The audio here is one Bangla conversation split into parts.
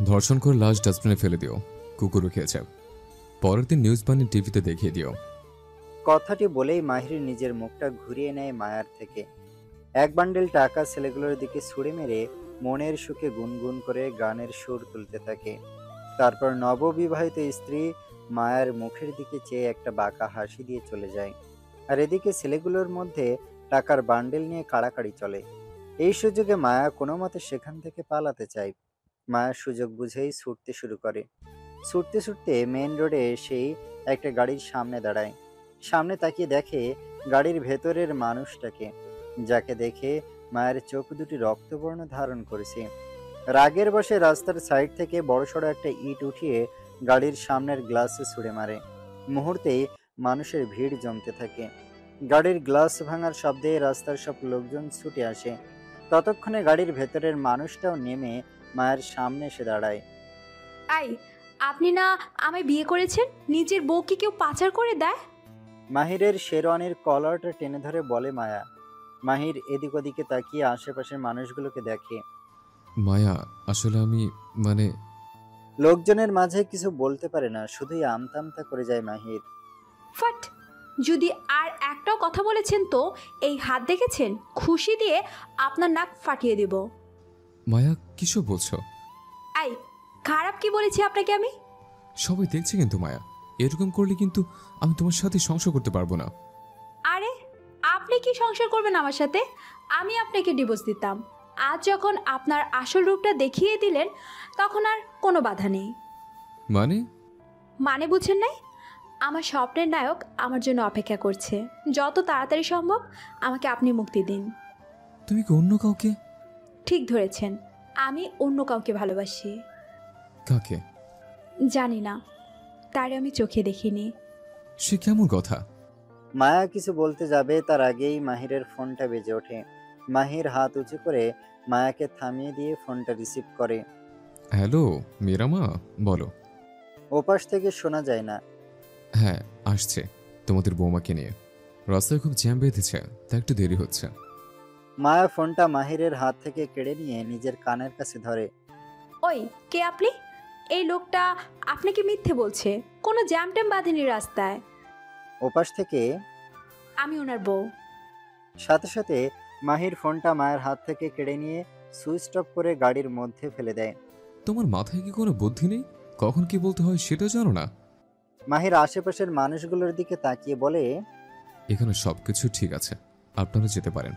ধর্ষণ করে লাশ ডাস্টবিনে ফেলে দিও, কুকুরও খেয়েছে। পরের দিন নিউজ বাণী টিভিতে দেখিয়ে দিও। কথাটি বলেই মাহির নিজের মুখটা ঘুরিয়ে নেয় মায়ার থেকে। এক বান্ডেল টাকা ছেলেগুলোর দিকে ছুঁড়ে মেরে মনের সুখে গুনগুন করে গানের সুর তুলতে থাকে। তারপর নববিবাহিত স্ত্রী মায়ার মুখের দিকে চেয়ে একটা বাঁকা হাসি দিয়ে চলে যায়। আর এদিকে ছেলেগুলোর মধ্যে টাকার বান্ডেল নিয়ে কাড়াকাড়ি চলে। এই সুযোগে মায়া কোনো মতে সেখান থেকে পালাতে চায়। মায়া সুযোগ বুঝেই ছুটতে শুরু করে। ছুটতে ছুটতে মেইন রোডে এসেই একটা গাড়ির সামনে দাঁড়ায়। সামনে তাকিয়ে দেখে গাড়ির ভেতরের মানুষটাকে, যাকে দেখে মায়ের চোখ দুটি রক্তবর্ণ ধারণ করেছে। রাগের বশে রাস্তার সাইড থেকে বড়সড় একটা ইট উঠিয়ে গাড়ির সামনের গ্লাসে ছুঁড়ে মারে। মুহূর্তেই মানুষের ভিড় জমতে থাকে। গাড়ির গ্লাস ভাঙার শব্দে রাস্তার সব লোকজন ছুটে আসে। ততক্ষণে গাড়ির ভেতরের মানুষটাও নেমে মায়ের সামনে এসে দাঁড়ায়। আই, আপনি না আমায় বিয়ে করেছেন? নিজের বউকে কেউ পাচার করে দেয়? মাহিরের শেরওয়ানির কলারটা টেনে ধরে বলে মায়া। মাহির এদিক ওদিকে তাকিয়ে আশেপাশের মানুষগুলোকে দেখে। মায়া, আসলে আমি মানে লোকজনের মাঝে কিছু বলতে পারে না, শুধুই আমতা আমতা করে যায় মাহির। ফাট! যদি আর একটাও কথা বলেছেন তো এই হাত দেখেছেন, খুশি দিয়ে আপনার নাক ফাটিয়ে দেব। মায়া, কিসব বলছো? আই, খারাপ কি বলেছি আপনাকে আমি? সবাই দেখছে কিন্তু মায়া, এরকম করলে কিন্তু আমি তোমার সাথে সংসার করতে পারবো না। আরে, আপনি কি সংসার করবেন আমার সাথে? আমি আপনাকে ডিভোর্স দিতাম। আজ যখন আপনার আসল রূপটা দেখিয়ে দিলেন, তখন আর কোনো বাধা নেই। মানে? মানে বুঝেন নাই? আমার স্বপ্নের নায়ক আমার জন্য অপেক্ষা করছে। যত তাড়াতাড়ি সম্ভব আমাকে আপনি মুক্তি দিন। তুমি কি অন্য কাউকে? ঠিক ধরেছেন, আমি অন্য কাউকে ভালোবাসি। কাকে? জানি না, তারে আমি চোখে দেখিনি। সে কেমন কথা? মায়া কিছু বলতে যাবে তার আগেই মাহিরের ফোনটা বেজে ওঠে। মাহির হাত উঁচু করে মায়াকে থামিয়ে দিয়ে ফোনটা রিসিভ করে। হ্যালো মীরা মা, বলো। ওপাশ থেকে শোনা যায় না। হ্যাঁ, আসছে তোমাদের বৌমাকে নিয়ে। রাস্তায় খুব জ্যাম বেঁধেছে, তাই একটু দেরি হচ্ছে। মায়া ফোনটা মাহিরের হাত থেকে কেড়ে নিয়ে নিজের কানের কাছে ধরে। ওই, কে আপনি? এই লোকটা আপনাকে মিথ্যে বলছে। কোনো জ্যাম ট্যাম বাঁধেনি রাস্তায়। ওপাশ থেকে আমি ওনার বউ। সাথে সাথে মাহির ফোনটা মায়ের হাত থেকে কেড়ে নিয়ে সুইচ অফ করে গাড়ির মধ্যে ফেলে দেয়। তোমার মাথায় কি কোনো বুদ্ধি নেই? কখন কি বলতে হয় সেটা জানো না? মাহির আশেপাশের মানুষগুলোর দিকে তাকিয়ে বলে, এখানে সবকিছু ঠিক আছে, আপনারা যেতে পারেন।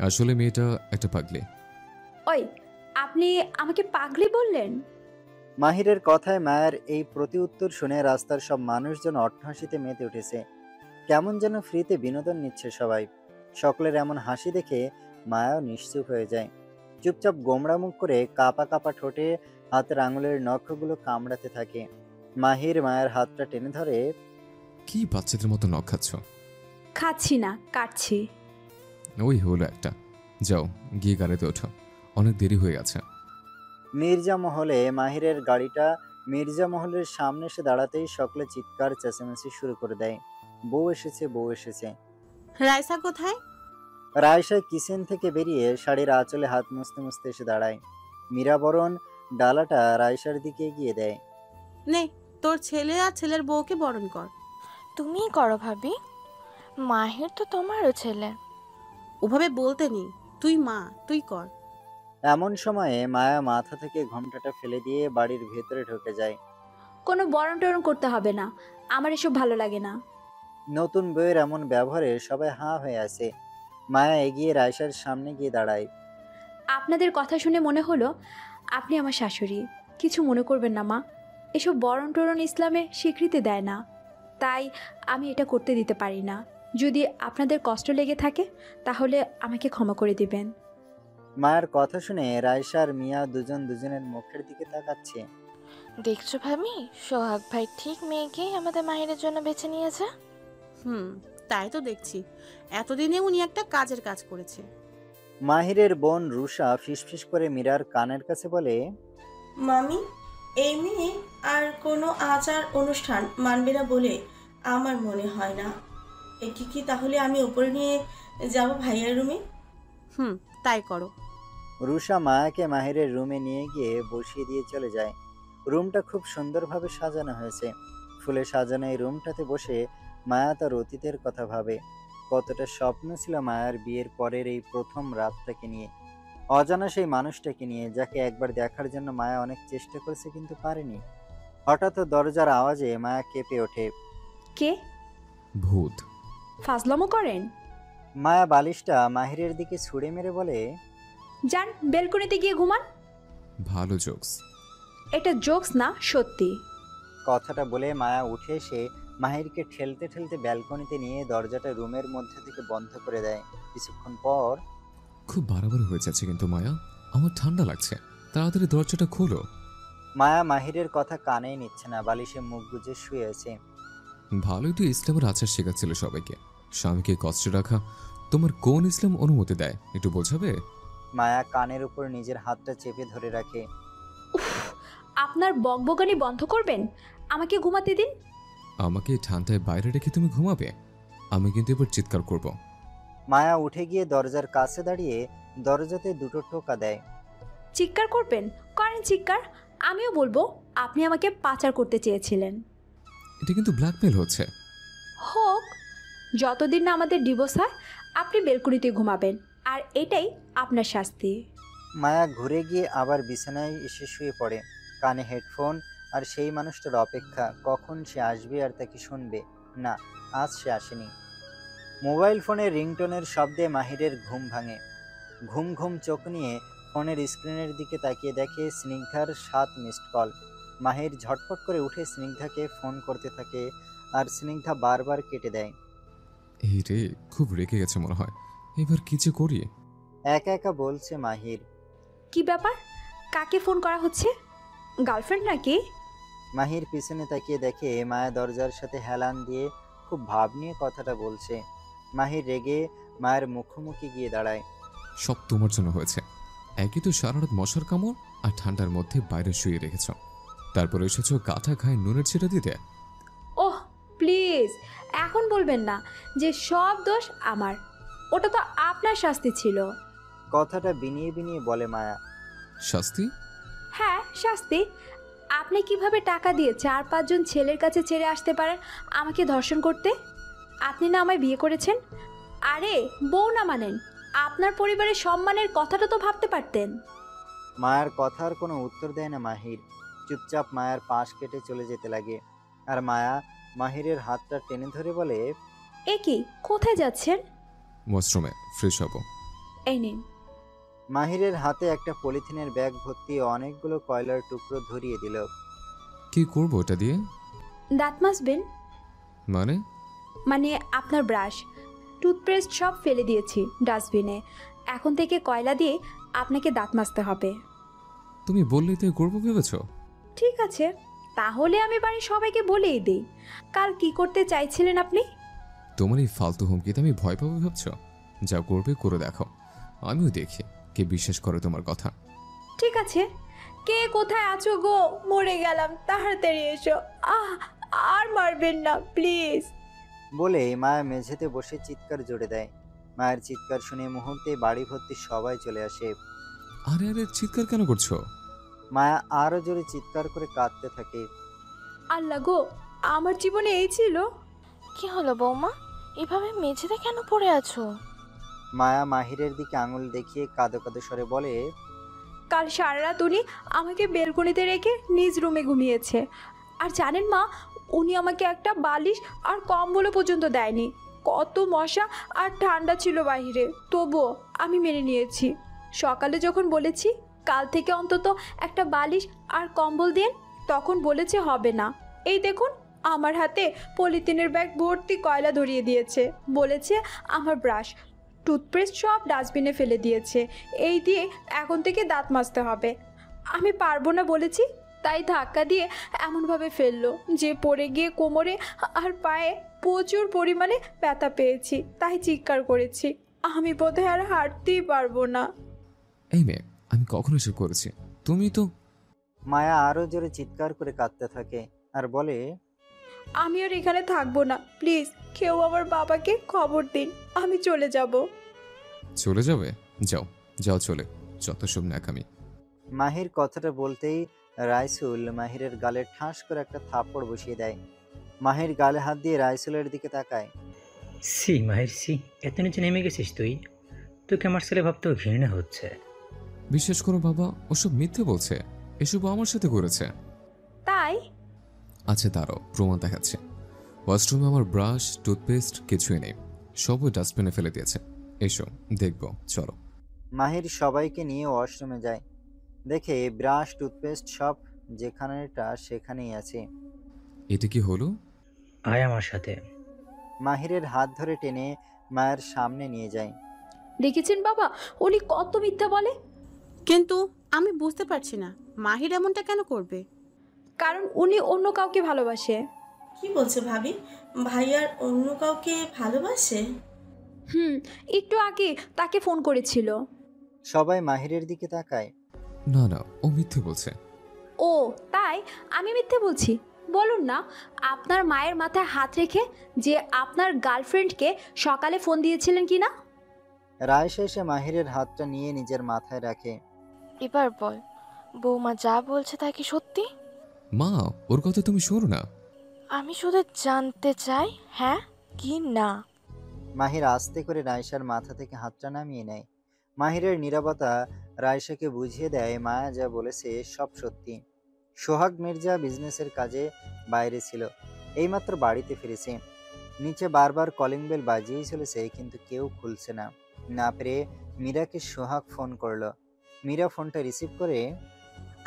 আসলে মেয়েটা একটা পাগলি। ওই, আপনি আমাকে পাগলি বললেন? মাহিরের কথায় মায়ের এই প্রতি উত্তর শুনে রাস্তার সব মানুষজন অট্টহাসিতে মেতে উঠেছে। কেমন যেন ফ্রিতে বিনোদন নিচ্ছে সবাই। সকলের এমন হাসি দেখে মায়াও নিশ্চুপ হয়ে যায়। চুপচাপ গোমড়া মুখ করে কাপা কাপা ঠোঁটে হাতের আঙুলের নখগুলো কামড়াতে থাকে। মাহির মায়ের হাতটা টেনে ধরে। কি বাচ্চাদের মতো নখ খাচ্ছ? খাচ্ছি না, কাটছি। ওই হলো একটা। যাও গিয়ে গাড়িতে ওঠো, অনেক দেরি হয়ে গেছে। মির্জা মহলে মাহিরের গাড়িটা মির্জা মহলের সামনে এসে দাঁড়াতেই সকলে চিৎকার চেঁচামেচি শুরু করে দেয়। বউ এসেছে, বউ এসেছে। রাইসা কোথায়? রায়সা কিচেন থেকে বেরিয়ে শাড়ির আঁচলে হাত মুছতে মুছতে এসে দাঁড়ায়। মীরা বরণ ডালাটা রায়সার দিকে এগিয়ে দেয়। নে, তোর ছেলে আর ছেলের বউকে বরণ কর। তুমিই করো ভাবি, মাহির তো তোমারও ছেলে। ওভাবে বলতে নেই, তুই মা, তুই কর। এমন সময়ে মায়া মাথা থেকে ঘোমটাটা ফেলে দিয়ে বাড়ির ভেতরে ঢুকে যায়। কোনো বরণ টরণ করতে হবে না, আমার এসব ভালো লাগে না। নতুন বউয়ের এমন ব্যবহারে সবাই হাঁ হয়ে আছে। মায়া এগিয়ে রায়সার সামনে গিয়ে দাঁড়ায়। আপনাদের কথা শুনে মনে হলো আপনি আমার শাশুড়ি। কিছু মনে করবেন না মা, এসব বরণ টরণ ইসলামে স্বীকৃতি দেয় না, তাই আমি এটা করতে দিতে পারি না। যদি আপনাদের কষ্ট লেগে থাকে তাহলে আমাকে ক্ষমা করে দিবেন। মায়ের কথা শুনে রায়সা আর মিয়া দুজন দুজনের মুখের দিকে তাকাচ্ছে। দেখছো ভাবি, সোহাগ ভাই ঠিক মেয়েকেই আমাদের মাহিরের জন্য বেছে নিয়েছে। তাই তো দেখছি, এতদিনে উনি একটা কাজের কাজ করেছে। মাহিরের বোন রুষা ফিসফিস করে মীরার কানের কাছে বলে, মামি, এই মেয়ে আর কোনো আচার অনুষ্ঠান মানবে না বলে আমার মনে হয় না। এটি কি তাহলে আমি উপরে নিয়ে যাব ভাইয়ার রুমে? তাই করো। রুষা মায়াকে মাহিরের রুমে নিয়ে গিয়ে বসিয়ে দিয়ে চলে যায়। রুমটা খুব সুন্দরভাবে সাজানো হয়েছে। ফুলে সাজানো এই রুমটাতে বসে মায়া তার অতীতের কথা ভাবে। কতটা স্বপ্ন ছিল মায়ার বিয়ের পরের এই প্রথম রাতটাকে নিয়ে, অজানা সেই মানুষটাকে নিয়ে, যাকে একবার দেখার জন্য মায়া অনেক চেষ্টা করেছে কিন্তু পারেনি। হঠাৎ দরজার আওয়াজে মায়া কেঁপে ওঠে। কে? ভূত। ফাজলামো করেন? মায়া বালিশটা মাহিরের দিকে ছুঁড়ে মেরে বলে, যান বেলকনিতে গিয়ে ঘুমান। ভালো জোকস। এটা জোকস না, সত্যি। কথাটা বলে মায়া উঠে এসে মাহিরকে ঠেলতে ঠেলতে ব্যালকনিতে নিয়ে দরজাটা রুমের মধ্যে থেকে বন্ধ করে দেয়। কিছুক্ষণ পর, খুব বাড়াবাড়ি হয়ে যাচ্ছে কিন্তু মায়া, আমার ঠান্ডা লাগছে, তাড়াতাড়ি দরজাটা খোলো। মায়া মাহিরের কথা কানেই নিচ্ছে না, বালিশে মুখ গুজে শুয়ে আছে। ভালোই তো ইসলামের আচার শেখাচ্ছিল সবাইকে। স্বামীকে কষ্ট রাখা তোমার কোন ইসলাম অনুমতি দেয়, একটু বোঝাবে? মায়া কানের উপর নিজের হাতটা চেপে ধরে রাখে। উফ, আপনার বকবকানি বন্ধ করবেন, আমাকে ঘুমাতে দিন। আমাকে এই ঠান্ডায় বাইরে রেখে তুমি ঘুমাবে? আমি কিন্তু এবার চিৎকার করব। মায়া উঠে গিয়ে দরজার কাছে দাঁড়িয়ে দরজাতে দুটো টোকা দেয়। চিৎকার করবেন? করেন চিৎকার, আমিও বলবো আপনি আমাকে পাচার করতে চেয়েছিলেন। এটা কিন্তু ব্ল্যাকমেল হচ্ছে। হোক, যতদিন না আমাদের ডিভোর্স হয় আপনি বেলকুনিতে ঘুমাবেন, আর এটাই আপনার শাস্তি। মায়া ঘুরে গিয়ে আবার বিছানায় এসে শুয়ে পড়ে। কানে হেডফোন, আর সেই মানুষটার অপেক্ষা, কখন সে আসবে আর তাকে শুনবে। না, আজ সে আসেনি। মোবাইল ফোনের রিংটোনের শব্দে মাহিরের ঘুম ভাঙে। ঘুম ঘুম চোখ নিয়ে ফোনের স্ক্রিনের দিকে তাকিয়ে দেখে স্নিগ্ধার 7 মিসড কল। মাহির ঝটপট করে উঠে স্নিগ্ধাকে ফোন করতে থাকে, আর স্নিগ্ধা বারবার কেটে দেয়। এই রে, খুব রেগে গেছে মনে হয়, এবার কি যে করি। একা একা বলছে মাহির। কি ব্যাপার, কাকে ফোন করা হচ্ছে? গার্লফ্রেন্ড নাকি? মাহির পিছনে তাকিয়ে দেখে মায়া দরজার সাথে হেলান দিয়ে খুব ভাব নিয়ে কথাটা বলছে। মাহির রেগে মায়ের মুখোমুখি গিয়ে দাঁড়ায়। সব তোমার জন্য হয়েছে। একই তো সারা রাত মশার কামড় আর ঠান্ডার মধ্যে বাইরে শুয়ে রেখেছ, তারপর এসেছো কাঁথা খায় নুনের ছিটা দিতে। ওহ প্লিজ, এখন বলবেন না যে সব দোষ আমার। ওটা তো আপনার শাস্তি ছিল। কথাটা বিনিয়ে বিনিয়ে বলে মায়া। শাস্তি? হ্যাঁ শাস্তি। আপনি কিভাবে টাকা দিয়ে 4-5 জন ছেলের কাছে ছেড়ে আসতে পারেন আমাকে ধর্ষণ করতে? আপনি না আমায় বিয়ে করেছেন? আরে বউ না মানেন, আপনার পরিবারের সম্মানের কথাটা তো ভাবতে পারতেন। মায়ের কথার কোনো উত্তর দেয় না মাহির। চুপচাপ মায়ের পাশ কেটে চলে যেতে লাগে। আর মায়া মাহিরের হাতটা টেনে ধরে বলে, এ কি, কোথায় যাচ্ছেন? ওয়াশরুমে ফ্রেশ হব। এই নিন। মাহিরের হাতে একটা পলিথিনের ব্যাগ ভর্তি অনেকগুলো কয়লার টুকরো ধরিয়ে দিল। কি করবো ওটা দিয়ে? দাঁত মাজবেন? মানে আপনার ব্রাশ, টুথপেস্ট সব ফেলে দিয়েছি ডাস্টবিনে। এখন থেকে কয়লা দিয়ে আপনাকে দাঁত মাজতে হবে। তুমি বললেই তো করবো ভেবেছ? ঠিক আছে, তাহলে আমি বাড়ির সবাইকে বলেই দিই। কাল কি করতে চাইছিলেন আপনি? তোমার এই ফালতু হুমকিতে আমি ভয় পাবো ভাবছ? যা করবে করে দেখো, আমিও দেখি কে বিশ্বাস করে তোমার কথা। ঠিক আছে, কে কোথায় আছো গো? মরে গেলাম, তাড়াতাড়ি এসো। আর মারবেন না প্লিজ। বলে মায়া মেঝেতে বসে চিৎকার জোরে দেয়। মায়ের চিৎকার শুনে মুহূর্তে বাড়ি ভর্তি সবাই চলে আসে। আরে আরে, চিৎকার কেন করছো? মায়া আরো জোরে চিৎকার করে কাঁদতে থাকে। আল্লাহ গো, আমার জীবনে এই ছিল? কি হলো বৌমা, এভাবে মেঝেতে কেন পড়ে আছো? মায়া মাহিরের দিকে আঙুল দেখিয়ে কাঁদো কাঁদো স্বরে বলে, কাল সারা রাত উনি আমাকে বেলকনিতে রেখে নিজ রুমে ঘুমিয়েছে। আর জানেন মা, উনি আমাকে একটা বালিশ আর কম্বলও পর্যন্ত দেয়নি। কত মশা আর ঠান্ডা ছিল বাইরে, তবুও আমি মেনে নিয়েছি। সকালে যখন বলেছি কাল থেকে অন্তত একটা বালিশ আর কম্বল দিন, তখন বলেছে হবে না। এই দেখুন, আমার হাতে পলিথিনের ব্যাগ ভর্তি কয়লা ধরিয়ে দিয়েছে। বলেছে আমার ব্রাশ, টুথপেস্ট সব ডাস্টবিনে ফেলে দিয়েছে। এই দিয়ে এখন থেকে দাঁত মাজতে হবে। আমি পারবো না বলেছি, তাই ধাক্কা দিয়ে এমনভাবে ফেললো যে পড়ে গিয়ে কোমরে আর পায়ে প্রচুর পরিমাণে ব্যথা পেয়েছি। তাই চিৎকার করেছি। আমি বোধহয় আর হাঁটতেই পারবো না। এই মেয়ে, আমি কখন এসব করেছি? তুমি তো। মায়া আরো জোরে চিৎকার করে কাঁদতে থাকে আর বলে, আমি আর এখানে থাকবো না, প্লিজ কেউ আমার বাবাকে খবর দিন, আমি চলে যাব। চলে যাবে? যাও যাও, চলে যত সব ন্যাকামি। মাহির কথাটা বলতেই রাইসুল মাহিরের গালে ঠাস করে একটা থাপ্পড় বসিয়ে দেয়। মাহির গালে হাত দিয়ে রাইসুলের দিকে তাকায়। সি মাহির সি, এত নিচে নেমে গেছিস তুই? তোকে আমার ছেলে ভাবতেও ঘৃণা হচ্ছে। বিশ্বাস করো বাবা, ওসব মিথ্যে বলছে। এসব আমার সাথে করেছে। তাই? আচ্ছা দাঁড়াও, প্রমাণ দেখাচ্ছে। ওয়াশরুমে আমার ব্রাশ টুথপেস্ট কিছুই নেই, সবই ডাস্টবিনে ফেলে দিয়েছে। এসো দেখবো, চলো। মাহির সবাইকে নিয়ে ওয়াশরুমে যায়। দেখে ব্রাশ টুথপেস্ট সব যেখানেটা সেখানেই আছে। এটা কি হলো? আয় আমার সাথে। মাহিরের হাত ধরে টেনে মায়ের সামনে নিয়ে যায়। দেখেছেন বাবা, উনি কত মিথ্যা বলে। কিন্তু আমি বুঝতে পারছি না মাহির এমনটা কেন করবে। কারণ উনি অন্য কাউকে ভালোবাসে। কি বলছে ভাবি? ভাইয়ার অন্য কাউকে ভালোবাসে? একটু আগে তাকে ফোন করেছিল। সবাই মাহিরের দিকে তাকায়। না না, ও মিথ্যে বলছে। ও তাই? আমি মিথ্যে বলছি? বলুন না আপনার মায়ের মাথায় হাত রেখে যে আপনার গার্লফ্রেন্ডকে সকালে ফোন দিয়েছিলেন কি না? রায়শা এসে মাহিরের হাতটা নিয়ে নিজের মাথায় রাখে। এবার বল, বৌমা যা বলছে তা কি সত্যি? মা, ওর কথা তুমি শোনো না। আমি শুধু জানতে চাই হ্যাঁ কি না। মাহির আস্তে করে রায়শার মাথা থেকে হাতটা নামিয়ে নেয়। মাহিরের নীরবতা রায়শাকে বুঝিয়ে দেয় মায়া যা বলেছে সব সত্যি। সোহাগ মির্জা বিজনেসের কাজে বাইরে ছিল, এইমাত্র বাড়িতে ফিরেছে। নিচে বারবার কলিং বেল বাজিয়েই চলেছে, কিন্তু কেউ খুলছে না। না পেরে মীরাকে সোহাগ ফোন করলো। মীরা ফোনটা রিসিভ করে,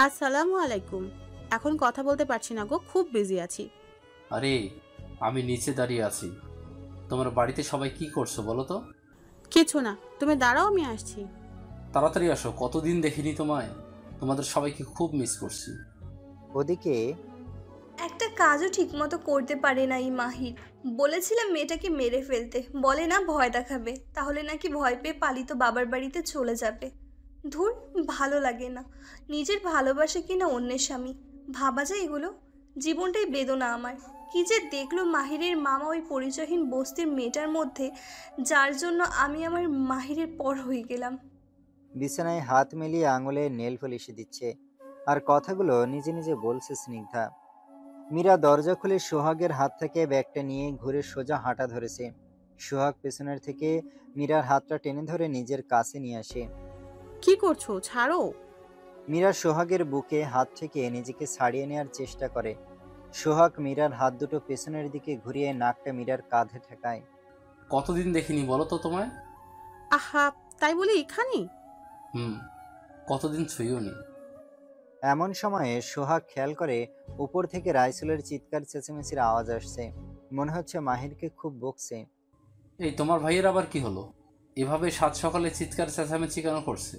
আসসালামু আলাইকুম। এখন কথা বলতে পারছি না গো, খুব বিজি আছি। আরে আমি নিচে দাঁড়িয়ে আছি। তোমার বাড়িতে সবাই কি করছো বলো তো? কিছু না, তুমি দাঁড়াও, আমি আসছি। তাড়াতাড়ি আসো, কতদিন দেখিনি তোমায়। তোমাদের সবাইকে খুব মিস করছি। ওদিকে একটা কাজও ঠিকমতো করতে পারে না এই মাহির। বলেছিলাম মেয়েটাকে মেরে ফেলতে, বলে না ভয় দেখাবে, তাহলে নাকি ভয় পেয়ে পালিত বাবার বাড়িতে চলে যাবে। ধুর, ভালো লাগে না। নিজের ভালোবাসে কিনা অন্যের স্বামী, ভাবা যায় এগুলো? জীবনটাই বেদনা আমার। কি যে দেখলো মাহিরের মামা ওই পরিচয়হীন বস্তির মেয়েটার মধ্যে, যার জন্য আমি আমার মাহিরের পর হয়ে গেলাম। বিছানায় হাত মিলিয়ে আঙুলে নেল পলিশে দিচ্ছে, আর কথাগুলো নিজে নিজে বলছে স্নিগ্ধা। মীরা দরজা খুলে সোহাগের হাত থেকে ব্যাগটা নিয়ে ঘুরে সোজা হাঁটা ধরেছে। সোহাগ পেছনের থেকে মীরার হাতটা টেনে ধরে নিজের কাছে নিয়ে আসে। কি করছো, ছাড়ো। মীরা সোহাগের বুকে হাত থেকে নিজেকে ছাড়িয়ে নেওয়ার চেষ্টা করে। সোহাগ মীরার হাত দুটো পেছনের দিকে ঘুরিয়ে নাকটা মীরার কাঁধে ঠেকায়। কতদিন দেখিনি বলো তো তোমায়। আহা, তাই বলি এখানে? কতদিন ছুঁইও নি। এমন সময়ে সোহাগ খেয়াল করে উপর থেকে রাইসুলের চিৎকার চেঁচামেচির আওয়াজ আসছে। মনে হচ্ছে মাহিরকে খুব বকছে। এই তোমার ভাইয়ের আবার কি হলো? এভাবে সাত সকালে চিৎকার চেঁচামেচি কেন করছে?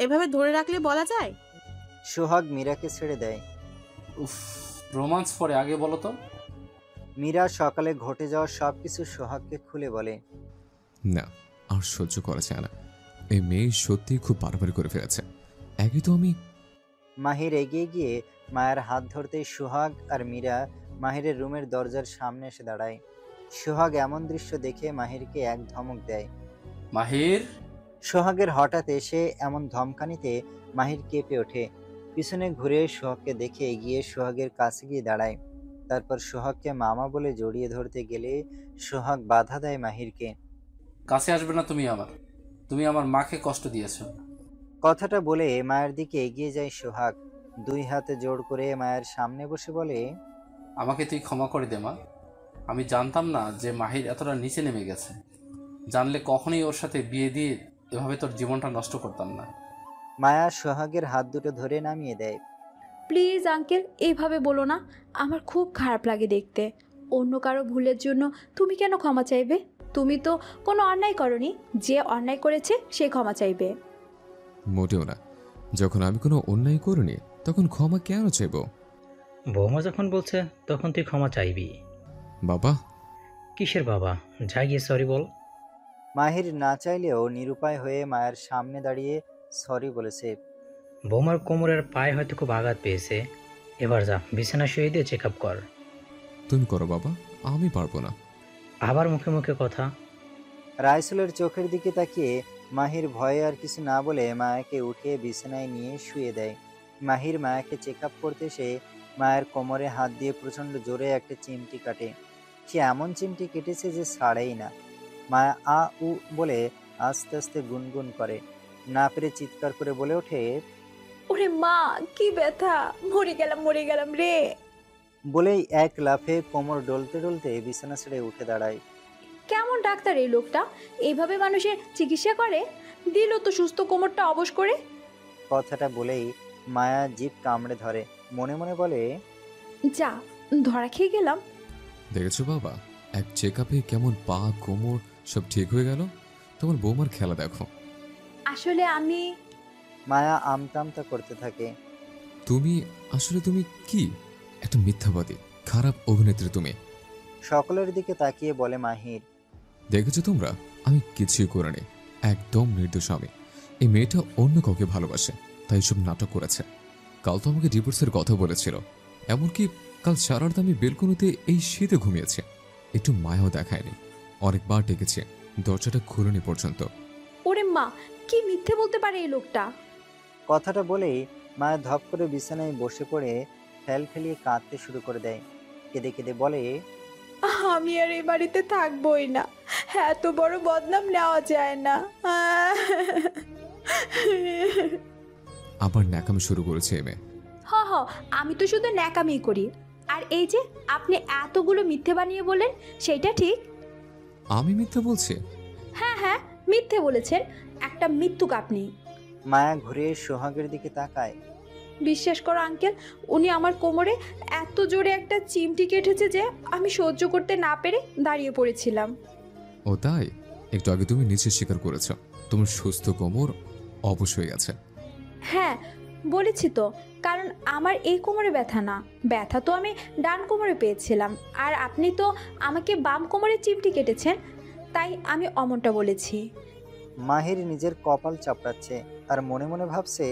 এভাবে ধরে রাখলে বলা যায়? সোহাগ মীরাকে ছেড়ে দেয়। উফ, রোমান্স পরে, আগে বলো তো। মীরা সকালে ঘটে যাওয়া সবকিছু সোহাগকে খুলে বলে। না, আর সহ্য করা যায় না। এই মেয়ে সত্যি খুব বাড়াবাড়ি করে ফেলেছে। একই তো আমি। মাহির এগিয়ে গিয়ে মায়ের হাত ধরতেই সোহাগ আর মীরা মাহিরের রুমের দরজার সামনে এসে দাঁড়ায়। সোহাগ এমন দৃশ্য দেখে মাহিরকে এক ধমক দেয়। মাহির! সোহাগের হঠাৎ এসে এমন ধমকানিতে মাহির কেঁপে ওঠে। পিছনে ঘুরে সোহাগকে দেখে এগিয়ে সোহাগের কাছে গিয়ে দাঁড়ায়। তারপর সোহাগকে মামা বলে জড়িয়ে ধরতে গেলে সোহাগ বাধা দেয় মাহিরকে। কাছে আসবে না তুমি আমার মাকে কষ্ট দিয়েছো। কথাটা বলে মায়ের দিকে এগিয়ে যায় সোহাগ। দুই হাতে জোড় করে মায়ের সামনে বসে বলে, আমাকে তুই ক্ষমা করে দে মা। আমি জানতাম না যে মাহির এতটা নিচে নেমে গেছে। জানলে কখনোই ওর সাথে বিয়ে দিয়ে এভাবে তোর জীবনটা নষ্ট করতাম না। মায়া সোহাগের হাত দুটো ধরে নামিয়ে দেয়। প্লিজ আঙ্কেল, এইভাবে বলো না। আমার খুব খারাপ লাগে দেখতে। অন্য কারো ভুলের জন্য তুমি কেন ক্ষমা চাইবে? তুমি তো কোনো অন্যায় করনি। যে অন্যায় করেছে সে ক্ষমা চাইবে। মোটেও না। যখন আমি কোনো অন্যায় করিনি তখন ক্ষমা কেন চাইব? বৌমা যখন বলছে তখন তুই ক্ষমা চাইবি। বাবা! কিসের বাবা? যা গিয়ে সরি বল। মাহির না চাইলেও নিরুপায় হয়ে মায়ের সামনে দাঁড়িয়ে সরি বলেছে। বৌমার কোমরের পায়ে হয়তো খুব আঘাত পেয়েছে। এবার যা বিছানা শুয়ে দিয়ে চেক আপ কর। তুমি করো বাবা, আমি পারবো না। আবার মুখে মুখে কথা। রাইসুলের চোখের দিকে তাকিয়ে মাহির ভয়ে আর কিছু না বলে মায়াকে উঠিয়ে বিছানায় নিয়ে শুয়ে দেয়। মাহির মায়াকে চেক আপ করতে এসে মায়ের কোমরে হাত দিয়ে প্রচণ্ড জোরে একটা চিমটি কাটে। সে এমন চিমটি কেটেছে যে ছাড়েই না। মায়া আ উ বলে আস্তে আস্তে গুনগুন করে, না পেরে চিৎকার করে বলে ওঠে। ওরে মা, কি ব্যথা! মরে গেলাম রে! বলেই এক লাফে কোমর ডলতে ডলতে বিছানা ছেড়ে উঠে দাঁড়ায়। কেমন ডাক্তার এই লোকটা? এইভাবে মানুষের চিকিৎসা করে? দিল তো সুস্থ কোমরটা অবশ করে। কথাটা বলেই মায়া জিভ কামড়ে ধরে, মনে মনে বলে, যা, ধরা খেয়ে গেলাম। দেখেছো বাবা, এক চেক আপে কেমন পা কোমর সব ঠিক হয়ে গেল। তোমার বৌমার খেলা দেখো। আসলে আমি মায়া আমতা আমতা করতে থাকে। তুমি কি একটা মিথ্যাবাদী, খারাপ অভিনেত্রী তুমি। সকলের দিকে তাকিয়ে বলে মাহির। দেখেছো তোমরা, আমি কিছুই করিনি, একদম নির্দোষ আমি। এই মেয়েটা অন্য কাউকে ভালোবাসে, তাই সব নাটক করেছে। কাল তো আমাকে ডিভোর্সের কথা বলেছিল, এমনকি কাল সারা রাত আমি বেলকনিতে এই শীতে ঘুমিয়েছে, একটু মায়াও দেখায়নি। অনেকবার ডেকেছে, দরজাটা খুলেনি পর্যন্ত। ওরে মা, কি মিথ্যে বলতে পারে এই লোকটা! কথাটা বলেই মায়া ধপ করে বিছানায় বসে পড়ে ফেল ফেলিয়ে কাঁদতে শুরু করে দেয়। কেঁদে কেঁদে বলে, আমি আর এই বাড়িতে থাকবোই না, এত বড় বদনাম নেওয়া যায় না। আবার ন্যাকামি শুরু করেছে এ মেয়ে। হ হ, আমি তো শুধু ন্যাকামি করি। আর এই যে আপনি এতগুলো মিথ্যে বানিয়ে বলেন, সেইটা ঠিক? আমি মিথ্যা বলছি? হ্যাঁ হ্যাঁ, মিথ্যে বলেছেন, একটা মিথ্যুক আপনি। মায়া ঘুরে সোহাগের দিকে তাকায়। বিশ্বাস করো আঙ্কেল, উনি আমার কোমরে এত জোরে একটা চিমটি কেটেছে যে আমি সহ্য করতে না পেরে দাঁড়িয়ে পড়েছিলাম। ও তাই? একটু আগে তুমি নিচে স্বীকার করেছ তোমার সুস্থ কোমর অবশ হয়ে গেছে। হ্যাঁ বলেছি তো, কারণ আমার এই কোমরে ব্যথা না, ব্যথা তো আমি ডান কোমরে পেয়েছিলাম, আর আপনি তো আমাকে বাম কোমরে চিমটি কেটেছেন, তাই আমি অমনটা বলেছি। মাহির নিজের কপাল চাপড়াচ্ছে আর মনে মনে ভাবছে,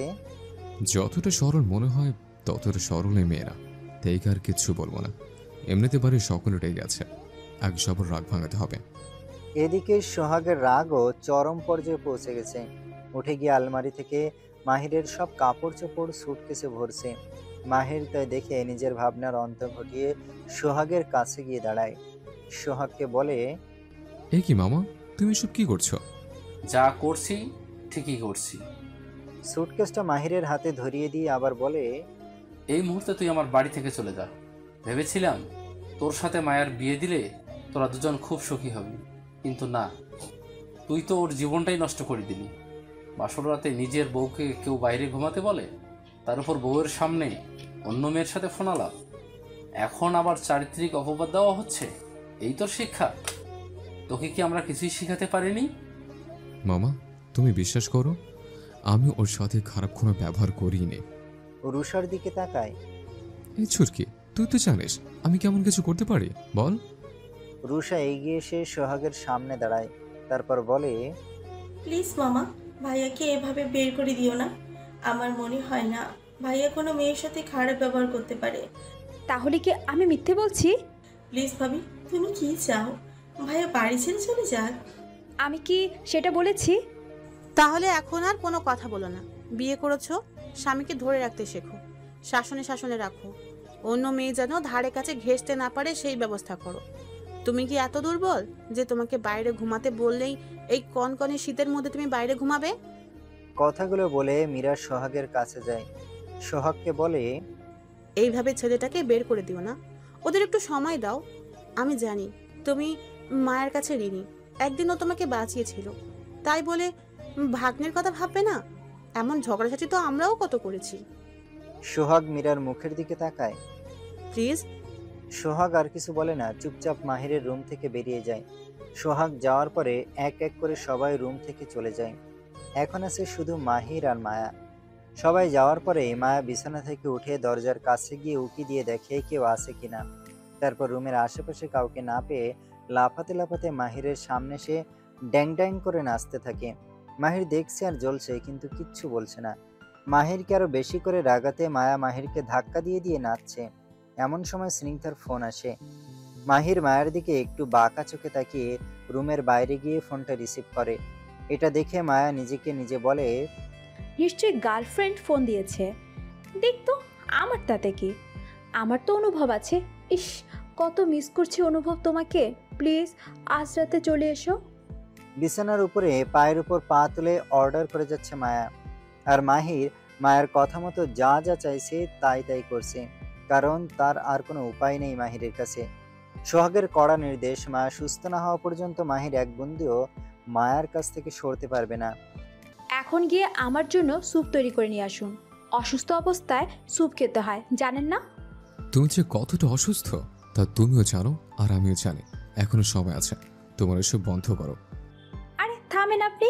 যতটা সরল মনে হয় ততটা সরল এই মেয়েরা, তাই আর কিচ্ছু বলবো না। এমনিতে বাড়ির সকলে রেগে গেছে, এক সবার রাগ ভাঙাতে হবে। এদিকে সোহাগের রাগও চরম পর্যায়ে পৌঁছে গেছে। উঠে গিয়ে আলমারি থেকে মাহিরের সব কাপড় চোপড় সুটকেসে ভরছে। মাহির তাই দেখে নিজের ভাবনার অন্ত ঘটিয়ে সোহাগের কাছে গিয়ে দাঁড়ায়। সোহাগকে বলে, এ কি মামা, তুমি সব কি করছো? যা করছি ঠিকই করছি। সুটকেসটা মাহিরের হাতে ধরিয়ে দিয়ে আবার বলে, এই মুহূর্তে তুই আমার বাড়ি থেকে চলে যা। ভেবেছিলাম তোর সাথে মায়ার বিয়ে দিলে তোরা দুজন খুব সুখী হবি, কিন্তু না, তুই তো ওর জীবনটাই নষ্ট করে দিলি। বাসর রাতে নিজের বউকে কেউ বাইরে ঘুমাতে বলে, তার উপর বউয়ের সামনে অন্য মেয়ের সাথে ফোন আলাপ, এখন আবার চারিত্রিক অপবাদ দেওয়া হচ্ছে। এই তোর শিক্ষা? তোকে কি আমরা কিছুই শিখাতে পারিনি? মামা তুমি বিশ্বাস করো, আমি ওর সাথে খারাপ কোনো ব্যবহার করিনি। রুষার দিকে তাকায়। এই ছুটকি, তুই তো জানিস আমি কেমন কিছু করতে পারি, বল। রুষা এগিয়ে এসে সোহাগের সামনে দাঁড়ায়, তারপর বলে, প্লিজ মামা, ভাইয়াকে এভাবে বের করে দিও না। আমার মনে হয় না ভাইয়া কোনো মেয়ের সাথে খারাপ ব্যবহার করতে পারে। তাহলে কি আমি মিথ্যে বলছি? প্লিজ ভাবি, তুমি কি চাও? ভাইয়া বাড়ি ছেড়ে চলে যাক। আমি কি সেটা বলেছি? তাহলে এখন আর কোনো কথা বলো না। বিয়ে করেছো, স্বামীকে ধরে রাখতে শেখো, শাসনে শাসনে রাখো। অন্য মেয়ে যেন ধারে কাছে ঘেঁষতে না পারে সেই ব্যবস্থা করো। তুমি কি এত দুর্বল যে তোমাকে বাইরে ঘুমাতে বললেই এই কনকনে শীতের মধ্যে তুমি বাইরে ঘুমাবে? কথাগুলো বলে মীরা সোহাগের কাছে যায়। সোহাগকে বলে, এইভাবে ছেলেটাকে বের করে দিও না, ওদের একটু সময় দাও। আমি জানি তুমি মায়ের কাছে ঋণী, একদিনও তোমাকে বাঁচিয়েছিল, তাই বলে ভাগ্নের কথা ভাববে না। এমন ঝগড়াঝাটি তো আমরাও কত করেছি। সোহাগ মীরার মুখের দিকে তাকায়। প্লিজ। সোহাগ আর কিছু বলে না, চুপচাপ মাহিরের রুম থেকে বেরিয়ে যায়। সোহাগ যাওয়ার পরে এক এক করে সবাই রুম থেকে চলে যায়। এখন আছে শুধু মাহির আর মায়া। সবাই যাওয়ার পরে মায়া বিছানা থেকে উঠে দরজার কাছে গিয়ে উকি দিয়ে দেখে কেউ আছে কিনা। তারপর রুমের আশেপাশে কাউকে না পেয়ে লাফাতে লাফাতে মাহিরের সামনে সে ড্যাং ড্যাং করে নাচতে থাকে। মাহির দেখছে আর জ্বলছে, কিন্তু কিচ্ছু বলছে না। মাহিরকে আরো বেশি করে রাগাতে মায়া মাহিরকে ধাক্কা দিয়ে দিয়ে নাচছে। এমন সময় স্নিগ্ধার ফোন আসে। মাহির মায়ের দিকে একটু বাঁকা চোখে তাকিয়ে রুমের বাইরে গিয়ে ফোনটা রিসিভ করে। এটা দেখে মায়া নিজেকে নিজে বলে, নিশ্চয়ই গার্লফ্রেন্ড ফোন দিয়েছে। দেখতো আমার তাতে কি, আমার তো অনুভব আছে। ইস, কত মিস করছি অনুভব তোমাকে। প্লিজ আজ রাতে চলে এসো। বিছানার উপরে পায়ের উপর পা তুলে অর্ডার করে যাচ্ছে মায়া। আর মাহির মায়ের কথা মতো যা যা চাইছে তাই তাই করছে, কারণ তার আর কোনো উপায় নেই মাহিরের কাছে। সোহাগের কড়া নির্দেশ, মায়া সুস্থ না হওয়া পর্যন্ত মাহির এক বন্ধুও মায়ার কাছ থেকে সরতে পারবে না। এখন গিয়ে আমার জন্য স্যুপ তৈরি করে নিয়ে আসুন। অসুস্থ অবস্থায় স্যুপ খেতে হয়, জানেন না? তুমি যে কতটা অসুস্থ তা তুমিও জানো আর আমিও জানি। এখনো সময় আছে, তোমার এসব বন্ধ করো। আরে থামেন আপনি।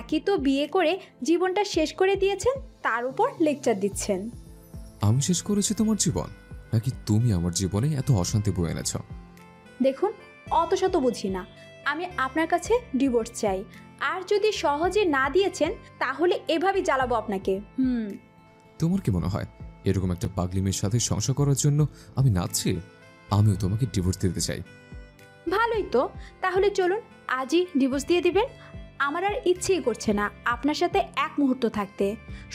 একই তো বিয়ে করে জীবনটা শেষ করে দিয়েছেন, তার উপর লেকচার দিচ্ছেন। আমি শেষ করেছি তোমার জীবন, নাকি তুমি আমার জীবনে এত অশান্তি বয়ে এনেছ? দেখুন, অত শত বুঝি না। আমি আপনার কাছে ডিভোর্স চাই। আর যদি সহজে না দিয়েছেন তাহলে এভাবেই জ্বালাবো আপনাকে। তোমার কি মনে হয় এরকম একটা পাগলি মেয়ের সাথে সংসার করার জন্য আমি নাচছি? আমিও তোমাকে ডিভোর্স দিতে চাই। ভালোই তো, তাহলে চলুন আজই ডিভোর্স দিয়ে দিবেন। আমার আর ইচ্ছেই করছে না আপনার সাথে এক মুহূর্ত থাকতে।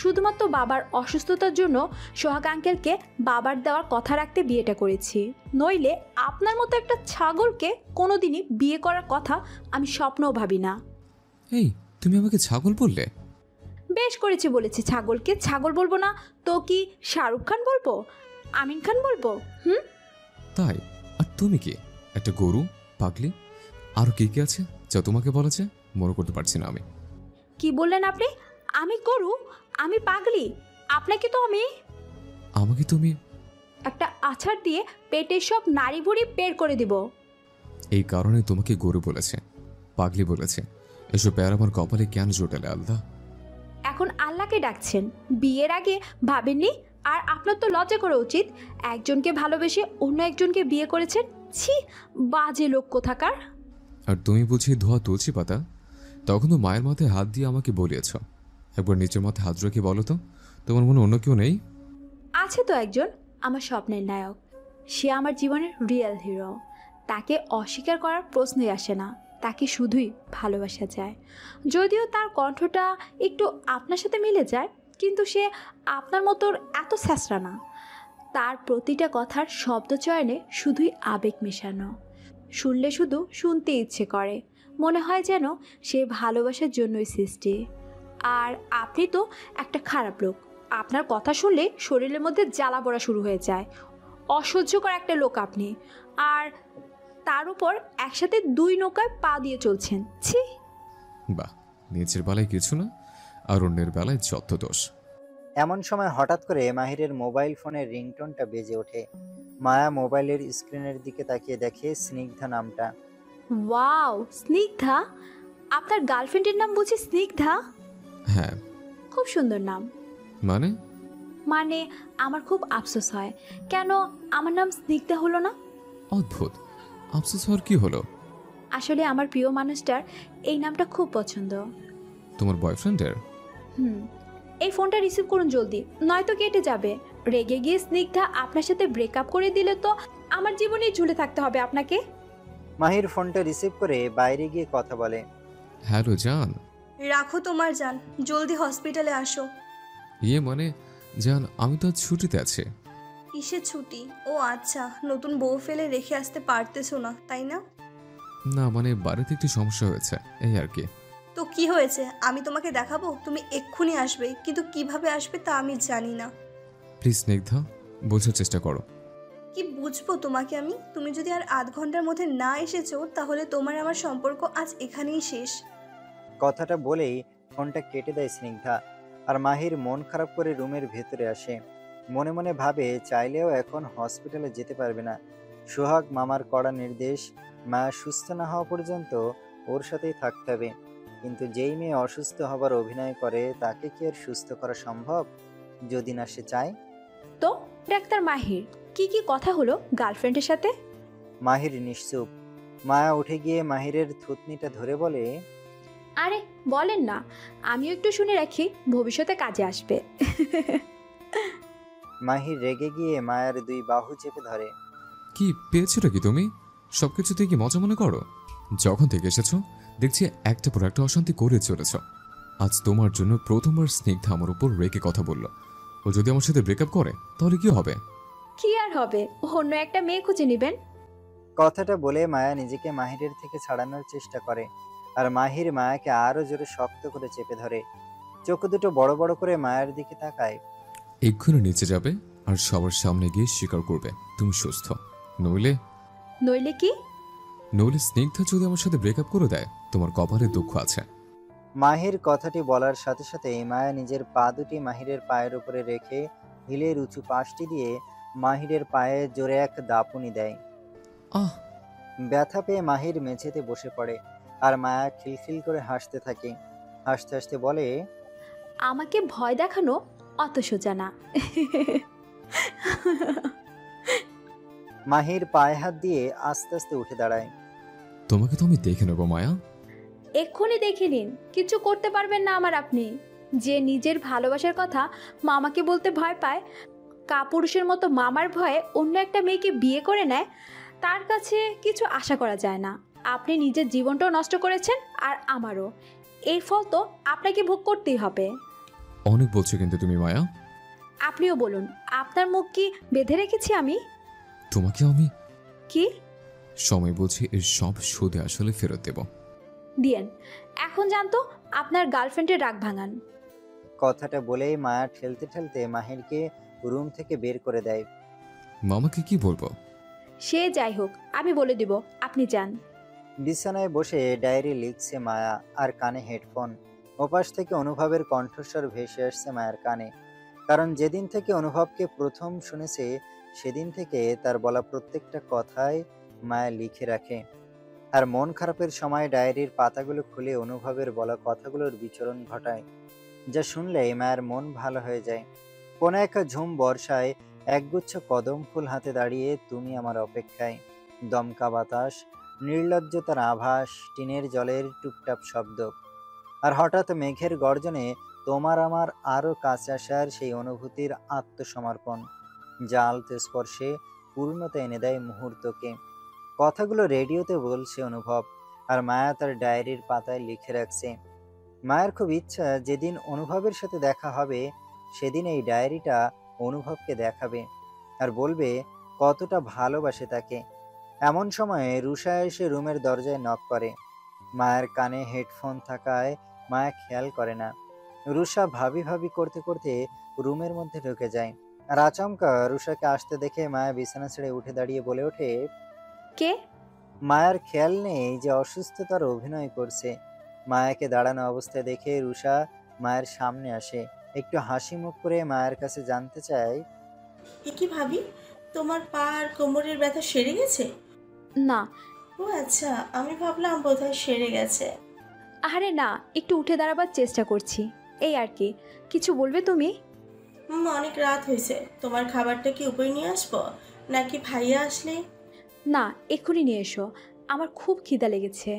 শুধুমাত্র বাবার অসুস্থতার জন্য সোহাগ আঙ্কেলকে বাবার দেওয়ার কথা রাখতে বিয়েটা করেছি। নইলে আপনার মতো একটা ছাগলকে কোনোদিনই বিয়ে করার কথা আমি স্বপ্নও ভাবি না। এই, তুমি আমাকে ছাগল বললে? বেশ করেছি বলেছি ছাগলকে। ছাগল বলবো না তো কি শাহরুখ খান বলবো, আমিন খান বলবো? তাই? আর তুমি কি একটা গরু, পাগলি? আরো কি কি আছে যা তোমাকে বলেছে মনে করতে পারছি না আমি। কি বললেন আপনি? আমি গরু? আমি পাগলি? আপনাকে তো আমি আমাকে তুমি একটা আছাড় দিয়ে পেটের সব নাড়ি ভুড়ি বের করে দিব। এই কারণে তোমাকে গরু বলেছে, পাগলি বলেছে। এসব প্যার আমার কপালে কেন জোটালে আল্লাহ? এখন আল্লাহকে ডাকছেন, বিয়ের আগে ভাবেননি? আর আপনার তো লজ্জা করা উচিত। একজনকে ভালোবেসে অন্য একজনকে বিয়ে করেছেন। ছি, বাজে লোক কোথাকার। আর তুমি বুঝি ধোয়া তুলসী পাতা? তখনও মায়ের মাথায় হাত দিয়ে আমাকে বলিয়েছ। একবার নিচের মাথায় হাত রেখে বলো তো, তোমার মনে অন্য কেউ নেই? আছে তো একজন, আমার স্বপ্নের নায়ক। সে আমার জীবনের রিয়েল হিরো। তাকে অস্বীকার করার প্রশ্নই আসে না। তাকে শুধুই ভালোবাসা যায়। যদিও তার কণ্ঠটা একটু আপনার সাথে মিলে যায়, কিন্তু সে আপনার মতো এত স্যাঁচড়া না। তার প্রতিটা কথার শব্দচয়নে শুধুই আবেগ মেশানো। শুনলে শুধু শুনতে ইচ্ছে করে, মনে হয় যেন সে ভালোবাসার জন্যই সৃষ্টি। আর আপনি তো একটা খারাপ লোক। আপনার কথা শুনলে শরীরের মধ্যে জ্বালা পড়া শুরু হয়ে যায়। অসহ্যকর একটা লোক আপনি। আর তার উপর একসাথে দুই নৌকায় পা দিয়ে চলছেন। ছি! বাহ, নিজের বেলায় কিছু না, আর অন্যের বেলায় যত দোষ। এমন সময় হঠাৎ করে মাহিরের মোবাইল ফোনের রিংটোনটা বেজে ওঠে। মায়া মোবাইলের স্ক্রিনের দিকে তাকিয়ে দেখে স্নিগ্ধা নামটা। ওয়াও, স্নিগ্ধা! আপনার গার্লফ্রেন্ডের নাম বুঝি স্নিগ্ধা? হ্যাঁ। খুব সুন্দর নাম। মানে আমার খুব আফসোস হয়, কেন আমার নাম স্নিগ্ধা হলো না? অদ্ভুত, আফসোস হওয়ার কি হলো? আসলে আমার প্রিয় মানুষটার এই নামটা খুব পছন্দ। তোমার বয়ফ্রেন্ডের? এই ফোনটা রিসিভ করুন জলদি, নয়তো কেটে যাবে। রেগে গিয়ে স্নিগ্ধা আপনার সাথে ব্রেকআপ করে দিলে তো আমার জীবনেই ঝুলে থাকতে হবে আপনাকে। মাহির ফোনটা রিসিভ করে বাইরে গিয়ে কথা বলে। হ্যালো জান। রাখো তোমার জান, জলদি হসপিটালে আসো। মানে জান, আমি তো আজ ছুটিতে আছি। কিসের ছুটি? ও আচ্ছা, নতুন বউ ফেলে রেখে আসতে পারতেছো না, তাই না? না, মানে বাড়িতে একটু সমস্যা হয়েছে, এই আর কি। তো কি হয়েছে আমি তোমাকে দেখাবো? তুমি এক্ষুনি আসবে, কিন্তু কিভাবে আসবে তা আমি জানি না। প্লিজ স্নিগ্ধা, বোঝার চেষ্টা করো। কি বুঝবো তোমাকে আমি? তুমি যদি আর আধ ঘন্টার মধ্যে না এসেছো তাহলে তোমার আমার সম্পর্ক আজ এখানেই শেষ। কথাটা বলেই ফোনটা কেটে দেয় স্নিগ্ধা। আর মাহির মন খারাপ করে রুমের ভেতরে আসে। মনে মনে ভাবে চাইলেও এখন হসপিটালে যেতে পারবে না। সোহাগ মামার কড়া নির্দেশ, মায়া সুস্থ না হওয়া পর্যন্ত ওর সাথেই থাকতে হবে। কিন্তু যেই মেয়ে অসুস্থ হবার অভিনয় করে তাকে কি আর সুস্থ করা সম্ভব, যদি না সে চায়? তো ডাক্তার মাহির, কি কি কথা হলো গার্লফ্রেন্ডের সাথে? মাহির নিশ্চুপ। মায়া উঠে গিয়ে মাহিরের থুতনিটা ধরে বলে, আরে বলেন না, আমিও একটু শুনে রাখি, ভবিষ্যতে কাজে আসবে। মাহির রেগে গিয়ে মায়ার দুই বাহু চেপে ধরে। কি পেয়েছোটা কি তুমি? সবকিছুতে কি মজা মনে করো? যখন থেকে এসেছো দেখছি একটা পর একটা অশান্তি করে চলেছ। আজ তোমার জন্য প্রথমবার স্নিগ্ধা আমার উপর রেগে কথা বলল। ও যদি আমার সাথে ব্রেকআপ করে তাহলে কি হবে? কি আর হবে, অন্য একটা মেয়ে খুঁজে নেবেন। কথাটা বলে মায়া নিজেকে মাহিরের থেকে ছাড়ানোর চেষ্টা করে, আর মাহির মায়াকে আরো জোরে শক্ত করে চেপে ধরে। চোখ দুটো বড় বড় করে মায়ের দিকে তাকায়। এক্ষুনি নিচে যাবে আর সবার সামনে গিয়ে স্বীকার করবে তুমি সুস্থ। নইলে নইলে কি? নইলে স্নিগ্ধা যদি আমার সাথে ব্রেকআপ করে দেয় তোমার কপালে দুঃখ আছে। মাহির কথাটি বলার সাথে সাথে মায়া নিজের পা দুটি মাহিরের পায়ের উপরে রেখে হিলের উঁচু পাশটি দিয়ে মাহিরের পায়ে জোরে এক দাপুনি দেয়। আহ! ব্যথা পেয়ে মাহির মেঝেতে বসে পড়ে, আর মায়া খিলখিল করে হাসতে থাকে। হাসতে হাসতে বলে, আমাকে ভয় দেখানো অত সোজা না। মাহির পায়ে হাত দিয়ে আস্তে আস্তে উঠে দাঁড়ায়। তোমাকে তো আমি দেখে নেবো মায়া। এক্ষুনি দেখে নিন, কিছু করতে পারবেন না আমার আপনি। যে নিজের ভালোবাসার কথা মামাকে বলতে ভয় পায়, কাপুরুষের মতো মামার ভয়ে অন্য একটা মেয়েকে বিয়ে করে নেয়, তার কাছে কিছু আশা করা যায় না। আপনি নিজের জীবনটাও নষ্ট করেছেন আর আমারও। এর ফল তো আপনাকে ভোগ করতেই হবে। অনেক বলছো কিন্তু তুমি মায়া। আপনিও বলুন, আপনার মুখ কি বেঁধে রেখেছি আমি? তোমাকে আমি কি? সময় বলছি এর সব সুদে আসলে ফেরত দেব। দিয়েন। এখন জানতো আপনার গার্লফ্রেন্ডের রাগ ভাঙান। কথাটা বলেই মায়া ঠেলতে ঠেলতে মাহিরকে রুম থেকে বের করে দেয়। মামাকে কি বলবো? সে যাই হোক, আমি বলে দিব, আপনি যান। বিছানায় বসে ডায়েরি লিখছে মায়া, আর কানে হেডফোন। ওপাশ থেকে অনুভবের কণ্ঠস্বর ভেসে আসছে মায়ের কানে। কারণ যেদিন থেকে অনুভবকে প্রথম শুনেছে সেদিন থেকে তার বলা প্রত্যেকটা কথাই মায়া লিখে রাখে। আর মন খারাপের সময় ডায়েরির পাতাগুলো খুলে অনুভবের বলা কথাগুলোর বিচরণ ঘটায়, যা শুনলে মায়ের মন ভালো হয়ে যায়। কোনো এক ঝুম বর্ষায় একগুচ্ছ কদম ফুল হাতে দাঁড়িয়ে তুমি আমার অপেক্ষায়। দমকা বাতাস, নির্লজ্জতার আভাস, টিনের জলের টুপটাপ শব্দ, আর হঠাৎ মেঘের গর্জনে তোমার আমার আরও কাছে আসার সেই অনুভূতির আত্মসমর্পণ, যা আলতো স্পর্শে পূর্ণতা এনে দেয় মুহূর্তকে। কথাগুলো রেডিওতে বলছে অনুভব, আর মায়া তার ডায়েরির পাতায় লিখে রাখছে। মায়ের খুব ইচ্ছা যেদিন অনুভবের সাথে দেখা হবে সেদিন এই ডায়েরিটা অনুভবকে দেখাবে, আর বলবে কতটা ভালোবাসে তাকে। এমন সময়ে রুষা এসে রুমের দরজায় নক করে। মায়ের কানে হেডফোন থাকায় মায়া খেয়াল করে না। রুষা ভাবি ভাবি করতে করতে রুমের মধ্যে ঢুকে যায়, আর আচমকা রুষাকে আসতে দেখে মায়া বিছানা ছেড়ে উঠে দাঁড়িয়ে বলে ওঠে, কে? মায়ার খেয়াল নেই যে অসুস্থতার অভিনয় করছে। মায়াকে দাঁড়ানো অবস্থায় দেখে রুষা মায়ের সামনে আসে, একটু হাসি মুখ করে মায়ের কাছে জানতে চায়, এ কি ভাবি, তোমার পা আর কোমরের ব্যথা সেরে গেছে? না। ও আচ্ছা, আমি ভাবলাম বোধহয় সেরে গেছে। আরে না, একটু উঠে দাঁড়াবার চেষ্টা করছি, এই আর কি। কিছু বলবে তুমি? অনেক রাত হয়েছে, তোমার খাবারটা কি উপরে নিয়ে আসবো নাকি ভাইয়া আসলে? না, এক্ষুনি নিয়ে এসো, আমার খুব খিদা লেগেছে।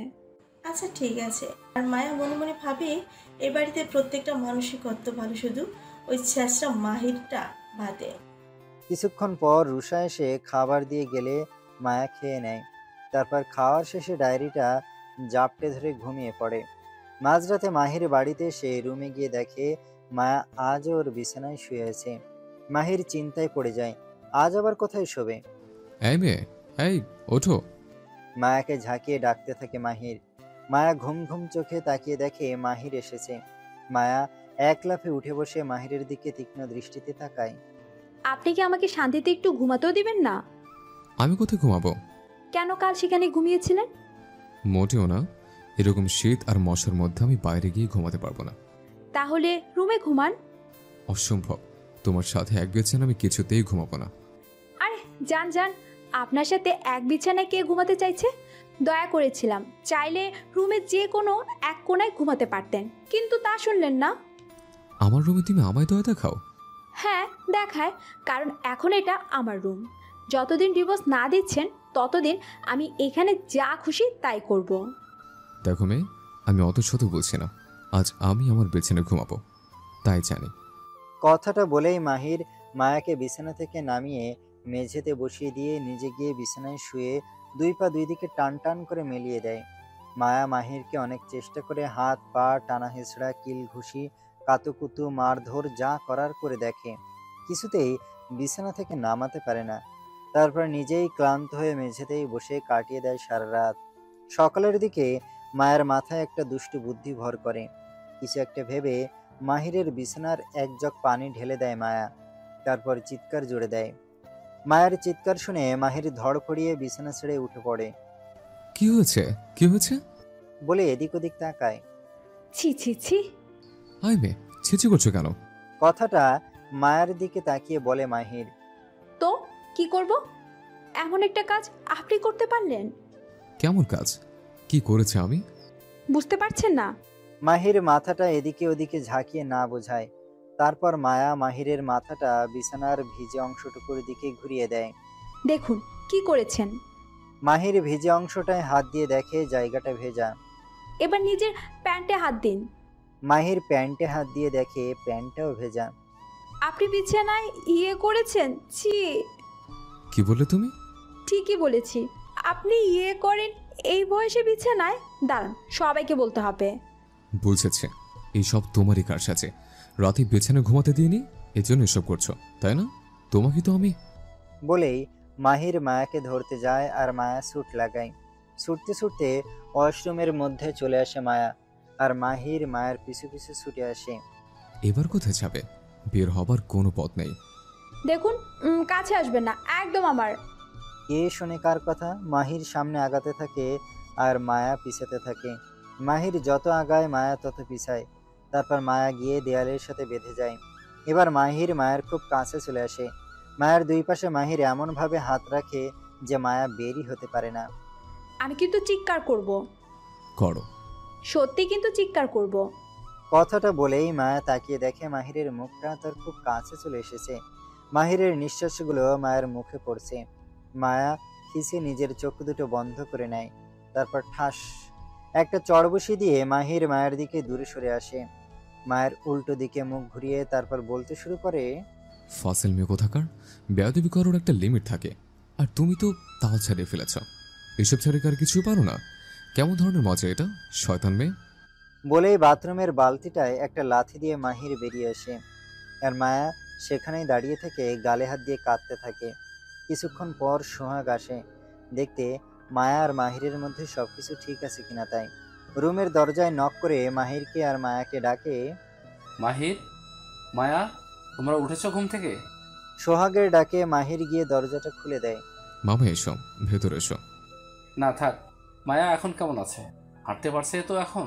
আচ্ছা ঠিক আছে। আর মায়া মনে মনে ভাবে এ বাড়িতে প্রত্যেকটা মানুষই কত ভালো, শুধু ওই ছেঁচড়া মাহিরটা বাদে। কিছুক্ষণ পর রুষা এসে খাবার দিয়ে গেলে মায়া খেয়ে নেয়। তারপর খাওয়ার শেষে ডায়েরিটা জাপটে ধরে ঘুমিয়ে পড়ে। মাঝরাতে মাহির বাড়িতে এসে রুমে গিয়ে দেখে মায়া আজ ওর বিছানায় শুয়ে আছে। মাহির চিন্তায় পড়ে যায়, আজ আবার কোথায় শোবে। এই মেয়ে, এই ওঠো। মায়াকে ঝাঁকিয়ে ডাকতে থাকে মাহির। মায়া ঘুম ঘুম চোখে তাকিয়ে দেখে মাহির এসেছে। মায়া এক লাফে উঠে বসে মাহিরের দিকে তীক্ষ্ণ দৃষ্টিতে তাকায়। আপনি কি আমাকে শান্তিতে একটু ঘুমাতেও দিবেন না? আমি কোথায় ঘুমাবো? কেন, কাল সেখানে ঘুমিয়েছিলেন। মোটেও না, এরকম শীত আর মশার মধ্যে আমি বাইরে গিয়ে ঘুমাতে পারবো না। তাহলে রুমে ঘুমান। অসম্ভব, তোমার সাথে এক বিছানা আমি কিছুতেই ঘুমাবো না। আরে যান যান, আপনার সাথে এক বিছানায় কে ঘুমাতে চাইছে? দয়া করেছিলাম, চাইলে রুমের যে কোনো এক কোণায় ঘুমাতে পারতেন, কিন্তু তা শুনলেন না। আমার রুমে তুমি আমায় দয়া দেখাও? হ্যাঁ দেখায়, কারণ এখন এটা আমার রুম। যতদিন ডিভোর্স না দিচ্ছেন ততদিন আমি এখানে যা খুশি তাই করব। দেখো মেয়ে, আমি অত শত বলছি না, আজ আমি আমার বিছানায় ঘুমাবো, তাই জানি। কথাটা বলেই মাহির মায়াকে বিছানা থেকে নামিয়ে মেঝেতে বসিয়ে দিয়ে নিজে গিয়ে বিছানায় শুয়ে দুই পা দুই দিকে টান টান করে মেলিয়ে দেয়। মায়া মাহিরকে অনেক চেষ্টা করে হাত পা টানা হেঁচড়া কিল ঘুষি কাতুকুতু মারধর যা করার করে দেখে, কিছুতেই বিছানা থেকে নামাতে পারে না। তারপর নিজেই ক্লান্ত হয়ে মেঝেতেই বসে কাটিয়ে দেয় সারা রাত। সকালের দিকে মায়ের মাথায় একটা দুষ্টু বুদ্ধি ভর করে। কিছু একটা ভেবে মাহিরের বিছানার এক জগ পানি ঢেলে দেয় মায়া, তারপর চিৎকার জুড়ে দেয়। মায়ের চিৎকার শুনে মাহির ধড়ফড়িয়ে বিছানা ছেড়ে উঠে পড়ে, কি হয়েছে? কি হয়েছে? বলে এদিক ওদিক তাকায়। ছি ছি ছি। আই মেয়ে, ছিচি করছো কেন? কথাটা মায়ের দিকে তাকিয়ে বলে মাহির। তো কি করব? এমন একটা কাজ আপনি করতে পারলেন? কেমন কাজ? কি করেছে আমি? বুঝতে পারছেন না? মাহির মাথাটা এদিকে ওদিকে ঝাঁকিয়ে না বোঝায়। তারপর মায়া মাহিরের মাথাটা বিছানার ভিজে অংশটুকুর দিকে ঘুরিয়ে দেয়। দেখুন কি করেছেন। মাহির ভিজে অংশটায় হাত দিয়ে দেখে জায়গাটা ভেজা। এবার নিজের প্যান্টে হাত দিন। মাহির প্যান্টে হাত দিয়ে দেখে প্যান্টটাও ভেজা। আপনি বিছানায় করেছেন? ছি। কি বললে তুমি? ঠিকই বলেছি। আপনি করেন এই বয়সে বিছানায়? দাঁড়ান, সবাইকে বলতে হবে। বুঝেছে, এইসব তোমারই কাজ আছে। রাতে বিছানা ঘুমাতে দিইনি, এজন্য এসব করছো, তাই না? তোমাকে তো আমি। বলেই মাহির মায়াকে ধরতে যায় আর মায়া ছুট লাগায়। ছুটতে ছুটতে ওয়াশরুমের মধ্যে চলে আসে মায়া, আর মাহির মায়ের পিছু পিছু ছুটে আসে। এবার কোথায় যাবে? বের হবার কোনো পথ নেই। দেখুন, কাছে আসবেন না একদম আমার। কে শোনে কার কথা? মাহির সামনে আগাতে থাকে আর মায়া পিছাতে থাকে। মাহির যত আগায় মায়া তত পিছায়। তারপর মায়া গিয়ে দেয়ালের সাথে বেঁধে যায়। এবার মাহির মায়ের খুব কাছে চলে আসে। মায়ের দুই পাশে মাহির এমনভাবে হাত রাখে যে মায়া বেরই হতে পারে না। আমি কিন্তু চিৎকার করব। করো। সত্যি কিন্তু চিৎকার করব। কথাটা বলেই মায়া তাকিয়ে দেখে মাহিরের মুখটা তার খুব কাছে চলে এসেছে। মাহিরের নিঃশ্বাসগুলো মায়ের মুখে পড়ছে। মায়া খিসে নিজের চোখ দুটো বন্ধ করে নেয়। তারপর ঠাস একটা চড় বসিয়ে দিয়ে মাহির মায়ের দিকে দূরে সরে আসে। মায়ের উল্টো দিকে মুখ ঘুরিয়ে তারপর বলতে শুরু করে, ফাসিল মেয়ে কোথাকার, বেয়াদবি করার একটা লিমিট থাকে, আর তুমি তো তাল ছাড়িয়ে ফেলেছ। এসব ছাড়ে আর কিছু পারো না? কেমন ধরনের মজা এটা, শয়তান মেয়ে? বলেই বাথরুমের বালতিটায় একটা লাথি দিয়ে মাহির বেরিয়ে আসে। আর মায়া সেখানেই দাঁড়িয়ে থেকে গালে হাত দিয়ে কাঁদতে থাকে। কিছুক্ষণ পর সোহাগ আসে দেখতে মায়া আর মাহিরের মধ্যে সবকিছু ঠিক আছে কিনা তাই। রুমের দরজায় নক করে মাহিরকে আর মায়াকে ডাকে, মাহির, মায়া, তোমরা উঠেছো ঘুম থেকে? সোহাগের ডাকে মাহির গিয়ে দরজাটা খুলে দেয়। মামা এসো, ভেতরে এসো। না থাক, মায়া এখন কেমন আছে? হাঁটতে পারছে তো এখন?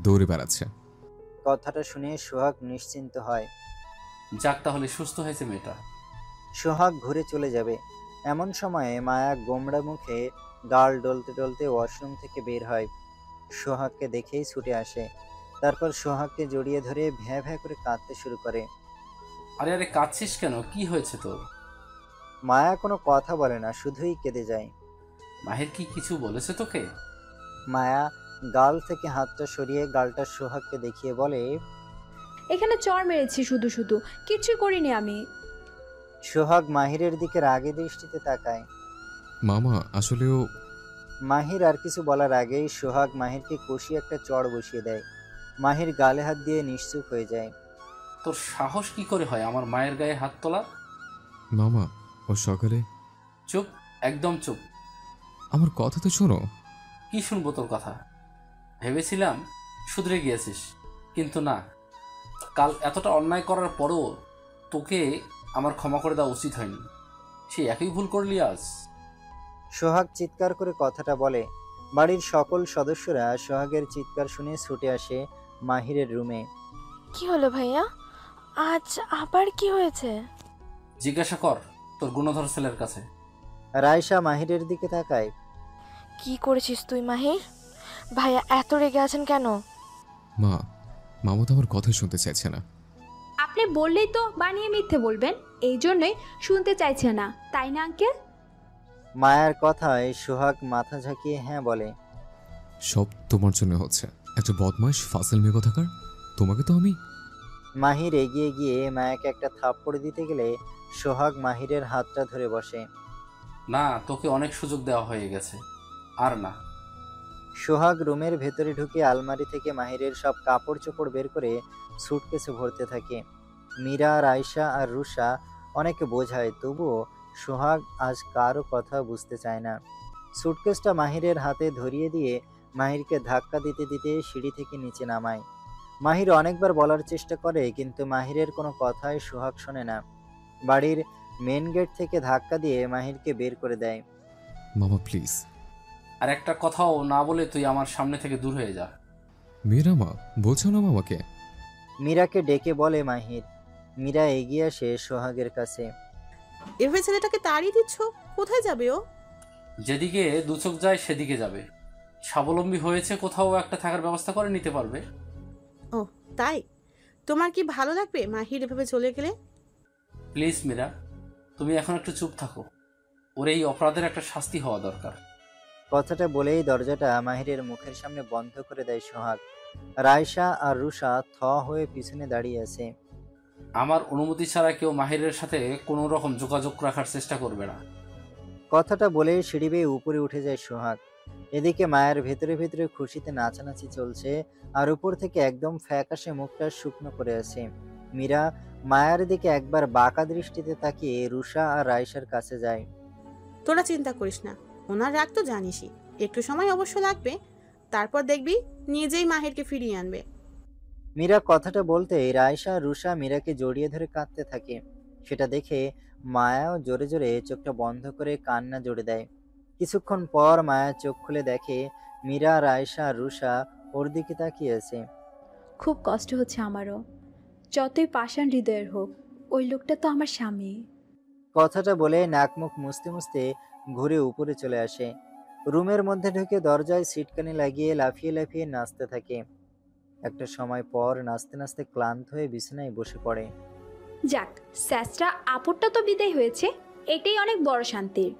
দৌড়ে বেড়াচ্ছে। কথাটা শুনে সোহাগ নিশ্চিন্ত হয়। যাক, তাহলে সুস্থ হয়েছে মেয়েটা। সোহাগ ঘুরে চলে যাবে এমন সময়ে মায়া গোমড়া মুখে গাল ডলতে ডলতে ওয়াশরুম থেকে বের হয়। সোহাগকে দেখেই ছুটে আসে। তারপর সোহাগকে জড়িয়ে ধরে ভ্যাঁ ভ্যাঁ করে কাঁদতে শুরু করে। আরে আরে, কাঁদছিস কেন? কি হয়েছে তোর? মায়া কোনো কথা বলে না, শুধুই কেঁদে যায়। মাহির কি কিছু বলেছে তোকে? মায়া গাল থেকে হাতটা সরিয়ে গালটা সোহাগকে দেখিয়ে বলে, এখানে চড় মেরেছি শুধু শুধু, কিছু করিনি আমি। সোহাগ মাহিরের দিকে রাগে দৃষ্টিতে তাকায়। মামা আসলেও। মাহির আর কিছু বলার আগেই সোহাগ মাহিরকে কষিয়ে একটা চড় বসিয়ে দেয়। মাহির গালে হাত দিয়ে নিশ্চুপ হয়ে যায়। তোর সাহস কি করে হয় আমার মায়ের গায়ে হাত তোলা? মামা ও সকালে। চুপ, একদম চুপ। আমার কথা তো শোনো। কি শুনবো তোর কথা? ভেবেছিলাম শুধরে গিয়েছিস, কিন্তু না। কাল এতটা অন্যায় করার পরও তোকে আমার ক্ষমা করে দেওয়া উচিত হয়নি। সেই একই ভুল করলি আজ। সোহাগ চিৎকার করে কথাটা বলে। বাড়ির সকল সদস্যরা সোহাগের চিৎকার শুনে ছুটে আসে মাহিরের রুমে। কি হলো ভাইয়া? আজ আবার কি হয়েছে? জিজ্ঞাসা কর তোর গুণধর ছেলের কাছে। রায়শা মাহিরের দিকে তাকায়। কি করেছিস তুই মাহির? ভাইয়া এত রেগে আছেন কেন? মা, মামা তো আমার কথাই শুনতে চাইছে না। আপনি বললেই তো বানিয়ে মিথ্যে বলবেন, এই জন্যই শুনতে চাইছে না, তাই না আঙ্কেল? মায়ার কথায় সোহাগ মাথা ঝাঁকিয়ে হ্যাঁ বলে। সব তোমার জন্য হচ্ছে, একটা বদমাইশ ফাসিল মেয়ে কোথাকার। তোমাকে তো আমি। মাহির এগিয়ে গিয়ে মায়াকে একটা থাপ্পড় দিতে গেলে সোহাগ মাহিরের হাতটা ধরে বসে। না, তোকে অনেক সুযোগ দেওয়া হয়ে গেছে, আর না। সোহাগ রুমের ভেতরে ঢুকে আলমারি থেকে মাহিরের সব কাপড় চোপড় বের করে সুটকেসে ভরতে থাকে। মীরা, রাইসা আর রুষা অনেকে বোঝায়, তবুও সোহাগ আজ কারো কথা বুঝতে চায় না। সুটকেসটা মাহিরের হাতে ধরিয়ে দিয়ে মাহিরকে ধাক্কা দিতে দিতে সিঁড়ি থেকে নিচে নামায়। মাহির অনেকবার বলার চেষ্টা করে, কিন্তু মাহিরের কোনো কথাই সোহাগ শোনে না। বাড়ির মেন গেট থেকে ধাক্কা দিয়ে মাহিরকে বের করে দেয়। মামা প্লিজ। আর একটা কথাও না বলে তুই আমার সামনে থেকে দূর হয়ে যা। মেয়েরা মা, বলছো না মামাকে? মীরাকে ডেকে বলে মাহির। মীরা এগিয়ে আসে সোহাগের কাছে। এভাবে ছেলেটাকে তাড়িয়ে দিচ্ছ, কোথায় যাবে ও? যেদিকে দু চোখ যায় সেদিকে যাবে। স্বাবলম্বী হয়েছে, কোথাও একটা থাকার ব্যবস্থা করে নিতে পারবে। ও তাই? তোমার কি ভালো লাগবে মাহির এভাবে চলে গেলে? প্লিজ মীরা, তুমি এখন একটু চুপ থাকো। ওর এই অপরাধের একটা শাস্তি হওয়া দরকার। কথাটা বলেই দরজাটা মাহিরের মুখের সামনে বন্ধ করে দেয় সোহাগ। রাইসা আর রুষা থ হয়ে পিছনে দাঁড়িয়ে আছে। আমার অনুমতি ছাড়া কেউ মাহিরের সাথে কোনো রকম যোগাযোগ রাখার চেষ্টা করবে না। কথাটা বলে সিঁড়ি বেয়ে উপরে উঠে যায় সোহাগ। এদিকে মায়ের ভেতরে ভেতরে খুশিতে নাচানাচি চলছে, আর উপর থেকে একদম ফ্যাকাশে মুখটা শুকনো করে আছে। মীরা মায়ের দিকে একবার বাঁকা দৃষ্টিতে তাকিয়ে রুষা আর রাইসার কাছে যায়। তোরা চিন্তা করিস না, ওনার রাগ তো জানিসই, একটু সময় অবশ্য লাগবে, তারপর দেখবি নিজেই মাহিরকে ফিরিয়ে আনবে। মীরা কথাটা বলতেই রাইসা আর রুষা মীরাকে জড়িয়ে ধরে কাঁদতে থাকে। সেটা দেখে মায়াও জোরে জোরে চোখটা বন্ধ করে কান্না জোরে দেয়। কিছুক্ষণ পর মায়া চোখ খুলে দেখে মীরা, রাইসা আর রুষা ওর দিকে তাকিয়ে আছে। খুব কষ্ট হচ্ছে আমারও, যতই পাষাণ হৃদয়ের হোক, ওই লোকটা তো আমার স্বামী। কথাটা বলে নাক মুখ মুছতে মুছতে ঘুরে উপরে চলে আসে। রুমের মধ্যে ঢুকে দরজায় সিটকানি লাগিয়ে লাফিয়ে লাফিয়ে নাচতে থাকে। একটা সময় পর নাচতে নাচতে ক্লান্ত হয়ে বিছানায় বসে পড়ে। যাক, স্যাসরা আপদটা তো বিদায় হয়েছে, এটাই অনেক বড় শান্তির।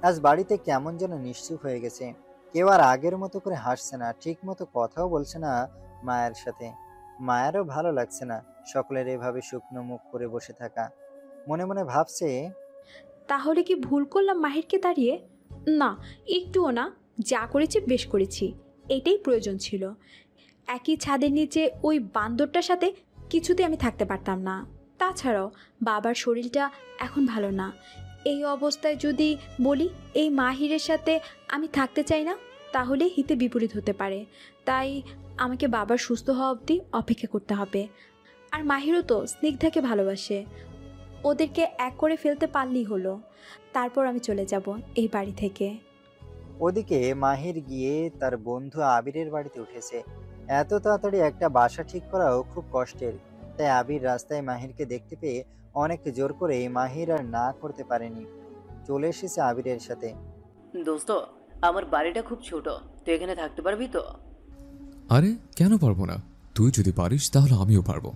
আজ বাড়িতে কেমন যেন নিশ্চুপ হয়ে গেছে। কেউ আর আগের মতো করে হাসছে না, ঠিক মতো কথাও বলছে না মায়ের সাথে। মায়েরও ভালো লাগছে না সকলের এভাবে শুকনো মুখ করে বসে থাকা। মনে মনে ভাবছে, তাহলে কি ভুল করলাম মাহিরকে তাড়িয়ে? না, একটুও না, যা করেছি বেশ করেছি, এটাই প্রয়োজন ছিল। একই ছাদের নিচে ওই বান্দরটার সাথে কিছুতে আমি থাকতে পারতাম না। তাছাড়াও বাবার শরীরটা এখন ভালো না। এই অবস্থায় যদি বলি এই মাহিরের সাথে আমি থাকতে চাই না, তাহলে হিতে বিপরীত হতে পারে। তাই আমাকে বাবার সুস্থ হওয়া অবধি অপেক্ষা করতে হবে। আর মাহিরও তো স্নিগ্ধাকে ভালোবাসে, ওদেরকে এক করে ফেলতে পারলেই হলো, তারপর আমি চলে যাব এই বাড়ি থেকে। ওদিকে মাহির গিয়ে তার বন্ধু আবিরের বাড়িতে উঠেছে। এত তাড়াতাড়ি একটা বাসা ঠিক করাও খুব কষ্টের। তাই আবির রাস্তায় মাহিরকে দেখতে পেয়ে অনেক জোর করে মাহির আর না করতে পারেনি, চলে এসেছে আবিরের সাথে। দোস্ত, আমার বাড়িটা খুব ছোট, তুই এখানে থাকতে পারবি তো? আরে কেন পারবো না, তুই যদি পারিস তাহলে আমিও পারবো।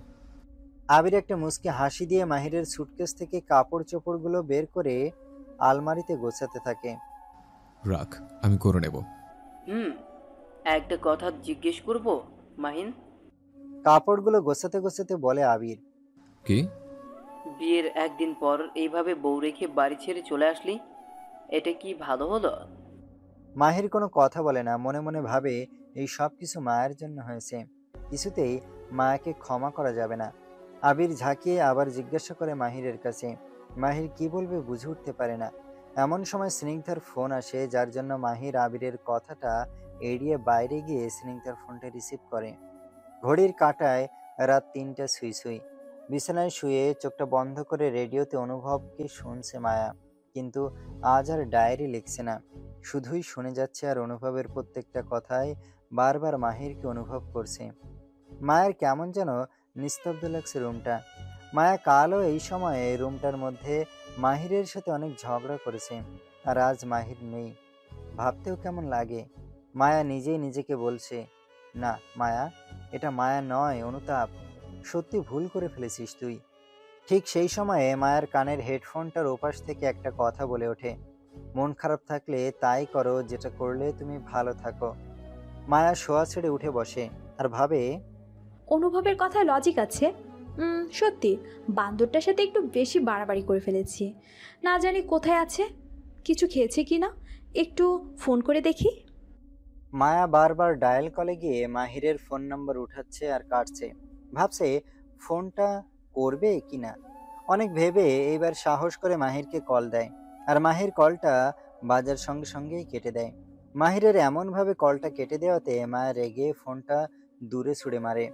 আবির একটা মুচকি হাসি দিয়ে মাহিরের সুটকেস থেকে কাপড় চোপড়গুলো বের করে আলমারিতে গোছাতে থাকে। রাখ, আমি করে নেব। একটা কথা জিজ্ঞেস করব মাহিন? কাপড়গুলো গোছাতে গোছাতে বলে আবির। কি? বিয়ের একদিন পর এইভাবে বউ রেখে বাড়ি ছেড়ে চলে আসলি, এটা কি ভালো হলো? মাহির কোনো কথা বলে না, মনে মনে ভাবে এই সব কিছু মায়ের জন্য হয়েছে, কিছুতেই মায়াকে ক্ষমা করা যাবে না। আবির ঝাঁকিয়ে আবার জিজ্ঞাসা করে মাহিরের কাছে। মাহির কি বলবে বুঝে উঠতে পারে না। এমন সময় স্নিগ্ধার ফোন আসে, যার জন্য মাহির আবিরের কথাটা এড়িয়ে বাইরে গিয়ে স্নিগ্ধার ফোনটা রিসিভ করে। ঘড়ির কাঁটায় রাত 3টা ছুঁই ছুঁই। বিছানায় শুয়ে চোখটা বন্ধ করে রেডিওতে অনুভবকে শুনছে মায়া, কিন্তু আজ আর ডায়েরি লিখছে না, শুধুই শুনে যাচ্ছে আর অনুভবের প্রত্যেকটা কথায় বারবার মাহিরকে অনুভব করছে। মায়ের কেমন যেন নিস্তব্ধ লাগছে রুমটা। মায়া কালও এই সময়ে রুমটার মধ্যে মাহিরের সাথে অনেক ঝগড়া করেছে, আর আজ মাহির নেই। ভাবতেও কেমন লাগে। মায়া নিজেই নিজেকে বলছে, না মায়া, এটা মায়া নয়, অনুতাপ। সত্যি ভুল করে ফেলেছিস তুই। ঠিক সেই সময়ে মায়ের কানের হেডফোনটার ওপাশ থেকে একটা কথা বলে ওঠে, মন খারাপ থাকলে তাই করো, যেটা করলে তুমি ভালো থাকো। মায়া শোয়া ছেড়ে উঠে বসে আর ভাবে, অনুভবের কথা লজিক আছে। সত্যি বান্দরটার সাথে একটু বেশি বাড়াবাড়ি করে ফেলেছি। না জানি কোথায় আছে, কিছু খেয়েছে কি না, একটু ফোন করে দেখি। মায়া বারবার ডায়াল কলে গিয়ে মাহিরের ফোন নাম্বার উঠাচ্ছে আর কাটছে। ভাবছে ফোনটা করবে কিনা। অনেক ভেবে এইবার সাহস করে মাহিরকে কল দেয়। আর মাহির কলটা বাজার সঙ্গে সঙ্গেই কেটে দেয়। মাহিরের এমনভাবে কলটা কেটে দেওয়াতে মায়া রেগে ফোনটা দূরে ছুঁড়ে মারে।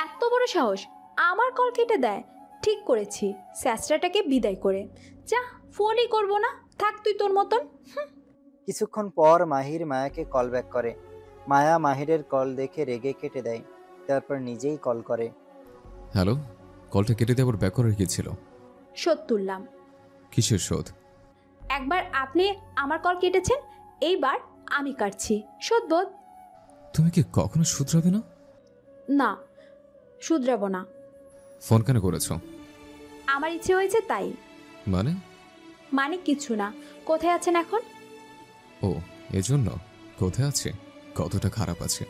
এত বড় সাহস আমার কল কেটে দেয়। ঠিক করেছি স্যাসরাটাকে বিদায় করে। যা, ফোনই করব না, থাক তুই তোর মতন। কিছুক্ষণ পর মাহির মায়াকে কল ব্যাক করে। মায়া মাহিরের কল দেখে রেগে কেটে দেয়, তারপর নিজেই কল করে। হ্যালো, কলটা কেটে দেওয়ার ব্যাক করার কি ছিল? শোধ তুললাম। কিসের শোধ? একবার আপনি আমার কল কেটেছেন, এইবার আমি কাটছি। শোধ বোধ। তুমি কি কখনো শুধরাবে না? না, শুধরাবো না। ফোন কেন করেছো? আমার ইচ্ছে হয়েছে তাই। মানে? মানে কিছু না। কোথায় আছেন এখন? ও, এজন্য? কোথায় আছে, কতটা খারাপ আছে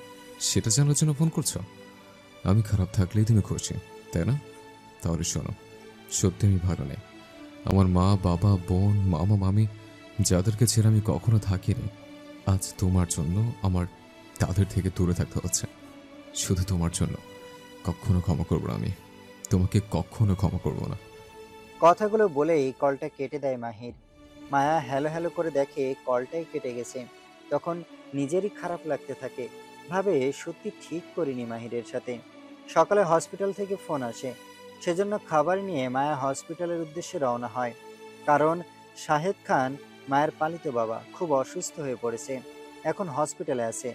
সেটা জানার জন্য ফোন করছো? আমি খারাপ থাকলেই তুমি খুশি, তাই না? তাহলে শোনো, সত্যি আমি ভালো নেই। আমার মা, বাবা, বোন, মামা, মামি যাদেরকে ছেড়ে আমি কখনো থাকিনি, আজ তোমার জন্য আমার তাদের থেকে দূরে থাকতে হচ্ছে। শুধু তোমার জন্য কখনো ক্ষমা করবো না আমি, তোমাকে কখনো ক্ষমা করবো না। কথাগুলো বলেই কলটা কেটে দেয় মাহির। মায়া হ্যালো হ্যালো করে দেখে কলটাই কেটে গেছে। তখন নিজেরই খারাপ লাগতে থাকে। ভাবে সত্যি ঠিক করিনি মাহিরের সাথে। সকালে হসপিটাল থেকে ফোন আসে, সেজন্য খাবার নিয়ে মায়া হসপিটালের উদ্দেশ্যে রওনা হয়। কারণ শাহেদ খান, মায়ের পালিত বাবা, খুব অসুস্থ হয়ে পড়েছে, এখন হসপিটালে আছে।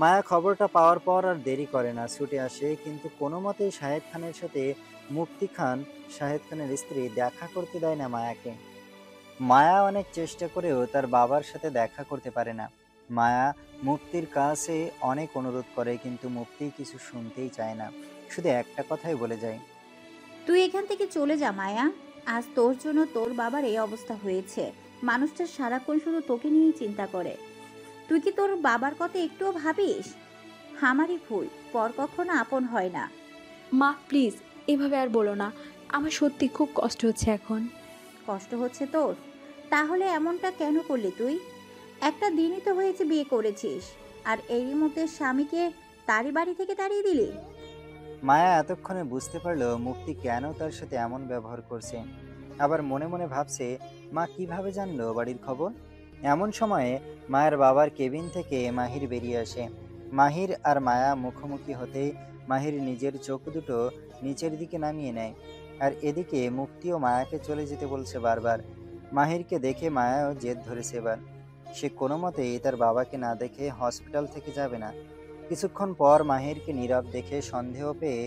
মায়া খবরটা পাওয়ার পর আর দেরি করে না, ছুটে আসে। কিন্তু কোনো মতেই শাহেদ খানের সাথে মুক্তি খান, শাহেদ খানের স্ত্রী, দেখা করতে দেয় না মায়াকে। মায়া অনেক চেষ্টা করেও তার বাবার সাথে দেখা করতে পারে না। মায়া মুক্তির কাছে অনেক অনুরোধ করে, কিন্তু মুক্তি কিছু শুনতেই চায় না, শুধু একটা কথাই বলে যায়, তুই এখান থেকে চলে যা মায়া। আজ তোর জন্য তোর বাবার এই অবস্থা হয়েছে। মানুষটা সারাক্ষণ শুধু তোকে নিয়েই চিন্তা করে। তুই কি তোর বাবার কথা একটুও ভাবিস? আমারই ভুল, পর কখনো আপন হয় না। মা প্লিজ এভাবে আর বলো না, আমার সত্যি খুব কষ্ট হচ্ছে এখন। কষ্ট হচ্ছে তোর? তাহলে এমনটা কেন করলি তুই? একটা দিনই তো হয়েছে বিয়ে করেছিস, আর এরই মধ্যে স্বামীকে তারই বাড়ি থেকে তাড়িয়ে দিলি। মায়া এতক্ষণে বুঝতে পারলো মুক্তি কেন তার সাথে এমন ব্যবহার করছে। আবার মনে মনে ভাবছে, মা কিভাবে জানলো বাড়ির খবর। এমন সময়ে মায়ের বাবার কেবিন থেকে মাহির বেরিয়ে আসে। মাহির আর মায়া মুখোমুখি হতেই মাহির নিজের চোখ দুটো নিচের দিকে নামিয়ে নেয়। আর এদিকে মুক্তিও মায়াকে চলে যেতে বলছে বারবার। মাহিরকে দেখে মায়াও জেদ ধরেছে এবার। সে কোনো মতেই তার বাবাকে না দেখে হসপিটাল থেকে যাবে না। কিছুক্ষণ পর মাহিরকে নীরব দেখে সন্দেহ পেয়ে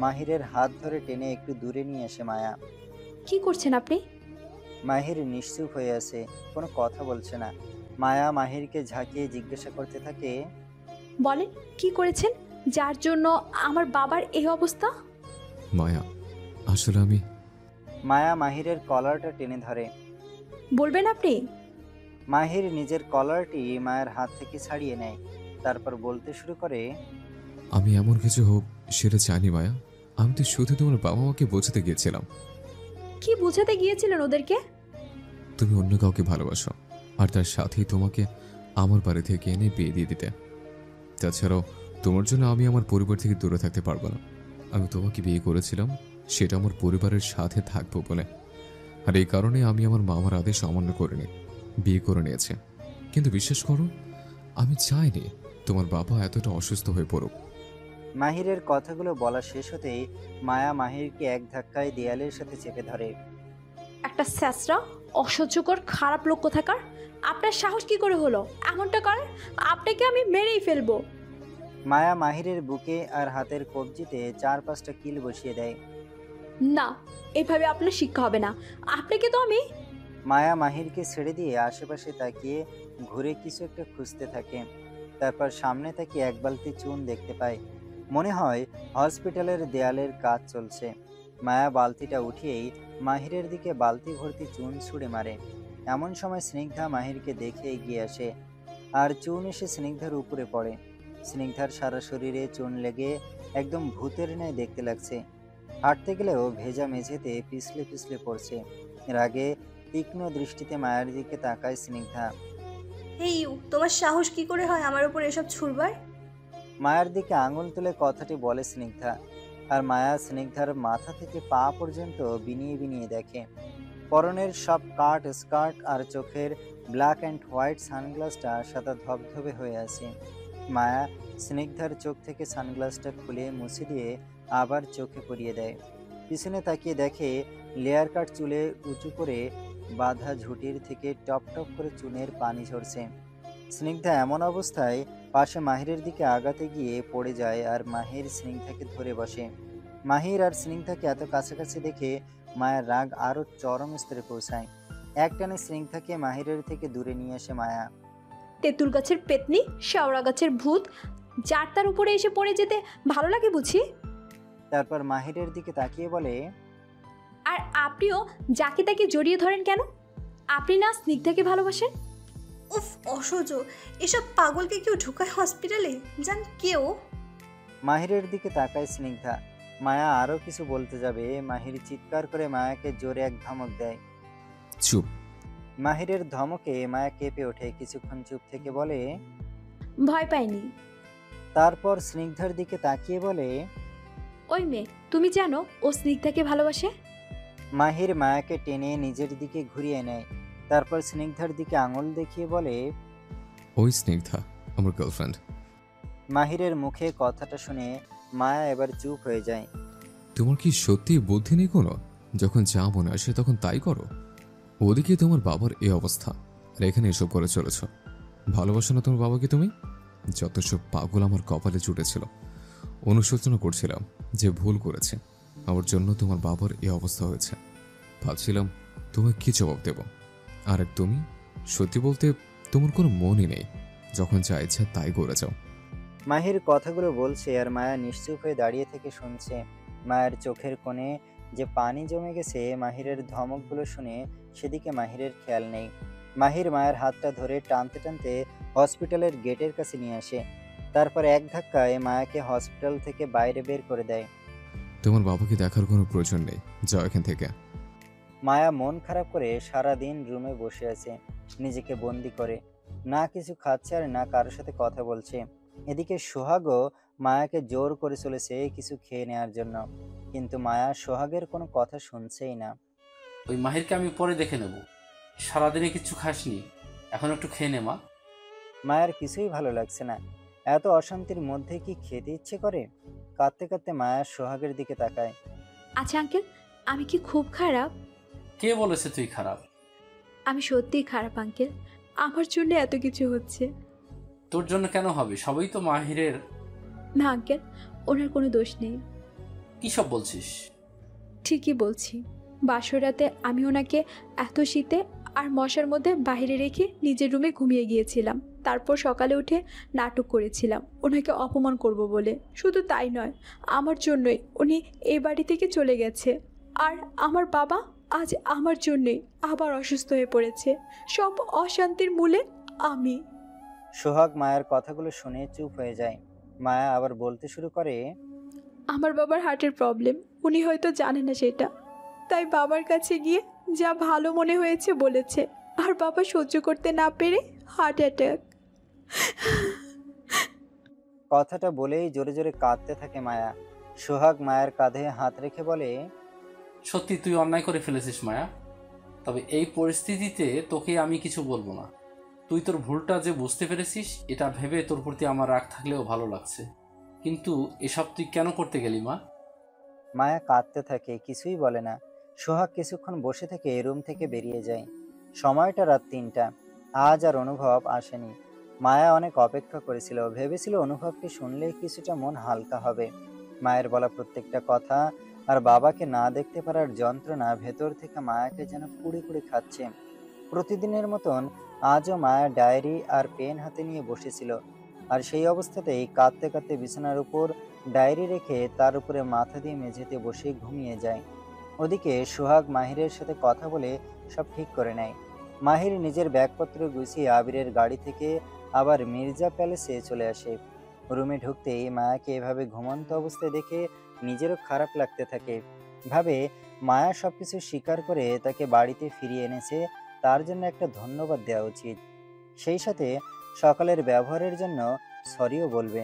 মাহিরের হাত ধরে টেনে একটু দূরে নিয়ে আসে মায়া। কি করছেন আপনি? মাহির নিশ্চুপ হয়ে আছে, কোনো কথা বলছে না। মায়া মাহিরকে ঝাঁকিয়ে জিজ্ঞাসা করতে থাকে, বলেন কি করেছেন যার জন্য আমার বাবার এই অবস্থা? মায়া, আসলে আমি... মায়া মাহিরের কলারটা টেনে ধরে। বলবেন আপনি? মাহির নিজের কলারটি মায়ের হাত থেকে ছাড়িয়ে নেয়, তারপর বলতে শুরু করে, আমি এমন কিছু হোক সেটা জানি মায়া। আমি তো শুধু তোমার বাবা মাকে বোঝাতে গিয়েছিলাম। কি বোঝাতে গিয়েছিলেন ওদেরকে? তুমি অন্য কাউকে ভালোবাসো, আর তার সাথেই তোমাকে আমার বাড়ি থেকে এনে বিয়ে দিয়ে দিতে। তাছাড়াও তোমার জন্য আমি আমার পরিবার থেকে দূরে থাকতে পারবো না। আমি তোমাকে বিয়ে করেছিলাম সেটা আমার পরিবারের সাথে থাকবো বলে, আর এই কারণে আমি আমার মামার আদেশ অমান্য করিনি, বিয়ে করে নিয়েছে। কিন্তু বিশ্বাস করো, আমি চাইনি তোমার বাবা এতটা অসুস্থ হয়ে পড়ুক। মাহিরের কথাগুলো বলা শেষ হতেই মায়া মাহিরকে এক ধাক্কায় দেয়ালের সাথে চেপে ধরে। একটা স্যাসরা, অসহ্যকর, খারাপ লোক কোথাকার! আপনার সাহস কি করে হলো এমনটা করার? আপনাকে আমি মেরেই ফেলবো। মায়া মাহিরের বুকে আর হাতের কবজিতে 4-5টা কিল বসিয়ে দেয়। না, এভাবে আপনার শিক্ষা হবে না। আপনাকে তো আমি... মায়া মাহিরকে ছেড়ে দিয়ে আশেপাশে তাকিয়ে ঘুরে কিছু একটা খুঁজতে থাকে। তারপর সামনে তাকিয়ে এক বালতি চুন দেখতে পায়। মনে হয় হসপিটালের দেয়ালের কাজ চলছে। মায়া বালতিটা উঠিয়েই মাহিরের দিকে বালতি ভর্তি চুন ছুঁড়ে মারে। এমন সময় স্নিগ্ধা মাহিরকে দেখে এগিয়ে আসে, আর চুন এসে স্নিগ্ধার উপরে পড়ে। স্নিগ্ধার সারা শরীরে চুন লেগে একদম ভূতের ন্যায় দেখতে লাগছে। হাঁটতে গেলেও ভেজা মেঝেতে পিছলে পিছলে পড়ছে। এর আগে তীক্ষ্ণ দৃষ্টিতে মায়ের দিকে তাকায় স্নিগ্ধা। হেই ইউ, তোমার সাহস কি করে হয় আমার উপর এসব ছুড়বার? মায়ার দিকে আঙুল তুলে কথাটি বলে স্নিগ্ধা। আর মায়া স্নিগ্ধার মাথা থেকে পা পর্যন্ত বিনিয়ে বিনিয়ে দেখে। পরনের সব কাট স্কার্ট আর চোখের ব্ল্যাক অ্যান্ড হোয়াইট সানগ্লাসটা সাদা ধবধবে হয়ে আছে। মায়া স্নিগ্ধার চোখ থেকে সানগ্লাসটা খুলে মুছে দিয়ে আবার চোখে পরিয়ে দেয়। পিছনে তাকিয়ে দেখে লেয়ার কাট চুলে উঁচু করে বাঁধা ঝুঁটির থেকে টপ টপ করে চুনের পানি ঝরছে। স্নিগ্ধা এমন অবস্থায় পাশে মাহিরের দিকে আগাতে গিয়ে পড়ে যায় আর মাহির স্নিগ্ধাকে ধরে বসে। মাহির আর স্নিগ্ধাকে এত কাছাকাছি দেখে মায়ের রাগ আরও চরম স্তরে পৌঁছায়। একটানে স্নিগ্ধাকে মাহিরের থেকে দূরে নিয়ে আসে মায়া। তেঁতুল গাছের পেতনি, শেওড়া গাছের ভূত, যার তার উপরে এসে পড়ে যেতে ভালো লাগে বুঝি? তারপর মাহিরের দিকে তাকিয়ে বলে, আর আপনিও যাকে তাকে জড়িয়ে ধরেন কেন? আপনি না স্নিগ্ধাকে ভালোবাসেন? উফ, অসহ্য! এসব পাগলকে কেউ ঢুকায় হসপিটালে? জান কেউ? মাহিরের দিকে তাকায় স্নিগ্ধা। মায়া আরও কিছু বলতে যাবে, মাহির চিৎকার করে মায়াকে জোরে এক ধমক দেয়। চুপ। মাহিরের ধমকে মায়া কেঁপে ওঠে, কিছুক্ষণ চুপ থেকে বলে, ভয় পাইনি। তারপর স্নিগ্ধার দিকে তাকিয়ে বলে, ওই মেয়ে, তুমি জানো ও স্নিগ্ধাকে ভালোবাসে? মাহির মায়াকে টেনে নিজের দিকে ঘুরিয়ে নেয়। তারপর স্নিগ্ধার দিকে আঙুল দেখিয়ে বলে, ওই স্নিগ্ধা আমার গার্লফ্রেন্ড। মাহিরের মুখে কথাটা শুনে মায়া এবার চুপ হয়ে যায়। তোমার কি সত্যি বুদ্ধি নেই কোনো? যখন যা মনে আসে তখন তাই করো। ওদিকে তোমার বাবার এই অবস্থা, আর এখানে এসব করে চলেছ। ভালোবাসো না তোমার বাবাকে তুমি? যত সব পাগল আমার কপালে জুটেছিল। অনুশোচনা করছিলাম যে ভুল করেছে, আমার জন্য তোমার বাবার এই অবস্থা হয়েছে। ভাবছিলাম তোমায় কি জবাব দেব। আর এক তুমি, সত্যি বলতে তোমার কোনো মনই নেই, যখন যা ইচ্ছা তাই করে যাও। মাহির কথাগুলো বলছে আর মায়া নিশ্চুপ হয়ে দাঁড়িয়ে থেকে শুনছে। মায়ের চোখের কোণে যে পানি জমে গেছে মাহিরের ধমকগুলো শুনে সেদিকে মাহিরের খেয়াল নেই। মাহির মায়ের হাতটা ধরে টানতে টানতে হসপিটালের গেটের কাছে নিয়ে আসে। তারপর এক ধাক্কায় মায়াকে হসপিটাল থেকে বাইরে বের করে দেয়। তোমার বাবাকে দেখার কোনো প্রয়োজন নেই, যাও এখান থেকে। মায়া মন খারাপ করে সারাদিন রুমে বসে আছে, নিজেকে বন্দি করে। না কিছু খাচ্ছে আর না কারোর সাথে কথা বলছে। এদিকে সোহাগও মায়াকে জোর করে চলেছে কিছু খেয়ে নেওয়ার জন্য, কিন্তু মায়া সোহাগের কোনো কথা শুনছেই না। ওই মাহিরকে আমি পরে দেখে নেব। সারাদিনে কিছু খাসনি, এখন একটু খেয়ে নে মা। মায়ের কিছুই ভালো লাগছে না। এত অশান্তির মধ্যে কি খেতে ইচ্ছে করে? কাঁদতে কাঁদতে মায়া সোহাগের দিকে তাকায়। আচ্ছা আঙ্কেল, আমি কি খুব খারাপ? কে বলেছে তুই খারাপ? আমি সত্যিই খারাপ আঙ্কেল, আমার জন্য এত কিছু হচ্ছে। তোর জন্য কেন হবে? সবই তো মাহিরের। না আঙ্কেল, ওনার কোনো দোষ নেই। কি সব বলছিস? ঠিকই বলছি। বাসরাতে আমি ওনাকে এত শীতে আর মশার মধ্যে বাইরে রেখে নিজের রুমে ঘুমিয়ে গিয়েছিলাম। তারপর সকালে উঠে নাটক করেছিলাম ওনাকে অপমান করব বলে। শুধু তাই নয়, আমার জন্যই উনি এই বাড়ি থেকে চলে গেছে। আর আমার বাবা আজ আমার জন্যই আবার অসুস্থ হয়ে পড়েছে। সব অশান্তির মূলে আমি। সোহাগ মায়ের কথাগুলো শুনে চুপ হয়ে যায়। মায়া আবার বলতে শুরু করে, আমার বাবার হার্টের প্রবলেম, উনি হয়তো জানে না সেটা। তাই বাবার কাছে গিয়ে যা ভালো মনে হয়েছে বলেছে, আর বাবা সহ্য করতে না পেরে হার্ট অ্যাটাক। কথাটা বলেই জোরে জোরে কাঁদতে থাকে মায়া। সোহাগ মায়ের কাঁধে হাত রেখে বলে, সত্যি তুই অন্যায় করে ফেলেছিস মায়া। তবে এই পরিস্থিতিতে তোকে আমি কিছু বলবো না। তুই তোর ভুলটা যে বুঝতে পেরেছিস এটা ভেবে তোর প্রতি আমার রাগ থাকলেও ভালো লাগছে। কিন্তু এসব তুই কেন করতে গেলি মা? মায়া কাঁদতে থাকে, কিছুই বলে না। সোহাগ কিছুক্ষণ বসে থেকে রুম থেকে বেরিয়ে যায়। সময়টা রাত ৩টা। আজ আর অনুভব আসেনি। মায়া অনেক অপেক্ষা করেছিল, ভেবেছিল অনুভবকে শুনলে কিছুটা মন হালকা হবে। মায়ের বলা প্রত্যেকটা কথা আর বাবাকে না দেখতে পারার যন্ত্রণা ভেতর থেকে মায়াকে যেন কুড়ে কুড়ে খাচ্ছে। প্রতিদিনের মতন আজও মায়া ডায়েরি আর পেন হাতে নিয়ে বসেছিল। আর সেই অবস্থাতেই কাঁদতে কাঁদতে বিছানার উপর ডায়েরি রেখে তার উপরে মাথা দিয়ে মেঝেতে বসে ঘুমিয়ে যায়। ওদিকে সোহাগ মাহিরের সাথে কথা বলে সব ঠিক করে নেয়। মাহির নিজের ব্যাগপত্র গুছিয়ে আবিরের গাড়ি থেকে আবার মির্জা প্যালেসে চলে আসে। রুমে ঢুকতেই মায়াকে এভাবে ঘুমন্ত অবস্থায় দেখে নিজেরও খারাপ লাগতে থাকে। ভাবে মায়া সবকিছু স্বীকার করে তাকে বাড়িতে ফিরিয়ে এনেছে, তার জন্য একটা ধন্যবাদ দেওয়া উচিত। সেই সাথে সকালের ব্যবহারের জন্য সরিও বলবে।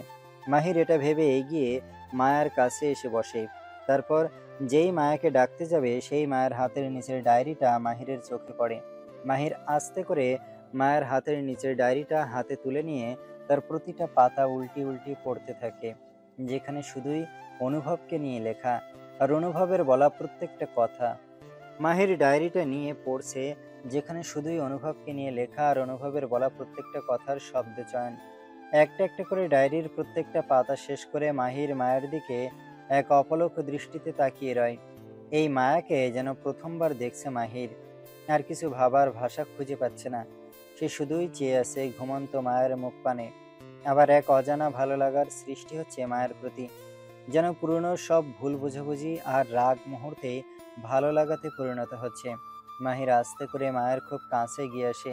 মাহির এটা ভেবে এগিয়ে মায়ার কাছে এসে বসে। তারপর যেই মায়াকে ডাকতে যাবে সেই মায়ের হাতের নিচের ডায়েরিটা মাহিরের চোখে পড়ে। মাহির আস্তে করে মায়ের হাতের নিচের ডায়েরিটা হাতে তুলে নিয়ে তার প্রতিটা পাতা উল্টি উল্টি পড়তে থাকে, যেখানে শুধুই অনুভবকে নিয়ে লেখা আর অনুভবের বলা প্রত্যেকটা কথা। মাহির ডায়েরিটা নিয়ে পড়ছে, যেখানে শুধুই অনুভবকে নিয়ে লেখা আর অনুভবের বলা প্রত্যেকটা কথার শব্দ চয়ন। একটা একটা করে ডায়েরির প্রত্যেকটা পাতা শেষ করে মাহির মায়ের দিকে এক অপলক দৃষ্টিতে তাকিয়ে রয়। এই মায়াকে যেন প্রথমবার দেখছে মাহির। আর কিছু ভাবার ভাষা খুঁজে পাচ্ছে না। সে শুধুই চেয়ে আছে ঘুমন্ত মায়ের মুখ পানে। আবার এক অজানা ভালো লাগার সৃষ্টি হচ্ছে মায়ের প্রতি, যেন পুরনো সব ভুল বোঝাবুঝি আর রাগ মুহূর্তে ভালো লাগাতে পরিণত হচ্ছে। মাহির আস্তে করে মায়ের খুব কাছে গিয়ে আসে।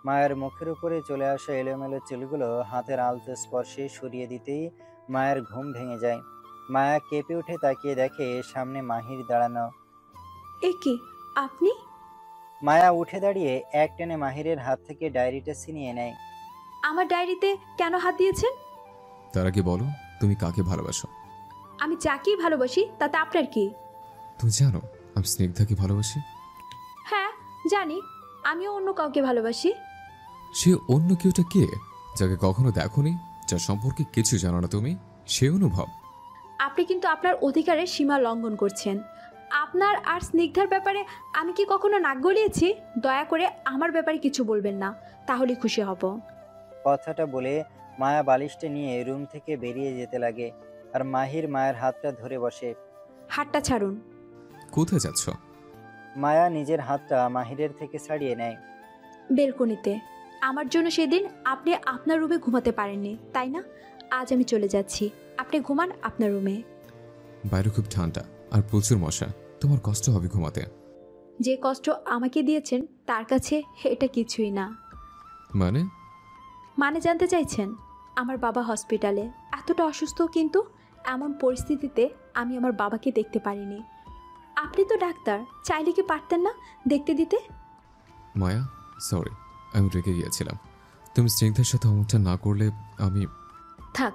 মায়ের মুখের উপরে চলে আসা এলোমেলো চুলগুলো হাতের আলতো স্পর্শে সরিয়ে দিতেই মায়ের ঘুম ভেঙে যায়। মায়া কেঁপে উঠে তাকিয়ে দেখে সামনে মাহির দাঁড়ানো। এ কি, আপনি? মায়া উঠে দাঁড়িয়ে এক টেনে মাহিরের হাত থেকে ডায়েরিটা ছিনিয়ে নেয়। আমার ডায়েরিতে কেন হাত দিয়েছেন? তার আগে বলো, তুমি কাকে ভালোবাসো? আমি যাকেই ভালোবাসি তাতে আপনার কি? তুমি জানো আমি স্নিগ্ধাকে ভালোবাসি। হ্যাঁ জানি, আমিও অন্য কাউকে ভালোবাসি। সে অন্য কেউটা কে? যাকে কখনো দেখোনি, যার সম্পর্কে কিছু জানো না তুমি, সে অনুভব। আপনি কিন্তু আপনার অধিকারের সীমা লঙ্ঘন করছেন। আপনার আর স্নিগ্ধার ব্যাপারে আমি কি কখনো নাক গলিয়েছি? দয়া করে আমার ব্যাপারে কিছু বলবেন না, তাহলে খুশি হব। কথাটা বলে মায়া বালিশটা নিয়ে রুম থেকে বেরিয়ে যেতে লাগে। আর মাহির মায়ের হাতটা ধরে বসে। হাতটা ছাড়ুন। কোথায় যাচ্ছ? মায়া নিজের হাতটা মাহিরের থেকে ছাড়িয়ে নেয়। বেলকনিতে। আমার জন্য সেদিন আপনি আপনার রুমে ঘুমাতে পারেননি, তাই না? আজ আমি চলে যাচ্ছি, আপনি ঘুমান আপনার রুমে। বাইরে খুব ঠান্ডা আর প্রচুর মশা, তোমার কষ্ট হবে ঘুমাতে। যে কষ্ট আমাকে দিয়েছেন তার কাছে এটা কিছুই না। মানে জানতে চাইছেন? আমার বাবা হসপিটালে, এতটা অসুস্থ, কিন্তু এমন পরিস্থিতিতে আমি আমার বাবাকে দেখতে পারিনি। আপনি তো ডাক্তার, চাইলে কি পারতেন না দেখতে দিতে? মায়া সরি, আমি রেগে গিয়েছিলাম। তুমি স্নিগ্ধার সাথে অমরটা না করলে আমি। থাক,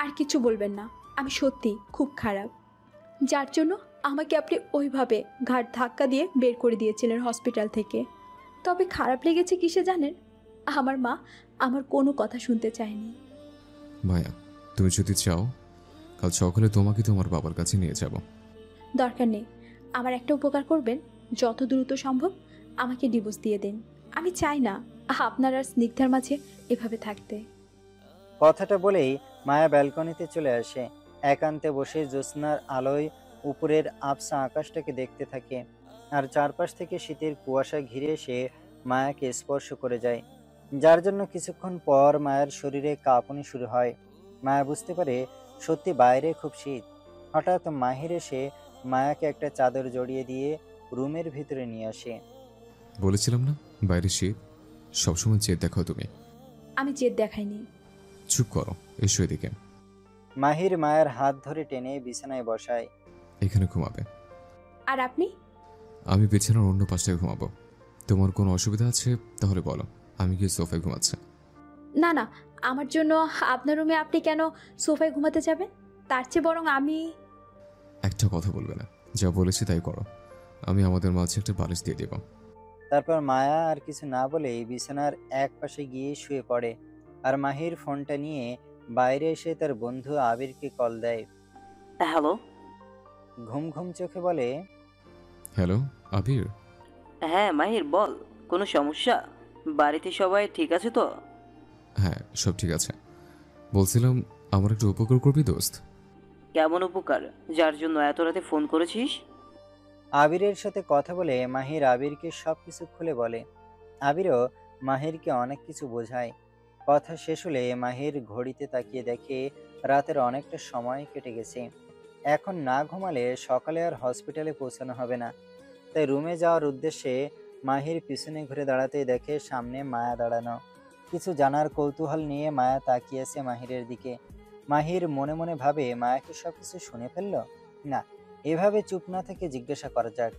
আর কিছু বলবেন না। আমি সত্যি খুব খারাপ, যার জন্য আমাকে আপনি ওইভাবে ঘাট ধাক্কা দিয়ে বের করে দিয়েছিলেন হসপিটাল থেকে। তবে খারাপ লেগেছে কিসে জানেন? আমার মা আমার কোনো কথা শুনতে চায়নি। মায়া তুমি যদি চাও কাল সকালে তোমাকে তোমার বাবার কাছে নিয়ে যাব। দরকার নেই, আমার একটা উপকার করবেন, যত দ্রুত সম্ভব আমাকে ডিভোর্স দিয়ে দিন। আমি চাই না আপনার আর স্নিগ্ধার মাঝে এভাবে থাকতে। কথাটা বলেই মায়া ব্যালকনিতে চলে আসে। একান্তে বসে জ্যোৎস্নার আলোয় উপরের আবসা আকাশটাকে দেখতে থাকে। আর চারপাশ থেকে শীতের কুয়াশা ঘিরে এসে মায়াকে স্পর্শ করে যায়, যার জন্য কিছুক্ষণ পর মায়ের শরীরে কাঁপুনি শুরু হয়। মায়া বুঝতে পারে সত্যি বাইরে খুব শীত। হঠাৎ মাহির এসে মায়াকে একটা চাদর জড়িয়ে দিয়ে রুমের ভিতরে নিয়ে আসে। বলেছিলাম না বাইরে শীত, সবসময় জেদ দেখাও তুমি। আমি জেদ দেখাইনি। চুপ করো, এসো এদিকে। মাহির মায়ের হাত ধরে টেনে বিছানায় বসায়। এখানে ঘুমাবে। আর আপনি? আমি বিছানার অন্য পাশটায় ঘুমাবো। তোমার কোনো অসুবিধা আছে তাহলে বলো, আমি গিয়ে সোফায় ঘুমাচ্ছি। না না, আমার জন্য আপনার রুমে আপনি কেন সোফায় ঘুমাতে যাবেন? তার চেয়ে বরং আমি। একটা কথা বলবে না, যা বলেছি তাই করো। আমি আমাদের মাঝে একটা বালিশ দিয়ে দেব। তারপর মায়া আর কিছু না বলেই বিছানার এক পাশে গিয়ে শুয়ে পড়ে। আর মাহির ফোনটা নিয়ে বাইরে এসে তার বন্ধু আবিরকে কল দেয়। হ্যালো। ঘুম ঘুম চোখে বলে, হ্যালো আবির। হ্যাঁ মাহির বল, কোনো সমস্যা? বাড়িতে সবাই ঠিক আছে তো? হ্যাঁ সব ঠিক আছে। বলছিলাম আমার একটা উপকার করবি দোস্ত। কেমন উপকার, যার জন্য এত রাতে ফোন করেছিস? আবিরের সাথে কথা বলে মাহির আবিরকে সবকিছু খুলে বলে। আবিরও মাহিরকে অনেক কিছু বোঝায়। কথা শেষ হলে মাহির ঘড়িতে তাকিয়ে দেখে রাতের অনেকটা সময় কেটে গেছে। এখন না ঘুমালে সকালে আর হসপিটালে পৌঁছানো হবে না। তাই রুমে যাওয়ার উদ্দেশ্যে মাহির পিছনে ঘুরে দাঁড়াতেই দেখে সামনে মায়া দাঁড়ানো। কিছু জানার কৌতূহল নিয়ে মায়া তাকিয়েছে মাহিরের দিকে। মাহির মনে মনে ভাবে মায়াকে সবকিছু শুনে ফেললো। না, এভাবে চুপ না থেকে জিজ্ঞাসা করা যাক।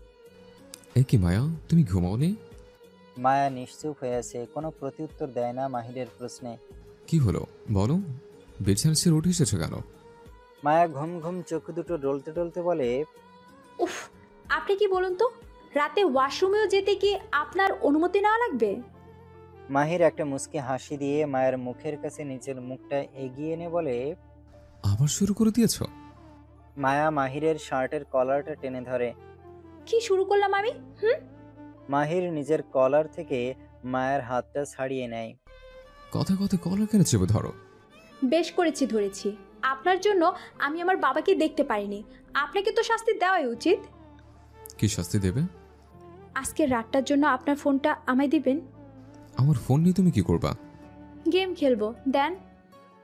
এ কি মায়া, তুমি ঘুমাওনি? মায়া নিশ্চুপ হয়ে আছে, কোনো প্রত্যুত্তর দেয় না মাহিরের প্রশ্নে। কি হলো বলো, বিছানা ছেড়ে উঠে এসেছো কেন? মায়া ঘুম ঘুম চোখ দুটো ডলতে ডলতে বলে, উফ, আপনি কি বলুন তো, রাতে ওয়াশরুমেও যেতে কি আপনার অনুমতি নেওয়া লাগবে? মাহির একটা মুচকি হাসি দিয়ে মায়ের মুখের কাছে নিজের মুখটা এগিয়ে এনে বলে। আবার শুরু করে দিয়েছো? মায়া মাহিরের শার্টের কলারটা টেনে ধরে। কি শুরু করলাম আমি? মাহির নিজের কলার থেকে মায়ের হাতটা ছাড়িয়ে নেয়। কথা কথা কলার কেন চেপে ধরো? বেশ করেছি, ধরেছি। আপনার জন্য আমি আমার বাবাকে দেখতে পারিনি, আপনাকে তো শাস্তি দেওয়াই উচিত। কি শাস্তি দেবে? আজকের রাতটার জন্য আপনার ফোনটা আমায় দিবেন। আমার ফোন নিয়ে তুমি কি করবা? গেম খেলবো, দেন।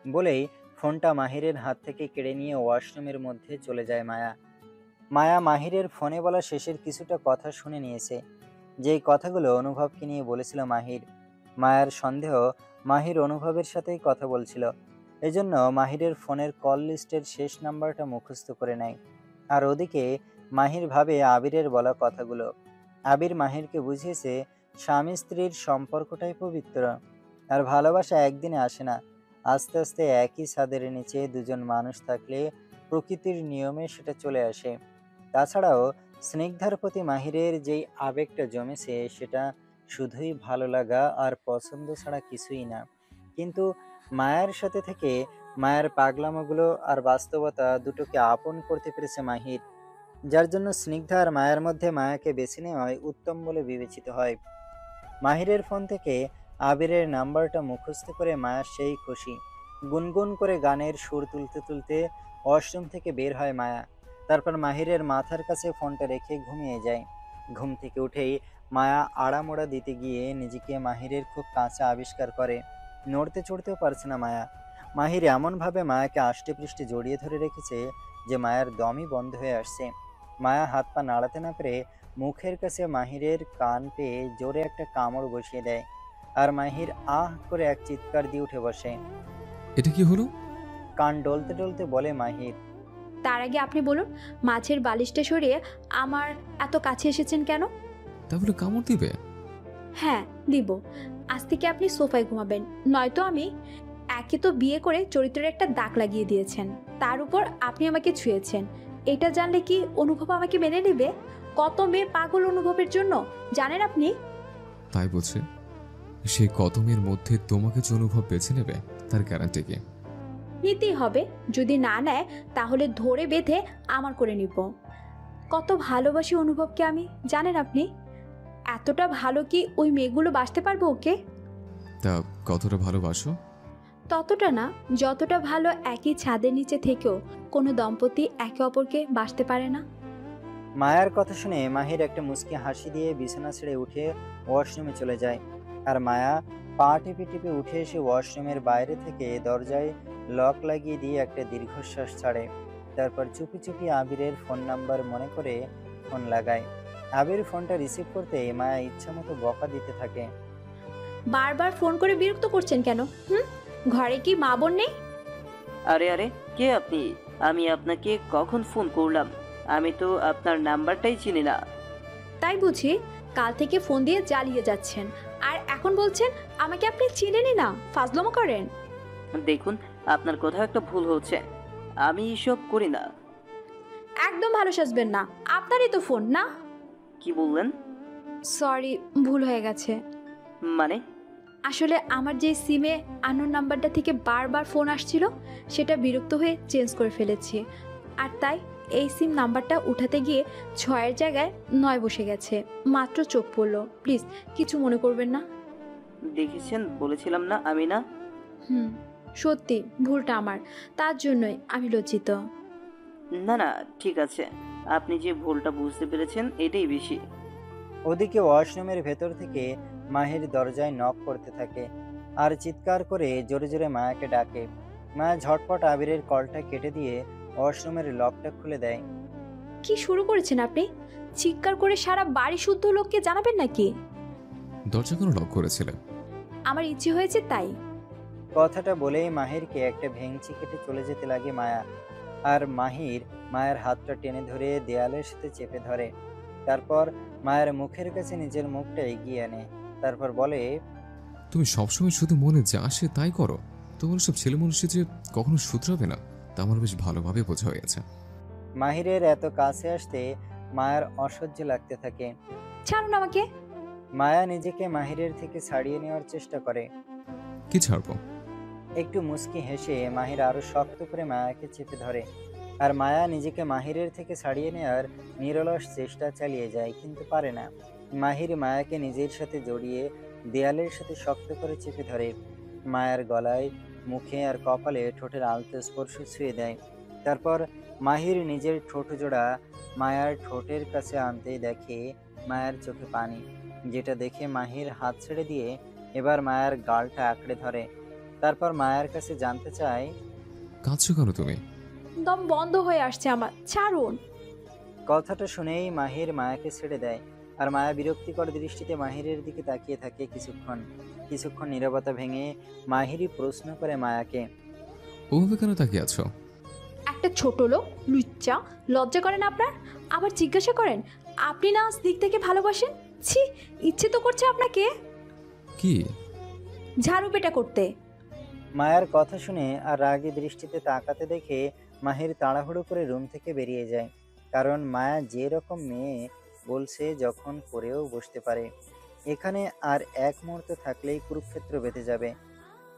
বলেই ফোনটা মাহিরের হাত থেকে কেড়ে নিয়ে ওয়াশরুমের মধ্যে চলে যায় মায়া। মায়া মাহিরের ফোনে বলা শেষের কিছুটা কথা শুনে নিয়েছে, যেই কথাগুলো অনুভবকে নিয়ে বলেছিল মাহির। মায়ার সন্দেহ মাহির অনুভবের সাথেই কথা বলছিল, এজন্য মাহিরের ফোনের কল লিস্টের শেষ নাম্বারটা মুখস্থ করে নেয়। আর ওদিকে মাহির ভাবে আবিরের বলা কথাগুলো। আবির মাহিরকে বুঝিয়েছে স্বামী স্ত্রীর সম্পর্কটাই পবিত্র, আর ভালোবাসা একদিনে আসে না, আস্তে আস্তে একই ছাদের নিচে দুজন মানুষ থাকলে প্রকৃতির নিয়মে সেটা চলে আসে। তাছাড়াও স্নিগ্ধার প্রতি মাহিরের যেই আবেগটা জমেছে সেটা শুধুই ভালো লাগা আর পছন্দ ছাড়া কিছুই না। কিন্তু মায়ের সাথে থেকে মায়ের পাগলামোগুলো আর বাস্তবতা দুটোকে আপন করতে পেরেছে মাহির, যার জন্য স্নিগ্ধা আর মায়ের মধ্যে মায়াকে বেছে নেওয়াই উত্তম বলে বিবেচিত হয়। মাহিরের ফোন থেকে আবিরের নাম্বারটা মুখস্থ করে মায়া সেই খুশি। গুনগুন করে গানের সুর তুলতে তুলতে ওয়াশরুম থেকে বের হয় মায়া। তারপর মাহিরের মাথার কাছে ফোনটা রেখে ঘুমিয়ে যায়। ঘুম থেকে উঠেই মায়া আড়ামোড়া দিতে গিয়ে নিজেকে মাহিরের খুব কাছে আবিষ্কার করে। নড়তে চড়তেও পারছে না মায়া। মাহির এমনভাবে মায়াকে আষ্টে পৃষ্ঠে জড়িয়ে ধরে রেখেছে যে মায়ার দমই বন্ধ হয়ে আসছে। মায়া হাত পা নাড়াতে না পেরে মুখের কাছে মাহিরের কান পেয়ে জোরে একটা কামড় বসিয়ে দেয়, আর মাহির আহ করে এক চিৎকার দিয়ে উঠে বসে। এটা কি হলো? কান ডলতে ডলতে বলে মাহির। তার আগে আপনি বলুন, মাছের বালিশটা সরিয়ে আমার এত কাছে এসেছেন কেন? তাহলে কামড় দিবে? হ্যাঁ দিব। আজ থেকে আপনি সোফায় ঘুমাবেন, নয়তো আমি। একে তো বিয়ে করে চরিত্রের একটা দাগ লাগিয়ে দিয়েছেন, তার উপর আপনি আমাকে ছুঁয়েছেন। এটা জানলে কি অনুভব আমাকে মেনে নেবে? কত মেয়ে পাগল অনুভবের জন্য, জানেন আপনি? তাই বলছে, সেই কদমের মধ্যে তোমাকে যে অনুভব বেছে নেবে তার গ্যারান্টি কি? নিতেই হবে, যদি না নেয় তাহলে ধরে বেঁধে আমার করে নিব। কত ভালোবাসি অনুভবকে আমি, জানেন আপনি? এতটা ভালো কি ওই মেয়েগুলো বাসতে পারবো ওকে? তা কতটা ভালোবাসো? ততটা না, যতটা ভালো একই ছাদের নিচে থেকেও কোনো দম্পতি একে অপরকে বাসতে পারে না। মায়ার কথা শুনে মাহির একটা মুচকি হাসি দিয়ে বিছানা ছেড়ে উঠে ওয়াশরুমে চলে যায়। আর মায়া পা টিপে টিপে উঠে এসে ওয়াশরুমের বাইরে থেকে দরজায় লক লাগিয়ে দিয়ে একটা দীর্ঘশ্বাস ছাড়ে। তারপর চুপি চুপি আবিরের ফোন নাম্বার মনে করে ফোন লাগায়। আবির ফোনটা রিসিভ করতে মায়া ইচ্ছা মতো বকা দিতে থাকে। বারবার ফোন করে বিরক্ত করছেন কেন? ঘরে কি মা বোন নেই? আরে আরে, কে আপনি? আমি আপনাকে কখন ফোন করলাম? আমি তো আপনার নাম্বারটাই চিনি না। তাই বুঝি? কাল থেকে ফোন দিয়ে জ্বালিয়ে যাচ্ছেন, আর এখন বলছেন আমাকে আপনি চিনেনই না, ফাজলামো করেন। দেখুন, আপনার কোথাও একটা ভুল হচ্ছে, আমি এসব করি না। একদম ভালো সাজবেন না, আপনারই তো ফোন না। কি বললেন? সরি, ভুল হয়ে গেছে। মানে? আসলে আমার যে সিমে আননোন নাম্বারটা থেকে বারবার ফোন আসছিল, সেটা বিরক্ত হয়ে চেঞ্জ করে ফেলেছি, আর তাই এই সিম নাম্বারটা উঠাতে গিয়ে 6-এর জায়গায় 9 বসে গেছে। মাত্র চোখ পড়লো, প্লিজ কিছু মনে করবেন না। দেখেছেন, বলেছিলাম না আমি না। সত্যি ভুলটা আমার, তার জন্যই আমি লজ্জিত। না না, ঠিক আছে, আপনি যে ভুলটা বুঝতে পেরেছেন এটাই বেশি। ওদিকে ওয়াশরুমের ভেতর থেকে মাহির দরজায় নক করতে থাকে আর চিৎকার করে জোরে জোরে মায়াকে ডাকে। মায়া ঝটপট আবিরের কলটা কেটে দিয়ে ওয়াশরুমের লকটা খুলে দেয়। কি শুরু করেছেন আপনি? চিৎকার করে সারা বাড়ি শুদ্ধ লোককে জানাবেন নাকি? দরজা কেন লক করেছিলে? আমার ইচ্ছে হয়েছে তাই। কথাটা বলেই মাহিরকে একটা ভেঙচি কেটে চলে যেতে লাগে মায়া। আর মাহির মায়ের হাতটা টেনে ধরে দেয়ালের সাথে চেপে ধরে। তারপর মায়ের মুখের কাছে নিজের মুখটা এগিয়ে আনে তারপর বলে, তুমি সবসময় শুধু মনে যা আসে তাই করো। তোমার সব ছেলে মানুষের যে কখনো শুধরাবে না তা আমার বেশ ভালোভাবে বোঝা হয়ে গেছে। মাহিরের এত কাছে আসতে মায়ার অসহ্য লাগতে থাকে। ছাড়ুন আমাকে। মায়া নিজেকে মাহিরের থেকে ছাড়িয়ে নেওয়ার চেষ্টা করে। কি ছাড়বো? একটু মুচকি হেসে মাহির আরো শক্ত করে মায়াকে চেপে ধরে। আর মায়া নিজেকে মাহিরের থেকে ছাড়িয়ে নেওয়ার নিরলস চেষ্টা চালিয়ে যায়, কিন্তু পারে না। মাহির মায়াকে নিজের সাথে জড়িয়ে দেয়ালের সাথে শক্ত করে চেপে ধরে। মায়ার গলায়, মুখে আর কপালে ঠোঁটের আলতো স্পর্শ ছুঁয়ে দেয়। তারপর মাহির নিজের ঠোঁট জোড়া মায়ার ঠোঁটের কাছে আনতেই দেখে মায়ার চোখে পানি, যেটা দেখে মাহির হাত ছেড়ে দিয়ে এবার মায়ার গালটা আঁকড়ে ধরে। তারপর মায়ার কাছে জানতে চায়, কাঁদছো কেন তুমি? দম বন্ধ হয়ে আসছে আমার, ছাড়ুন। কথাটা শুনেই মাহির মায়াকে ছেড়ে দেয়। আর মায়া বিরক্তিকর দৃষ্টিতে মাহিরের দিকে তাকিয়ে থাকে কিছুক্ষণ নীরবতা ভেঙে মাহিরই প্রশ্ন করে মায়াকে, ওভাবে কেন তাকিয়ে আছো? একটা ছোট লোক, লুচ্চা, লজ্জা করেন আপনার? আবার জিজ্ঞাসা করেন আপনি না আজ দিক থেকে ভালোবাসেন? ছি, ইচ্ছে তো করছে আপনাকে কি? ঝাড়ু পেটা করতে। মায়ার কথা শুনে আর রাগী দৃষ্টিতে তাকাতে দেখে মাহির তাড়াহুড়ো করে রুম থেকে বেরিয়ে যায়। কারণ মায়া যে রকম মেয়ে বলছে যখন করেও বসতে পারে। এখানে আর এক মুহূর্ত থাকলেই কুরুক্ষেত্র বেঁধে যাবে।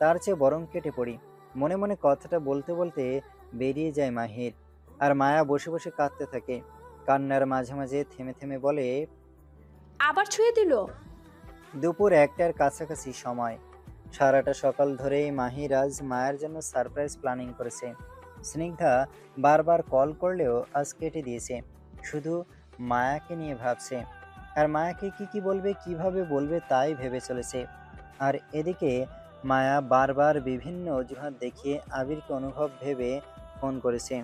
তার চেয়ে বরং কেটে পড়ি। মনে মনে কথাটা বলতে বলতে বেরিয়ে যায় মাহির। আর মায়া বসে বসে কাঁদতে থাকে। কান্নার মাঝে মাঝে থেমে থেমে বলে, আবার ছুঁয়ে দিল। দুপুর 1টার কাছাকাছি সময়। সারাটা সকাল ধরেই মাহির আজ মায়ের জন্য সারপ্রাইজ প্ল্যানিং করেছে। স্নিগ্ধা বারবার কল করলেও আজ কেটে দিয়েছে। শুধু মায়াকে নিয়ে ভাবছে। আর মায়াকে কি বলবে, কিভাবে বলবে তাই ভেবে চলেছে। আর এদিকে মায়া বারবার বিভিন্ন অজুহাত দেখিয়ে আবিরকে অনুভব ভেবে ফোন করেছে।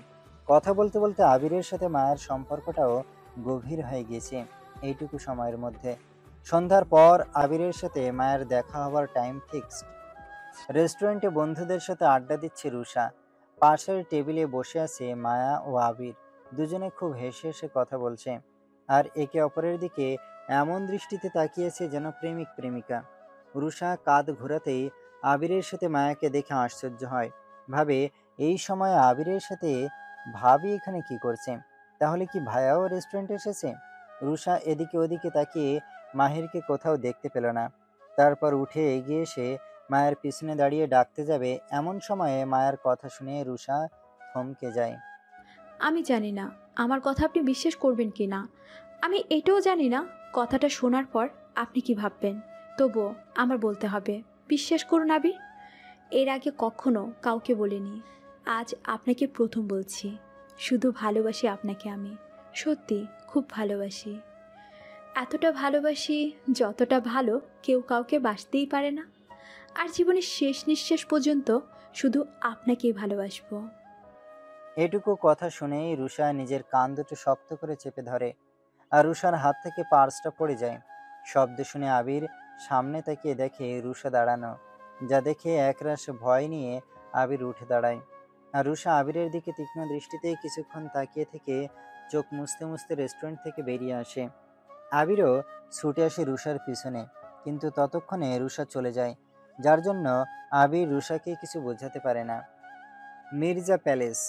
কথা বলতে বলতে আবিরের সাথে মায়ের সম্পর্কটাও গভীর হয়ে গিয়েছে এইটুকু সময়ের মধ্যে। সন্ধ্যার পর আবিরের সাথে মায়ের দেখা হবার টাইম ফিক্সড। রেস্টুরেন্টে বন্ধুদের সাথে আড্ডা দিচ্ছে রুষা। পাশের টেবিলে বসে আছে মায়া ও আবির। দুজনে খুব হেসে হেসে কথা বলছে। আর একে অপরের দিকে এমন দৃষ্টিতে তাকিয়েছে যেন প্রেমিক প্রেমিকা। রুষা কাঁধ ঘোরাতেই আবিরের সাথে মায়াকে দেখে আশ্চর্য হয়। ভাবে, এই সময় আবিরের সাথে ভাবি এখানে কি করছে? তাহলে কি ভাইয়াও রেস্টুরেন্টে এসেছে? রুষা এদিকে ওদিকে তাকিয়ে মাহিরকে কোথাও দেখতে পেল না। তারপর উঠে এগিয়ে এসে মায়ের পিছনে দাঁড়িয়ে ডাকতে যাবে, এমন সময়ে মায়ের কথা শুনে রুষা থমকে যায়। আমি জানি না আমার কথা আপনি বিশ্বাস করবেন কি না। আমি এটাও জানি না কথাটা শোনার পর আপনি কি ভাববেন। তবুও আমার বলতে হবে, বিশ্বাস করুন আবির, এর আগে কখনো কাউকে বলিনি। আজ আপনাকে প্রথম বলছি। শুধু ভালোবাসি আপনাকে আমি, সত্যি খুব ভালোবাসি। এতটা ভালোবাসি যতটা ভালো কেউ কাউকে বাসতেই পারে না। আর জীবনের শেষ নিঃশ্বাস পর্যন্ত শুধু আপনাকেই ভালোবাসবো। এটুকু কথা শুনেই রুষা নিজের কান দুটো শক্ত করে চেপে ধরে। আর রুষার হাত থেকে পার্সটা পড়ে যায়। শব্দ শুনে আবির সামনে তাকিয়ে দেখে রুষা দাঁড়ানো। যা দেখে একরাশ ভয় নিয়ে আবির উঠে দাঁড়ায়। আর রুষা আবিরের দিকে তীক্ষ্ণ দৃষ্টিতে কিছুক্ষণ তাকিয়ে থেকে চোখ মুছতে মুছতে রেস্টুরেন্ট থেকে বেরিয়ে আসে। আবিরও ছুটে আসে রুষার পিছনে, কিন্তু ততক্ষণে রুষা চলে যায়, যার জন্য আবির রুষাকে কিছু বোঝাতে পারে না। মির্জা প্যালেস।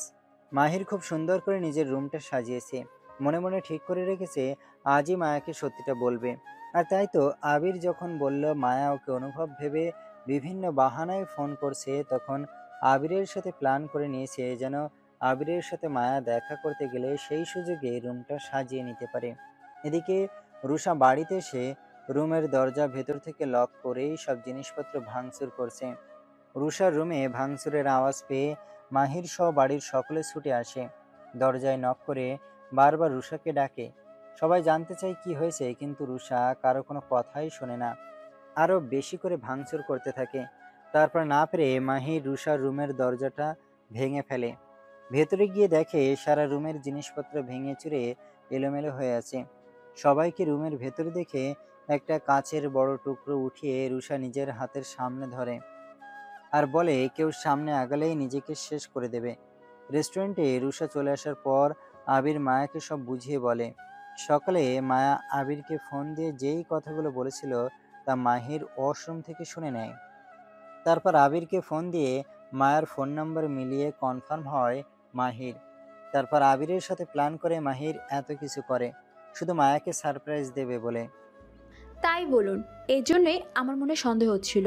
মাহির খুব সুন্দর করে নিজের রুমটা সাজিয়েছে। মনে মনে ঠিক করে রেখেছে আজই মায়াকে সত্যিটা বলবে। আর তাই তো আবির যখন বলল মায়া ওকে অনুভব ভেবে বিভিন্ন বাহানায় ফোন করছে, তখন আবিরের সাথে প্ল্যান করে নিয়েছে যেন আবিরের সাথে মায়া দেখা করতে গেলে সেই সুযোগে রুমটা সাজিয়ে নিতে পারে। এদিকে রুষা বাড়িতে এসে রুমের দরজা ভেতর থেকে লক করেই সব জিনিসপত্র ভাঙচুর করছে। রুষার রুমে ভাঙচুরের আওয়াজ পেয়ে মাহির সহ বাড়ির সকলে ছুটে আসে। দরজায় নক করে বারবার রুষাকে ডাকে। সবাই জানতে চায় কি হয়েছে, কিন্তু রুষা কারো কোনো কথাই শোনে না। আরও বেশি করে ভাঙচুর করতে থাকে। তারপর না পেরে মাহির রুষার রুমের দরজাটা ভেঙে ফেলে। ভেতরে গিয়ে দেখে সারা রুমের জিনিসপত্র ভেঙে চুরে এলোমেলো হয়ে আছে। সবাইকে রুমের ভেতরে দেখে একটা কাচের বড় টুকরো উঠিয়ে রুষা নিজের হাতের সামনে ধরে আর বলে কেউ সামনে আগালেই নিজেকে শেষ করে দেবে। রেস্টুরেন্টে রুষা চলে আসার পর আবির মায়াকে সব বুঝিয়ে বলে। সকালে মায়া আবিরকে ফোন দিয়ে যেই কথাগুলো বলেছিল তা মাহির ওয়াশরুম থেকে শুনে নেয়। তারপর আবিরকে ফোন দিয়ে মায়ার ফোন নাম্বার মিলিয়ে কনফার্ম হয় মাহির। তারপর আবিরের সাথে প্ল্যান করে মাহির এত কিছু করে শুধু মায়াকে সারপ্রাইজ দেবে বলে। তাই বলুন, এই জন্যই আমার মনে সন্দেহ হচ্ছিল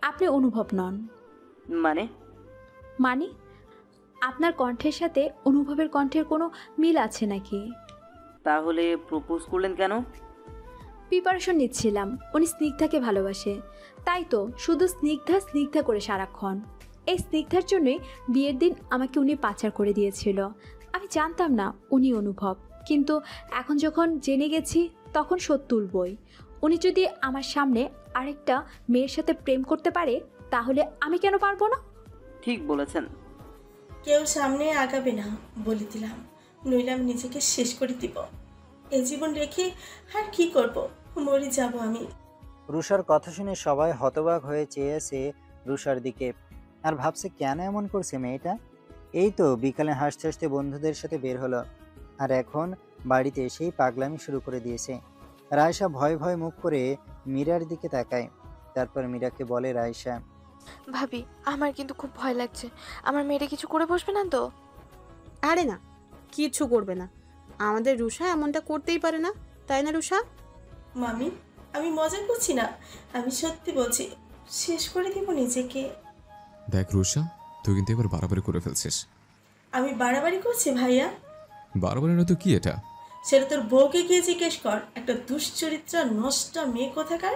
আপনি অনুভব নন। মানে? মানে আপনার কণ্ঠের সাথে অনুভবের কণ্ঠের কোনো মিল আছে নাকি? তাহলে প্রপোজ করলেন কেন? প্রিপারেশন নিচ্ছিলাম, উনি স্নিগ্ধাকে ভালোবাসে, তাই তো শুধু স্নিগ্ধা স্নিগ্ধা করে সারাক্ষণ। এই স্নিগ্ধার জন্যই বিয়ের দিন আমাকে উনি পাচার করে দিয়েছিল। আমি জানতাম না উনি অনুভব, কিন্তু এখন যখন জেনে গেছি তখন সত্যি তুলবই। উনি যদি আমার সামনে আরেকটা মেয়ের সাথে প্রেম করতে পারে তাহলে আমি কেন পারবো না? ঠিক বলেছেন। কেউ সামনে আগাবে না বলে দিলাম, নইলে আমি নিজেকে শেষ করে দিব। এ জীবন রেখে আর কি করব, মরে যাব আমি। রুষার কথা শুনে সবাই হতবাক হয়ে চেয়েছে রুষার দিকে, আর ভাবছে কেন এমন করছে মেয়েটা। এই তো বিকালে হাসতে হাসতে বন্ধুদের সাথে বের হলো, আর এখন বাড়িতে এসেই পাগলামি শুরু করে দিয়েছে। রায়শা ভয় ভয় মুখ করে মীরার দিকে তাকায়। তারপর মীরাকে বলে রায়শা, ভাবি আমার কিন্তু খুব ভয় লাগছে, আমার মেয়েটা কিছু করে বসবে না তো? আরে না, কিচ্ছু করবে না। আমাদের রুষা এমনটা করতেই পারে না, তাই না রুষা? মামি, আমি মজা করছি না, আমি সত্যি বলছি, শেষ করে দিব নিজেকে। দেখ রুষা, তুই কিন্তু এবার বাড়াবাড়ি করে ফেলছিস। আমি বাড়াবাড়ি করছি ভাইয়া? বাড়াবাড়ি না তো কি এটা? সেটা তোর বউকে গিয়ে জিজ্ঞেস কর, একটা দুশ্চরিত্রা নষ্ট মেয়ে কোথাকার।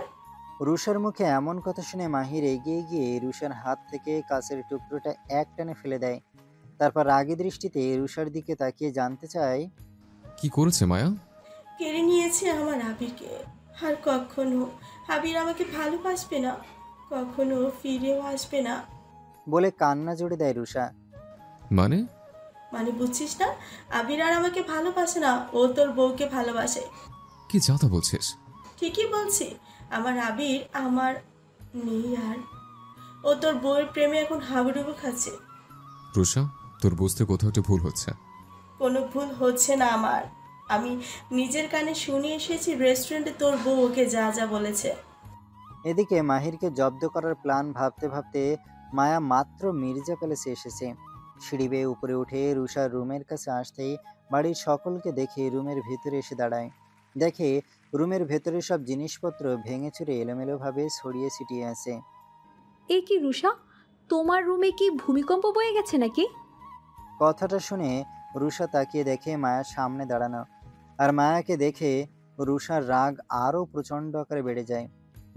রুষার মুখে এমন কথা শুনে মাহির এগিয়ে গিয়ে রুষার হাত থেকে কাঁচের টুকরোটা এক টানে ফেলে দেয়। তারপর রাগী দৃষ্টিতে রুষার দিকে তাকিয়ে জানতে চায়, কি করেছে মায়া? কেড়ে নিয়েছে আমার আবিরকে, আর কখনো আবির আমাকে ভালোবাসবে না, কখনো ফিরেও আসবে না। বলে কান্না জুড়ে দেয় রুষা। মানে? মানে বুঝছিস না, আবির আর আমাকে ভালোবাসে না, ও তোর বউকে ভালোবাসে। কি যাতা বলছিস? ঠিকই বলছি, আমার আবির আমার নেই আর, ও তোর বউয়ের প্রেমে এখন হাবুডুবু খাচ্ছে। রুষা, তোর বুঝতে কোথাও একটা ভুল হচ্ছে। কোনো ভুল হচ্ছে না আমার, আমি নিজের কানে শুনে এসেছি রেস্টুরেন্টে তোর বউ ওকে যা যা বলেছে। এদিকে মাহিরকে জব্দ করার প্ল্যান ভাবতে ভাবতে মায়া মাত্র মির্জা প্যালেসে এসেছে। সিঁড়ি বেয়ে উপরে উঠে রুষার রুমের কাছে আসতেই বাড়ির সকলকে দেখে রুমের ভেতরে এসে দাঁড়ায়। দেখে রুমের ভেতরে সব জিনিসপত্র ভেঙে চুরে এলোমেলোভাবে ছড়িয়ে ছিটিয়ে আছে। এ কি রুষা, তোমার রুমে কি ভূমিকম্প বয়ে গেছে নাকি? কথাটা শুনে রুষা তাকিয়ে দেখে মায়ার সামনে দাঁড়ানো, আর মায়াকে দেখে রুষার রাগ আরও প্রচণ্ড আকারে বেড়ে যায়।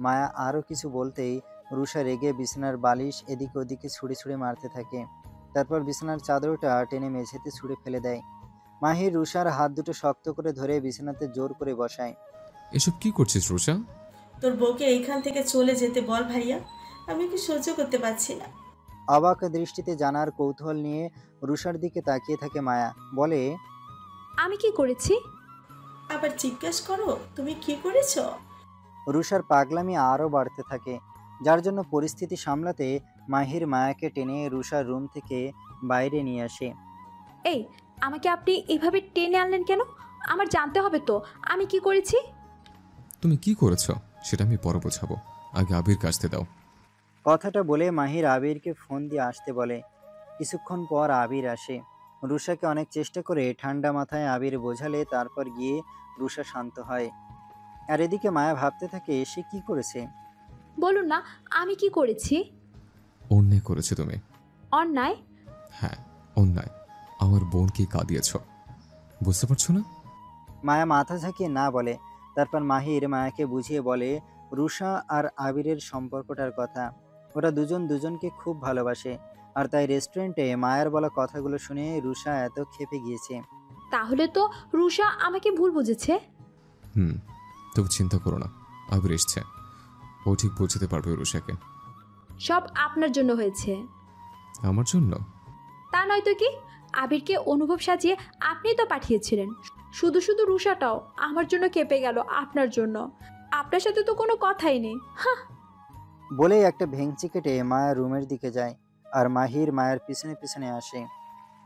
মায়া আরও কিছু বলতেই রুষা রেগে বিছানার বালিশ এদিকে ওদিকে ছুঁড়ে ছুঁড়ে মারতে থাকে। তারপর বিছানার চাদরটা টেনে মেঝেতে ছুঁড়ে ফেলে দেয়। মাহির রুষার হাত দুটো শক্ত করে ধরে বিছানাতে জোর করে বসায়। এসব কি করছিস রুষা? তোর বউকে এইখান থেকে চলে যেতে বল ভাইয়া, আমি কি সহ্য করতে পারছি না। অবাক দৃষ্টিতে জানার কৌতূহল নিয়ে রুষার দিকে তাকিয়ে থাকে মায়া, বলে, আমি কি করেছি? আবার জিজ্ঞেস করো তুমি কি করেছো। রুষার পাগলামি আরও বাড়তে থাকে, যার জন্য পরিস্থিতি সামলাতে মাহির মায়াকে টেনে রুষার রুম থেকে বাইরে নিয়ে আসে। এই, আমাকে আপনি এইভাবে টেনে আনলেন কেন? আমার জানতে হবে তো আমি কি করেছি। তুমি কি করেছো সেটা আমি পরে বোঝাবো, আগে আবির কাছতে দাও। কথাটা বলে মাহির আবিরকে ফোন দিয়ে আসতে বলে। কিছুক্ষণ পর আবির আসে। রুষাকে অনেক চেষ্টা করে ঠান্ডা মাথায় আবির বোঝালে তারপর গিয়ে রুষা শান্ত হয়। আর এদিকে মায়া ভাবতে থাকে সে কি করেছে। বলুন না, আমি কি করেছি? অন্যায় করেছো তুমি। অন্যায়? হ্যাঁ, অন্যায়। আমার বোনকে কাঁদিয়েছ, বুঝতে পারছো না? মায়া মাথা ঝাঁকিয়ে না বলে। তারপর মাহির মায়াকে বুঝিয়ে বলে রুষা আর আবিরের সম্পর্কটার কথা। ওরা দুজন দুজনকে খুব ভালোবাসে, আর তাই রেস্টুরেন্টে মায়ের বলা কথাগুলো শুনে রুষা এত ক্ষেপে গিয়েছে। তাহলে তো রুষা আমাকে ভুল বুঝেছে। তবু চিন্তা করো না, আবির এসছে, ও ঠিক বোঝাতে পারবে রুষাকে। সব আপনার জন্য হয়েছে। আমার জন্য? তা নয়তো কি, আবিরকে অনুভব সাজিয়ে আপনিই তো পাঠিয়েছিলেন। শুধু শুধু রুষাটাও আমার জন্য কেঁপে গেল আপনার জন্য। আপনার সাথে তো কোনো কথাই নেই। হ্যাঁ। বলেই একটা ভেঙচি কেটে মায়া রুমের দিকে যায়, আর মাহির মায়ের পিছনে পিছনে আসে।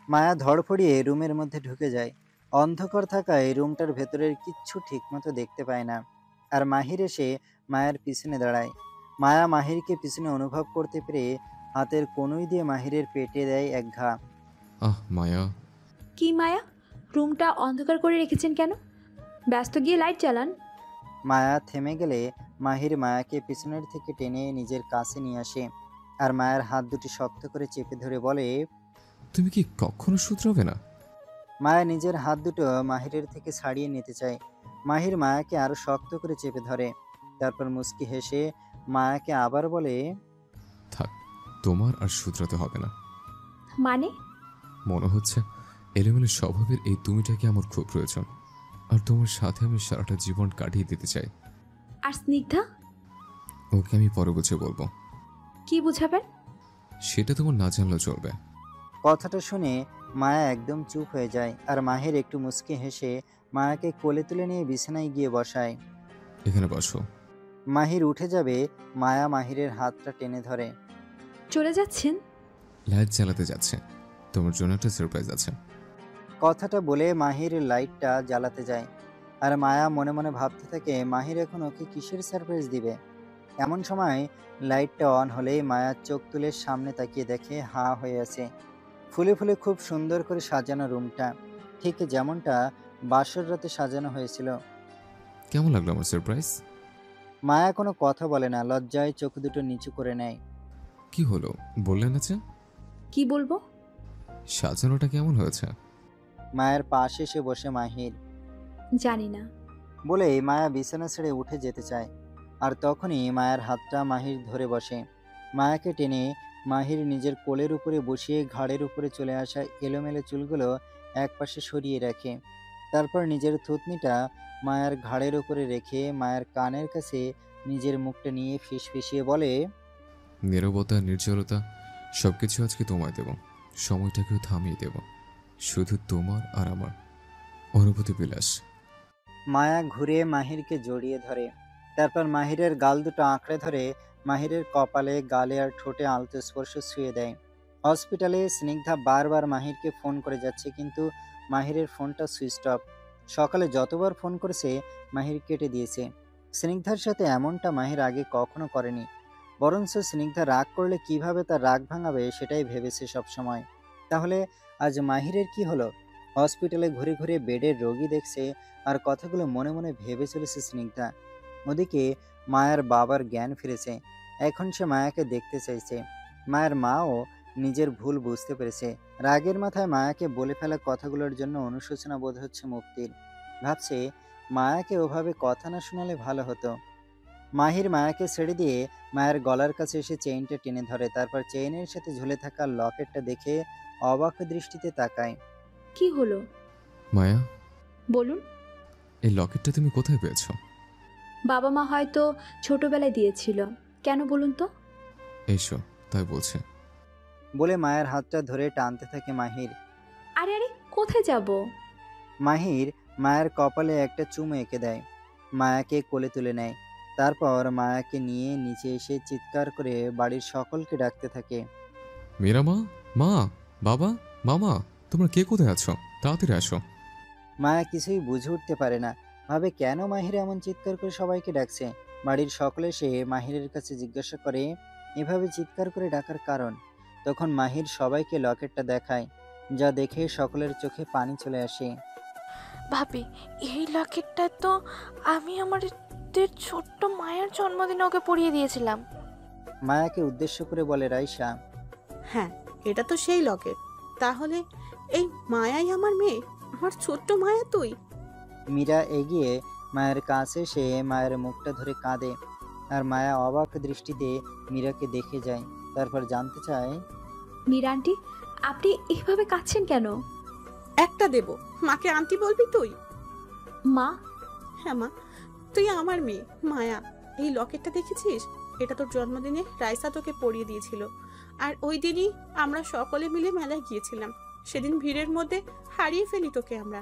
মায়া ধড়ফড়িয়ে রুমের মধ্যে ঢুকে যায়। অন্ধকার থাকায় রুমটার ভেতরের কিচ্ছু ঠিকমতো দেখতে পায় না। আর মাহির এসে মায়ের পিছনে দাঁড়ায়। মায়া মাহিরকে পিছনে অনুভব করতে পেরে হাতের কনুই দিয়ে মাহিরের পেটে দেয় এক ঘা। আহ মায়া, কি মায়া, রুমটা অন্ধকার করে রেখেছেন কেন? ব্যস্ত গিয়ে লাইট জ্বালান। মায়া থেমে গেলে মাহির মায়াকে পিছনের থেকে টেনে নিজের কাছে নিয়ে আসে আর মায়ের হাত দুটি শক্ত করে চেপে ধরে বলে, তুমি কি কখনো শুধরাবে না? মায়া নিজের হাত দুটো মাহিরের থেকে ছাড়িয়ে নিতে চায়। মাহির মায়াকে আরো শক্ত করে চেপে ধরে, তারপর মুচকি হেসে মায়াকে আবার বলে, থাক, তোমার আর শুধরাতে হবে না। মানে? মনে হচ্ছে এলোমেলো স্বভাবের এই তুমিটাকে আমার খুব প্রয়োজন, আর তোমার সাথে আমি সারাটা জীবন কাটিয়ে দিতে চাই। আর স্নিগ্ধা? ওকে আমি পরে বুঝে বলবো। কি বুঝাবেন? সেটা তোমার না জানলেও চলবে। কথাটা শুনে মায়া একদম চুপ হয়ে যায় আর মাহির একটু মুচকি হেসে মায়াকে কোলে তুলে নিয়ে বিছানায় গিয়ে বসায়। এখানে বসো। মাহির উঠে যাবে, মায়া মাহিরের হাতটা টেনে ধরে। চলে যাচ্ছেন? লাইট জ্বালাতে যাচ্ছে, তোমার জন্য একটা সারপ্রাইজ আছে। কথাটা বলে মাহির লাইটটা জ্বালাতে যায় আর মায়া মনে মনে ভাবতে থাকে মাহির এখন ওকে কিসের সারপ্রাইজ দিবে। এমন সময় লাইটটা অন হলেই মায়া চোখ তুলে সামনে তাকিয়ে দেখে হা হয়ে আছে। ফুলে ফুলে খুব সুন্দর করে সাজানো রুমটা, ঠিক যেমনটা বাসর রাতে সাজানো হয়েছিল। কেমন লাগলো আমার সারপ্রাইজ? মায়া কোনো কথা বলে না, লজ্জায় চোখ দুটো নিচু করে নেয়। কি হলো বললেন না যে? কি বলবো? সাজানোটা কেমন হয়েছে? মায়ের পাশে এসে বসে মাহির। জানি না বলেই মায়া বিছানা ছেড়ে উঠে যেতে চায়, আর তখনই মায়ের হাতটা মাহির ধরে বসে। মায়াকে টেনে মাহির নিজের কোলের উপরে বসিয়ে ঘাড়ের উপরে চলে আসা এলোমেলো চুলগুলো একপাশে সরিয়ে রাখে। তারপর নিজের থুতনিটা মায়ের ঘাড়ের উপরে রেখে মায়ের কানের কাছে নিজের মুখটা নিয়ে ফিসফিসিয়ে বলে, নীরবতা, নির্জলতা সবকিছু আজকে তোমায় দেব, সময়টাকেও থামিয়ে দেব, শুধু তোমার আর আমার অনুভূতি বিলাস। মায়া ঘুরে মাহিরকে জড়িয়ে ধরে, তারপর মাহিরের গাল দুটো আঁকড়ে ধরে মাহিরের কপালে, গালে আর ঠোঁটে আলতো স্পর্শ ছুঁয়ে দেয়। হসপিটালে স্নিগ্ধা বারবার মাহিরকে ফোন করে যাচ্ছে, কিন্তু মাহিরের ফোনটা সুইচ অফ। সকালে যতবার ফোন করেছে মাহির কেটে দিয়েছে। স্নিগ্ধার সাথে এমনটা মাহির আগে কখনো করেনি, বরঞ্চ স্নিগ্ধা রাগ করলে কিভাবে তার রাগ ভাঙাবে সেটাই ভেবেছে সবসময়। তাহলে আজ মাহিরের কি হলো? হসপিটালে ঘুরে ঘুরে বেডের রোগী দেখছে আর কথাগুলো মনে মনে ভেবে চলেছে স্নিগ্ধা। ওদিকে মায়ের বাবার জ্ঞান ফিরেছে, এখন সে মায়াকে দেখতে চাইছে। মায়ের মাও নিজের ভুল বুঝতে পেরেছে। রাগের মাথায় মায়াকে বলে ফেলা কথাগুলোর জন্য অনুশোচনা বোধ হচ্ছে মুক্তির। ভাবছে মায়াকে ওভাবে কথা না শোনালে ভালো হতো। মাহির মায়াকে ছেড়ে দিয়ে মায়ের গলার কাছে এসে চেইনটা টেনে ধরে, তারপর চেইনের সাথে ঝুলে থাকা লকেটটা দেখে অবাক দৃষ্টিতে তাকায়। কি হলো? মায়া, বলুন। এই লকেটটা তুমি কোথায় পেয়েছো? বাবা মা হয়তো ছোটবেলায় দিয়েছিল। কেন বলুন তো? এসো, তাই বলছে। বলে মায়ের হাতটা ধরে টানতে থাকে মাহির। আরে আরে, কোথায় যাব? মাহির মায়ের কপালে একটা চুমু এঁকে দেয়, মায়াকে কোলে তুলে নেয়। তারপর মায়াকে নিয়ে নিচে এসে চিৎকার করে বাড়ির সকলকে ডাকতে থাকে। মেরা মা, মা, বাবা, মামা, তোমরা কে কোথায় আছো? তাড়াতাড়ি আসো। মায়া কিছুই বুঝে উঠতে পারে না, ভাবে কেন মাহির এমন চিৎকার করে সবাইকে ডাকছে। বাড়ির সকলে সে মাহিরের কাছে জিজ্ঞাসা করে এভাবে চিৎকার করে ডাকার কারণ। তখন মাহির সবাইকে লকেটটা দেখায়, যা দেখে সকলের চোখে পানি চলে আসে। ভাবি, এই লকেটটা তো আমি আমাদের ছোট্ট মায়ের জন্মদিনে ওকে পরিয়ে দিয়েছিলাম। মায়াকে উদ্দেশ্য করে বলে রাইসা, হ্যাঁ, এটা তো সেই লকেট। তাহলে এই মায়াই আমার মেয়ে, আমার ছোট্ট মায়া তুই? মীরা এগিয়ে মায়ের কাছে এসে মায়ের মুখটা ধরে কাঁদে, আর মায়া অবাক দৃষ্টিতে মীরাকে দেখে যায়। তারপর জানতে চায়, মীরা আন্টি, আপনি এভাবে কাঁদছেন কেন? একটা দেব, মাকে আন্টি বলবি তুই? মা? হ্যাঁ মা, তুই আমার মেয়ে মায়া। এই লকেটটা দেখেছিস? এটা তোর জন্মদিনে রাইসা তোকে পরিয়ে দিয়েছিল, আর ওই দিনই আমরা সকলে মিলে মেলায় গিয়েছিলাম। সেদিন ভিড়ের মধ্যে হারিয়ে ফেলি তোকে আমরা।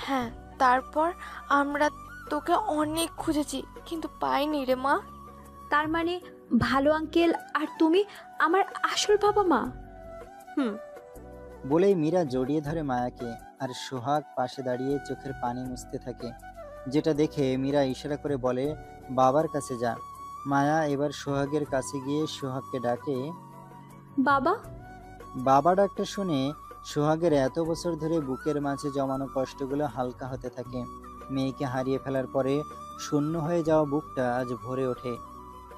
হ্যাঁ, তারপর আমরা তোকে অনেক খুঁজেছি, কিন্তু পাইনি রে মা। তার মানে ভালো আঙ্কেল আর তুমি আমার আসল বাবা মা? বলেই মীরা জড়িয়ে ধরে মায়াকে, আর সোহাগ পাশে দাঁড়িয়ে চোখের পানি মুছতে থাকে। যেটা দেখে মীরা ইশারা করে বলে, বাবার কাছে যা। মায়া এবার সোহাগের কাছে গিয়ে সোহাগকে ডাকে। বাবা। বাবা ডাকটা শুনে সোহাগের এত বছর ধরে বুকের মাঝে জমানো কষ্টগুলো হালকা হতে থাকে। মেয়েকে হারিয়ে ফেলার পরে শূন্য হয়ে যাওয়া বুকটা আজ ভরে ওঠে।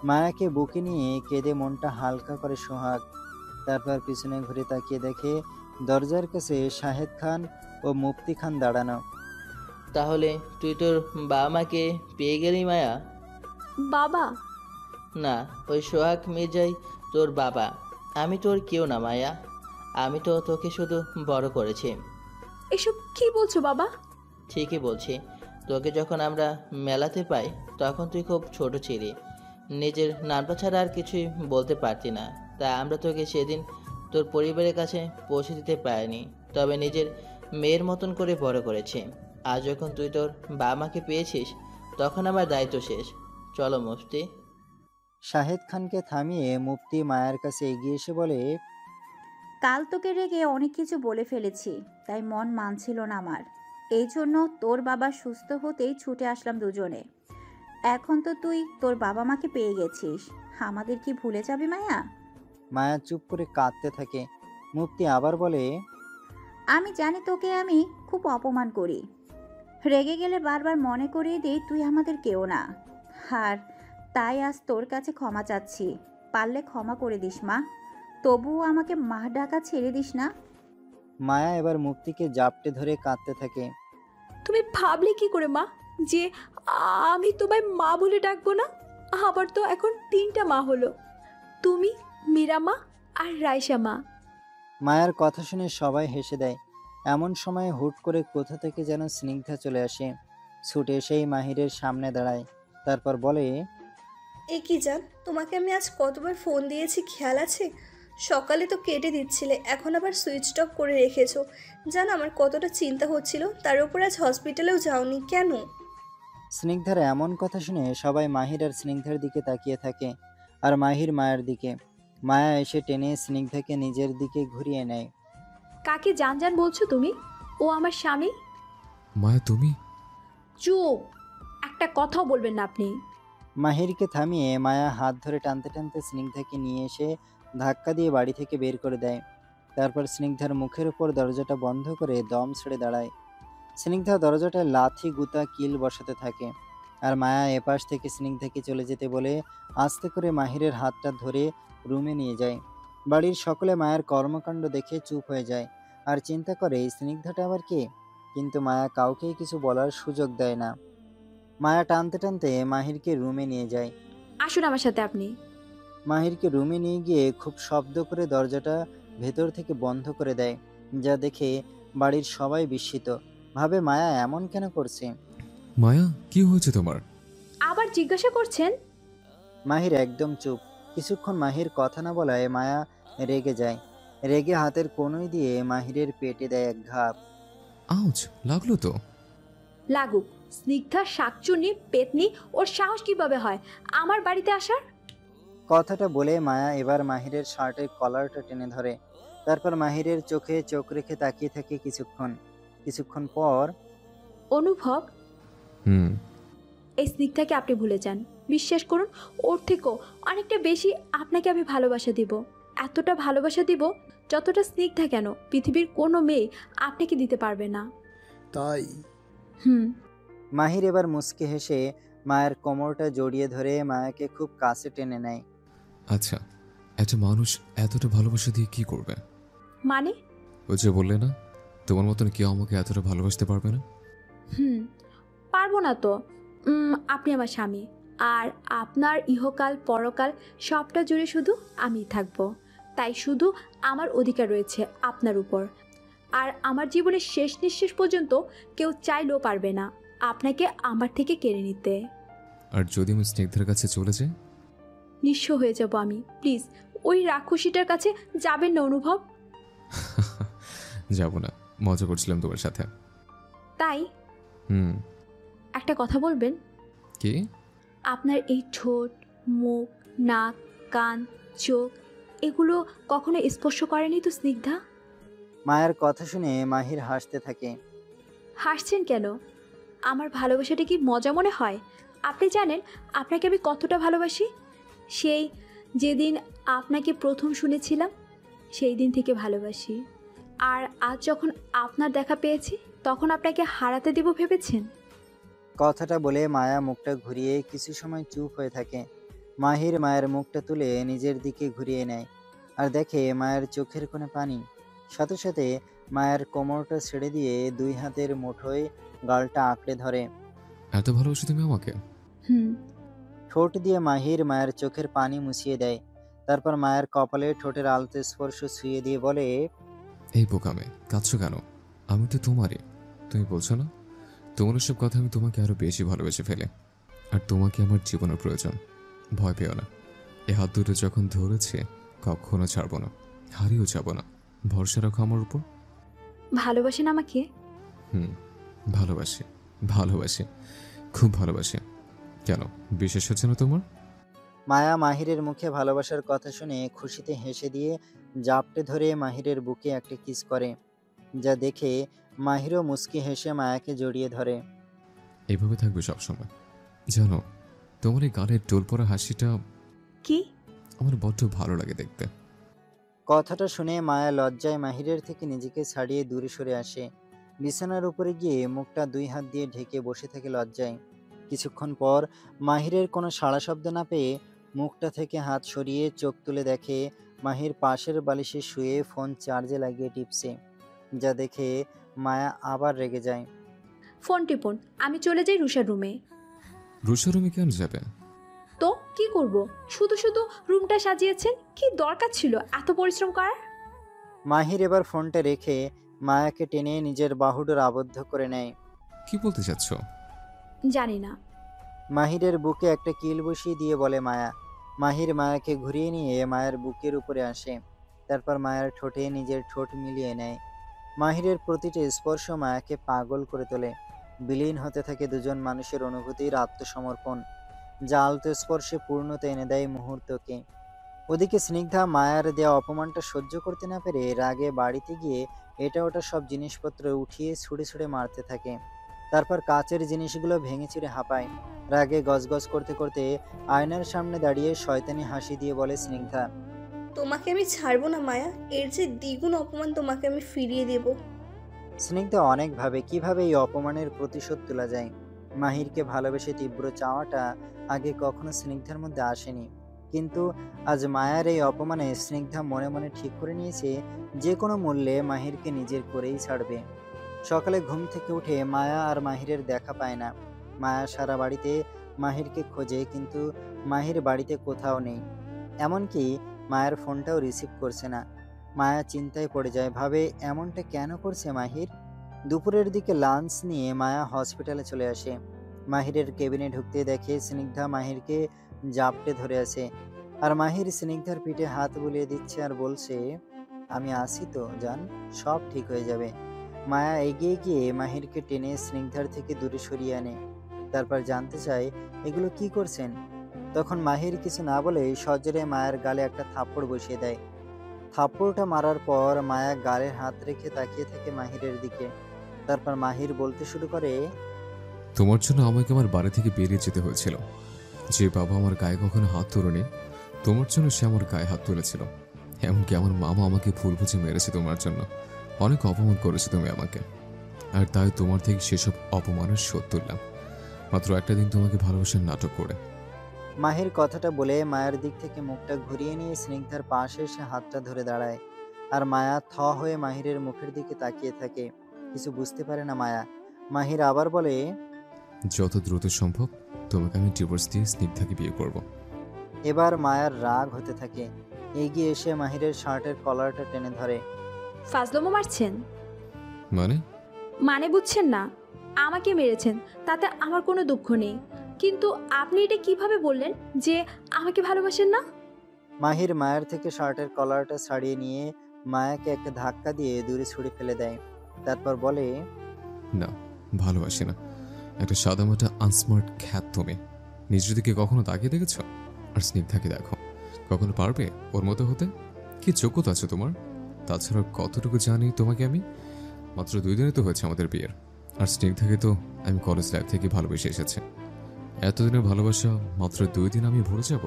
মায়াকে বুকে নিয়ে কেঁদে মনটা হালকা করে সোহাগ। তারপর পিছনে ঘুরে তাকিয়ে দেখে দরজার কাছে শাহেদ খান ও মুফতি খান দাঁড়ানো। তাহলে তুই তোর বাবা মাকে পেয়ে গেলি মায়া? বাবা? না, ওই সোহাগ মির্জাই তোর বাবা। আমি তোর কেউ না মায়া। আমি তো তোকে শুধু বড় করেছি। এসব কি বলছো বাবা? ঠিকই বলছি। তোকে যখন আমরা মেলাতে পাই তখন তুই খুব ছোট ছিলি, নিজের নামটা ছাড়া আর কিছুই বলতে পারতি না। তা আমরা তোকে সেদিন তোর পরিবারের কাছে পৌঁছে দিতে পারিনি, তবে নিজের মেয়ের মতন করে বড় করেছি। আজ যখন তুই তোর বাবা মাকে পেয়েছিস তখন আমার দায়িত্ব শেষ। চলো মুফতি। শাহেদ খানকে থামিয়ে মুফতি মায়ার কাছে এগিয়ে এসে বলে, কাল তোকে রেগে অনেক কিছু বলে ফেলেছি, তাই মন মানছিল না আমার। এই জন্য তোর বাবা সুস্থ হতেই ছুটে আসলাম দুজনে। এখন তো তুই তোর বাবা মাকে পেয়ে গেছিস, আমাদের কি ভুলে যাবি মায়া? মায়া চুপ করে কাঁদতে থাকে। মুফতি আবার বলে, আমি জানি তোকে আমি খুব অপমান করি, রেগে গেলে বারবার মনে করিয়ে দিই তুই আমাদের কেউ না। আর তাই আজ তোর কাছে ক্ষমা চাচ্ছি, পারলে ক্ষমা করে দিস মা। তবুও আমাকে মা ডাকা ছেড়ে দিস না। মায়া এবার মুফতিকে জাপটে ধরে কাঁদতে থাকে। তুমি ভাবলে কি করে মা যে আমি তোমায় মা বলে ডাকবো না? আবার তো এখন 3টা মা হলো, তুমি, মীরা মা আর রাইসা মা। মায়ার কথা শুনে সবাই হেসে দেয়। এমন সময় হুট করে কোথা থেকে যেন স্নিগ্ধা চলে আসে। ছুটে এসেই মাহিরের সামনে দাঁড়ায়। তারপর বলে, এ কি জান, তোমাকে আমি আজ কতবার ফোন দিয়েছি খেয়াল আছে? সকালে তো কেটে দিচ্ছিলে, এখন আবার সুইচ অফ করে রেখেছো। জান আমার কতটা চিন্তা হচ্ছিল, তার উপর আজ হসপিটালেও যাওনি কেন? স্নিগ্ধার এমন কথা শুনে সবাই মাহির আর স্নিগ্ধার দিকে তাকিয়ে থাকে, আর মাহির মায়ের দিকে। মায়া এসে টেনে স্নিগ্ধাকে নিজের দিকে ঘুরিয়ে নেয়। কাকে জান জান বলছো তুমি? ও আমার স্বামী। মায়া তুমি? চুপ, একটা কথাও বলবেন না আপনি। মাহিরকে থামিয়ে মায়া হাত ধরে টানতে টানতে স্নিগ্ধাকে নিয়ে এসে ধাক্কা দিয়ে বাড়ি থেকে বের করে দেয়। তারপর স্নিগ্ধার মুখের উপর দরজাটা বন্ধ করে দম ছেড়ে দাঁড়ায়। স্নিগ্ধা দরজাটায় লাথি গুতা কিল বসাতে থাকে, আর মায়া এপাশ থেকে স্নিগ্ধাকে চলে যেতে বলে আস্তে করে মাহিরের হাতটা ধরে রুমে নিয়ে যায়। বাড়ির সকলে মায়ের কর্মকাণ্ড দেখে চুপ হয়ে যায় আর চিন্তা করে স্নিগ্ধাটা আবার কে। কিন্তু মায়া কাউকেই কিছু বলার সুযোগ দেয় না। মায়া টানতে টানতে মাহিরকে রুমে নিয়ে যায়। আসুন আমার সাথে আপনি। মাহিরকে রুমে নিয়ে গিয়ে খুব শব্দ করে দরজাটা ভেতর থেকে বন্ধ করে দেয়, যা দেখে বাড়ির সবাই বিস্মিত, ভাবে মায়া এমন কেন করছে। মায়া, কি হয়েছে তোমার? আবার জিজ্ঞাসা করছেন? মাহির একদম চুপ। কিছুক্ষণ মাহির কথা না বলায় মায়া রেগে যায়। রেগে হাতের কনুই দিয়ে মাহিরের পেটে দেয় এক ঘাপ। আউচ, লাগলো তো? লাগুক। স্নিগ্ধা, শাকচুন্নি, পেতনি, ওর সাহস কিভাবে হয় আমার বাড়িতে আসার? কথাটা বলে মায়া এবার মাহিরের শার্টের কলারটা টেনে ধরে। তারপর মাহিরের চোখে চোখ রেখে তাকিয়ে থাকে কিছুক্ষণ পর অনুভব, এই স্নিগ্ধাকে আপনি ভুলে যান। বিশ্বাস করুন, ওর থেকেও অনেকটা বেশি আপনাকে আমি ভালোবাসা দিব। এতটা ভালোবাসা দিব যতটা স্নিগ্ধা কেন পৃথিবীর কোনো মেয়ে আপনাকে দিতে পারবে না। তাই? মাহির এবার মুচকে হেসে মায়ের কোমরটা জড়িয়ে ধরে মায়াকে খুব কাছে টেনে নেয়। আচ্ছা, একটা মানুষ এতটা ভালোবাসা দিয়ে কি করবে? মানে? ওই যে বললে না, তোমার মতন কেউ আমাকে এতটা ভালোবাসতে পারবে না। পারবো না তো। আপনি আমার স্বামী, আর আপনার ইহকাল পরকাল সবটা জুড়ে শুধু আমি থাকবো। তাই শুধু আমার অধিকার রয়েছে আপনার উপর, আর আমার জীবনের শেষ নিঃশ্বাস পর্যন্ত কেউ চাইলেও পারবে না আপনাকে আমার থেকে কেড়ে নিতে। আর যদি আমি স্নিগ্ধার কাছে চলে যাই? নিঃস্ব হয়ে যাব আমি। প্লিজ ওই রাক্ষসীটার কাছে যাবেন না অনুভব। যাব না, মজা করছিলাম তোমার সাথে। তাই? একটা কথা বলবেন? কি? আপনার এই ঠোঁট, মুখ, নাক, কান, চোখ এগুলো কখনো স্পর্শ করেনি তো স্নিগ্ধা? মায়ের কথা শুনে মাহির হাসতে থাকে। হাসছেন কেন? আমার ভালোবাসাটা কি মজা মনে হয়? আপনি জানেন আপনাকে আমি কতটা ভালোবাসি? সেই যেদিন আপনাকে প্রথম শুনেছিলাম সেই দিন থেকে ভালোবাসি। আর আজ যখন আপনার দেখা পেয়েছি তখন আপনাকে হারাতে দেব ভেবেছেন? কথাটা বলে মায়া মুখটা ঘুরিয়ে কিছু সময় চুপ হয়ে থাকে। মাহির মায়ের মুখটা তুলে নিজের দিকে ঘুরিয়ে নেয় আর দেখে মায়ের চোখের কোণে পানি। সাথে সাথে মায়ের কোমরটা ছেড়ে দিয়ে দুই হাতের মুঠোয় গালটা আঁকড়ে ধরে। এত ভালোবাসো তুমি আমাকে? হুম। ঠোঁট দিয়ে মাহির মায়ের চোখের পানি মুছিয়ে দেয়। তারপর মায়ের কপালে ঠোঁটের আলতো স্পর্শ ছুঁয়ে দিয়ে বলে, এই বোকামে কাঁদছো কেন? আমি তো তোমারই। তুমি বলছো না তোমার সব কথা আমি তোমাকে আরো বেশি ভালোবেসে ফেলে, আর তোমাকে আমার জীবনের প্রয়োজন। ভয় পেও না, এ হাত দুটো যখন ধরেছে কখনো ছাড়বো না, হারিয়েও যাব না। ভরসা রাখো আমার উপর। ভালোবাসেন আমাকে? হুম, ভালোবাসি, ভালোবাসি, খুব ভালোবাসি। কেন, বিশেষ হচ্ছে না তোমার? মায়া মাহিরের মুখে ভালোবাসার কথা শুনে খুশিতে হেসে দিয়ে জাপটে ধরে মাহিরের বুকে একটা কিস করে, যা দেখে মাহিরও মুচকি হেসে মায়াকে জড়িয়ে ধরে। এইভাবে থাকবে সবসময়। জানো, তোমার এই গালের টোল পড়া হাসিটা কি আমার বড্ড ভালো লাগে দেখতে। কথাটা শুনে মায়া লজ্জায় মাহিরের থেকে নিজেকে ছাড়িয়ে দূরে সরে আসে। বিছানার উপরে গিয়ে মুখটা দুই হাত দিয়ে ঢেকে বসে থাকে লজ্জায়। কিছুক্ষণ পর মাহিরের কোনো সাড়া শব্দ না পেয়ে মুখটা থেকে হাত সরিয়ে চোখ তুলে দেখে মাহির পাশের বালিশে শুয়ে ফোন চার্জে লাগিয়ে টিপছে, যা দেখে মায়া আবার রেগে যায়। ফোন টিপুন, আমি চলে যাই রুষার রুমে। রুষা রুমে কেন যাবে? তো কি করব? শুধু শুধু রুমটা সাজিয়েছেন, কি দরকার ছিল এত পরিশ্রম করার? মাহির এবার ফোনটা রেখে মায়াকে টেনে নিজের বাহুডোর আবদ্ধ করে নেয়। কি বলতে চাচ্ছ? জানি না। মাহিরের বুকে একটা কিল বসিয়ে দিয়ে বলে মায়া। মাহির মায়াকে ঘুরিয়ে নিয়ে মায়ের বুকের উপরে আসে। তারপর মায়ের ঠোঁটে নিজের ঠোঁট মিলিয়ে নেয়। মাহিরের প্রতিটি স্পর্শ মায়াকে পাগল করে তোলে। বিলীন হতে থাকে দুজন মানুষের অনুভূতির আত্মসমর্পণ, যা আলতো স্পর্শে পূর্ণতা এনে দেয় মুহূর্তকে। ওদিকে স্নিগ্ধা মায়ার দেওয়া অপমানটা সহ্য করতে না পেরে রাগে বাড়িতে গিয়ে এটা ওটা সব জিনিসপত্র উঠিয়ে ছুঁড়ে ছুঁড়ে মারতে থাকে। তারপর কাচের জিনিসগুলো ভেঙে চুরে হাঁপায়। রাগে গজগজ করতে করতে আয়নার সামনে দাঁড়িয়ে শয়তানি হাসি দিয়ে বলে স্নিগ্ধা, তোমাকে আমি ছাড়বো না মায়া, এর যে দ্বিগুণ অপমান তোমাকে আমি ফিরিয়ে দেব। স্নিগ্ধা অনেক ভাবে কিভাবে এই অপমানের প্রতিশোধ তোলা যায়। মাহিরকে ভালোবেসে তীব্র চাওয়াটা আগে কখনো স্নিগ্ধার মধ্যে আসেনি, কিন্তু আজ মায়ার এই অপমানে স্নিগ্ধা মনে মনে ঠিক করে নিয়েছে যে কোনো মূল্যে মাহিরকে নিজের করেই ছাড়বে। সকালে ঘুম থেকে উঠে মায়া আর মাহিরের দেখা পায় না। মায়া সারা বাড়িতে মাহিরকে খোঁজে, কিন্তু মাহির বাড়িতে কোথাও নেই। এমনকি মায়ের ফোনটাও রিসিভ করছে না। মায়া চিন্তায় পড়ে যায়, ভাবে এমনটা কেন করছে মাহির। দুপুরের দিকে লাঞ্চ নিয়ে মায়া হসপিটালে চলে আসে। মাহিরের কেবিনে ঢুকতে দেখে স্নিগ্ধা মাহিরকে জাপটে ধরে আছে, আর মাহির স্নিগ্ধার পিঠে হাত বুলিয়ে দিচ্ছে আর বলছে, আমি আসি তো জান, সব ঠিক হয়ে যাবে। মায়া এগিয়ে গিয়ে মাহিরকে টেনে স্নিগ্ধার থেকে দূরে সরিয়ে আনে। তারপর জানতে চায় এগুলো কি করছেন। তখন মাহির কিছু না বলে সজোরে মায়ের গালে একটা থাপ্পড় বসিয়ে দেয়। থাপ্পড়টা মারার পর মায়া গালে হাত রেখে তাকিয়ে থাকে মাহিরের দিকে। তারপর মাহির বলতে শুরু করে, তোমার জন্য আমাকে আমার বাড়ি থেকে বেরিয়ে যেতে হয়েছিল। যে বাবা আমার গায়ে কখনো হাত তোলেনি, তোমার জন্য সে আমার গায়ে হাত তুলেছিল। এমনকি আমার মামা আমাকে ভুল বুঝে মেরেছে তোমার জন্য। অনেক অপমান করেছে তুমি আমাকে, আর তাই তোমার থেকে সেসব অপমানের শোধ তুললাম মাত্র একটা দিন তোমাকে ভালোবাসার নাটক করে। মাহির কথাটা বলে মায়ের দিক থেকে মুখটা ঘুরিয়ে নিয়ে স্নিগ্ধার পাশে এসে হাতটা ধরে দাঁড়ায়। আর মায়া থ হয়ে মাহিরের মুখের দিকে তাকিয়ে থাকে। কিছু বুঝতে পারে না মায়া। মাহির আবার বলে, যত দ্রুত সম্ভব তোমাকে আমি ডিভোর্স দিয়ে স্নিগ্ধাকে বিয়ে করব। এবার মায়ার রাগ হতে থাকে। এগিয়ে এসে মাহিরের শার্টের কলারটা টেনে ধরে। ফাজলামো মারছেন? মানে বুঝছেন না? আমাকে মেরেছেন, তাতে আমার কোনো দুঃখ নেই, কিন্তু আপনি এটা কিভাবে বললেন যে আমাকে ভালোবাসেন না? মাহির মায়ের থেকে শার্টের কলারটা ছাড়িয়ে নিয়ে মায়াকে একটা ধাক্কা দিয়ে দূরে ছুঁড়ে ফেলে দেয়। তারপর বলে, না, ভালোবাসি না। একটা সাদামাটা আনস্মার্ট খ্যাত তুমি। নিজের দিকে কখনো তাকিয়ে দেখেছ? আর স্নিগ্ধাকে দেখো, কখনো পারবে ওর মতো হতে? কি যোগ্যতা আছে তোমার? তাছাড়া কতটুকু জানি তোমাকে আমি? মাত্র 2 দিনে তো হয়েছে আমাদের বিয়ের। আর স্নিগ্ধাকে তো আমি কলেজ লাইফ থেকে ভালোবেসে এসেছি। এতদিনের ভালোবাসা মাত্র 2 দিন আমি ভুলে যাব,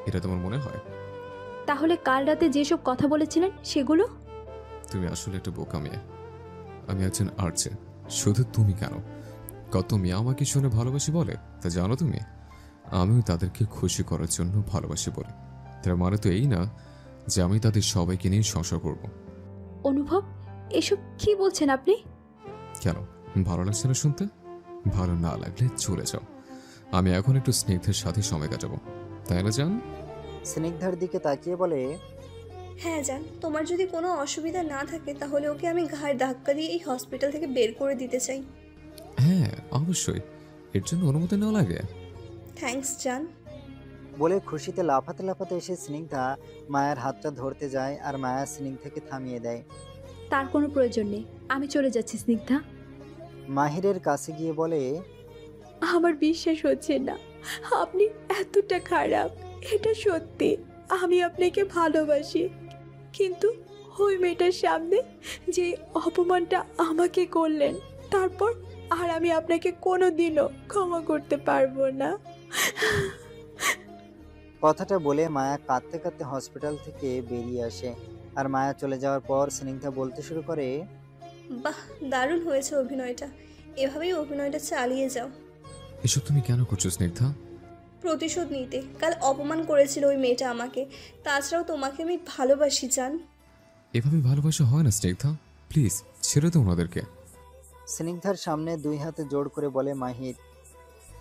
এটা তোমার মনে হয়? তাহলে কাল রাতে যেসব কথা বলেছিলেন সেগুলো? তুমি আসলে একটা বোকা মেয়ে। আমি একজন আর্চে, শুধু তুমি কেন, কত মেয়ে আমাকে শুনে ভালোবাসি বলে তা জানো তুমি? আমিও তাদেরকে খুশি করার জন্য ভালোবাসি বলি। তার মানে তো এই না যে আমি তাদের সবাইকে নিয়ে সংসার করব। অনুভব, এসব কি বলছেন আপনি? কেন, ভালো লাগছে না শুনতে? ভালো না লাগলে চলে যাও। আমি এখন একটু স্নিগ্ধের সাথে সময় কাটাবো, তাই না জান? স্নিগ্ধার দিকে তাকিয়ে বলে, হ্যাঁ জান, তোমার যদি কোনো অসুবিধা না থাকে তাহলে ওকে আমি ঘাড় ধাক্কা দিয়ে এই হসপিটাল থেকে বের করে দিতে চাই। হ্যাঁ অবশ্যই, এর জন্য অনুমতি নেওয়া লাগে। থ্যাঙ্কস জান। বলে খুশিতে লাফাতে লাফাতে এসে স্নিগ্ধা মায়ের হাতটা ধরতে যায় আর মায়া স্নিগ্ধাকে থামিয়ে দেয়। তার কোনো প্রয়োজন নেই, আমি চলে যাচ্ছি স্নিগ্ধা। মাহিরের কাছে গিয়ে বলে, আমার বিশ্বাস হচ্ছে না আপনি এতটা খারাপ। এটা সত্যি, আমি আপনাকে ভালোবাসি, কিন্তু ওই মেয়েটার সামনে যে অপমানটা আমাকে করলেন, তারপর আর আমি আপনাকে কোনোদিনও ক্ষমা করতে পারবো না। কথাটা বলে মায়া কাঁদতে কাঁদতে হসপিটাল থেকে বেরিয়ে আসে। আর মায়া চলে যাওয়ার পর স্নিগ্ধা বলতে শুরু করে, বাহ, দারুণ হয়েছে অভিনয়টা, এভাবেই অভিনয়টা চালিয়ে যাও। এসব তুমি কেন করছো স্নিগ্ধা? প্রতিশোধ নিতে। কাল অপমান করেছিল ওই মেয়েটা আমাকে, তাছাড়াও তোমাকে আমি ভালোবাসি জান। এভাবে ভালোবাসা হয় না স্নিগ্ধা, প্লিজ ছেড়ে দাও ওনাদেরকে। স্নিগ্ধার সামনে 2 হাতে জোড় করে বলে মাহির।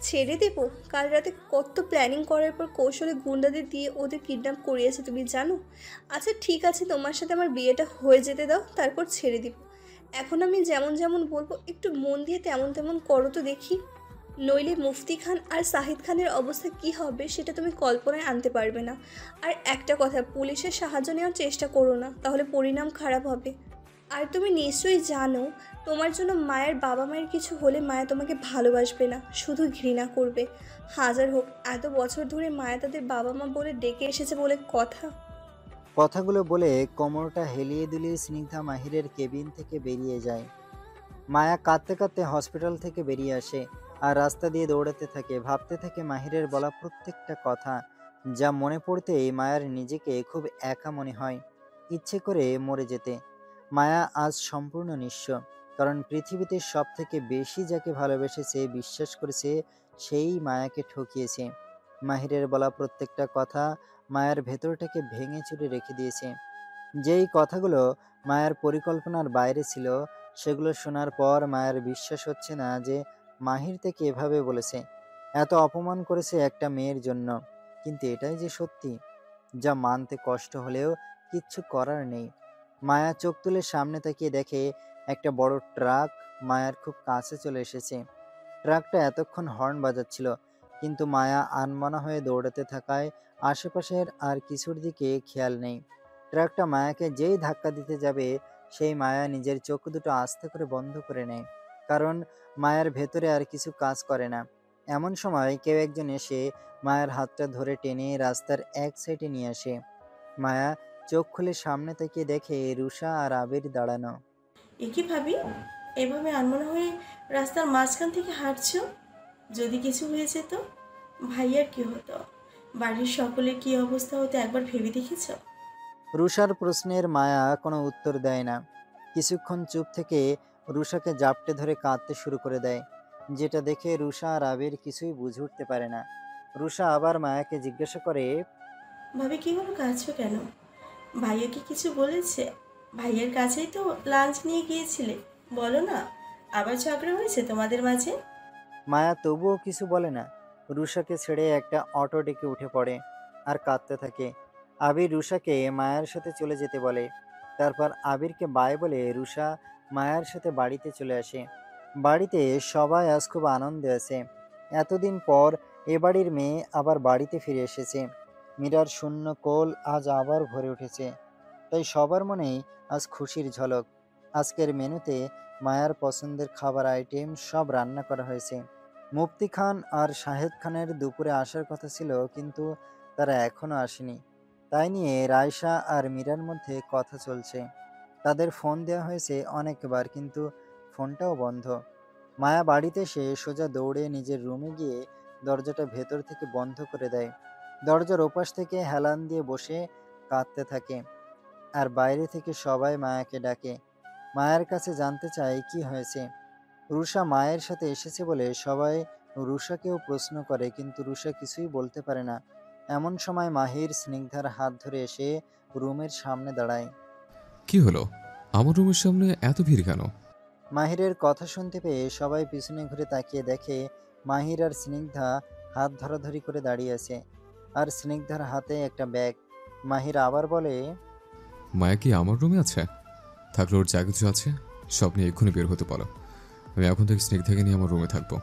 ছেড়ে দেবো? কাল রাতে কত প্ল্যানিং করার পর কৌশলে গুন্ডাদের দিয়ে ওদের কিডন্যাপ করিয়েছে তুমি জানো? আচ্ছা ঠিক আছে, তোমার সাথে আমার বিয়েটা হয়ে যেতে দাও, তারপর ছেড়ে দিব। এখন আমি যেমন যেমন বলবো একটু মন দিয়ে তেমন তেমন করো তো দেখি, নইলে মুফতি খান আর সাহিদ খানের অবস্থা কি হবে সেটা তুমি কল্পনায় আনতে পারবে না। আর একটা কথা, পুলিশের সাহায্য নেওয়ার চেষ্টা করো না, তাহলে পরিণাম খারাপ হবে। আর তুমি নিশ্চয়ই জানো, তোমার জন্য মায়ের বাবা মায়ের কিছু হলে মায়া তোমাকে ভালোবাসবে না, শুধু ঘৃণা করবে। হাজার হোক, এত বছর ধরে মায়া তাদের বাবা মা বলে ডেকে এসেছে বলে কথা। কথাগুলো বলে কোমরটা হেলিয়ে দুলিয়ে স্নিগ্ধা মাহিরের কেবিন থেকে বেরিয়ে যায়। মায়া কাঁদতে কাঁদতে হসপিটাল থেকে বেরিয়ে আসে আর রাস্তা দিয়ে দৌড়াতে থাকে, ভাবতে থাকে মাহিরের বলা প্রত্যেকটা কথা, যা মনে পড়তেই মায়ার নিজেকে খুব একা মনে হয়, ইচ্ছে করে মরে যেতে। মায়া আজ সম্পূর্ণ নিঃস্ব, কারণ পৃথিবীতে সব থেকে বেশি যাকে ভালোবেসেছে, বিশ্বাস করেছে, সেই মায়াকে ঠকিয়েছে। মাহিরের বলা প্রত্যেকটা কথা মায়ার ভেতরটাকে ভেঙে চুরে রেখে দিয়েছে। যেই কথাগুলো মায়ার পরিকল্পনার বাইরে ছিল, সেগুলো শোনার পর মায়ের বিশ্বাস হচ্ছে না যে মাহির থেকে এভাবে বলেছে, এত অপমান করেছে একটা মেয়ের জন্য। কিন্তু এটাই যে সত্যি, যা মানতে কষ্ট হলেও কিচ্ছু করার নেই। মায়া চোখ তুলে সামনে তাকিয়ে দেখে একটা বড় ট্রাক মায়ার খুব কাছে চলে এসেছে। ট্রাকটা এতক্ষণ হর্ন বাজাচ্ছিল, কিন্তু মায়া আনমনা হয়ে দৌড়াতে থাকায় আশেপাশের আর কিছুর দিকে খেয়াল নেই। ট্রাকটা মায়াকে যেই ধাক্কা দিতে যাবে, সেই মায়া নিজের চোখ দুটো আস্তে করে বন্ধ করে নেয়, কারণ মায়ার ভেতরে আর কিছু কাজ করে না। এমন সময় কেউ একজন এসে মায়ার হাতটা ধরে টেনে রাস্তার এক সাইডে নিয়ে আসে। মায়া চোখ খুলে সামনে তাকিয়ে দেখে রুষা আর আবির দাঁড়ানো। এ কি ভাবি, এভাবে আনমনা হয়ে রাস্তার মাঝখান থেকে হাঁটছো? যদি কিছু হয়ে যেত, ভাইয়ার কি হতো, বাড়ির সকলের কি অবস্থা হতো একবার ভেবে দেখেছ? রুষার প্রশ্নের মায়া কোনো উত্তর দেয় না। কিছুক্ষণ চুপ থেকে রুষাকে জাপটে ধরে কাঁদতে শুরু করে দেয়, যেটা দেখে রুষা আর আবির কিছুই বুঝে উঠতে পারে না। রুষা আবার মায়াকে জিজ্ঞাসা করে, ভাবি কি হলো, কাঁদছো কেন? ভাইয়া কি কিছু বলেছে? ভাইয়ার কাছেই তো লাঞ্চ নিয়ে গিয়েছিলে, বলো না, আবার ঝগড়া হয়েছে তোমাদের মাঝে? মায়া তবুও কিছু বলে না। রুষাকে ছেড়ে একটা অটো ডেকে উঠে পড়ে আর কাঁদতে থাকে। আবির রুষাকে মায়ার সাথে চলে যেতে বলে। তারপর আবিরকে বাই বলে রুষা মায়ার সাথে বাড়িতে চলে আসে। বাড়িতে সবাই আজ খুব আনন্দে আছে। এতদিন পর এ বাড়ির মেয়ে আবার বাড়িতে ফিরে এসেছে। মীরার শূন্য কোল আজ আবার ভরে উঠেছে, তাই সবার মনেই আজ খুশির ঝলক। আজকের মেনুতে মায়ার পছন্দের খাবার আইটেম সব রান্না করা হয়েছে। মুফতি খান আর শাহেদ খানের দুপুরে আসার কথা ছিল, কিন্তু তারা এখনো আসেনি। তাই নিয়ে রায়শা আর মীরার মধ্যে কথা চলছে। তাদের ফোন দেওয়া হয়েছে অনেকবার, কিন্তু ফোনটাও বন্ধ। মায়া বাড়িতে এসে সোজা দৌড়ে নিজের রুমে গিয়ে দরজাটা ভেতর থেকে বন্ধ করে দেয়। দরজার ওপাশ থেকে হেলান দিয়ে বসে কাঁদতে থাকে। আর বাইরে থেকে সবাই মায়াকে ডাকে। মায়ের কাছে জানতে চায় কি হয়েছে। রুষা মায়ের সাথে এসেছে বলে সবাই রুষাকেও প্রশ্ন করে, কিন্তু রুষা কিছুই বলতে পারে না। এমন সময় মাহির স্নিগ্ধার হাত ধরে এসে রুমের সামনে দাঁড়ায়। কি হলো? আমার রুমের সামনে এত ভিড় কেন? মাহিরের কথা শুনতে পেয়ে সবাই পিছনে ঘুরে তাকিয়ে দেখে মাহির আর স্নিগ্ধা হাত ধরাধরি করে দাঁড়িয়ে আছে, আর স্নিগ্ধার হাতে একটা ব্যাগ। মাহির আবার বলে, মায়া কি আমার রুমে আছে? থাকলে ওর যা কিছু আছে সব নিয়ে এক্ষুনি বের হতে বলো। আমি এখন থেকে স্নিগ্ধাকে নিয়ে আমার রুমে থাকবো।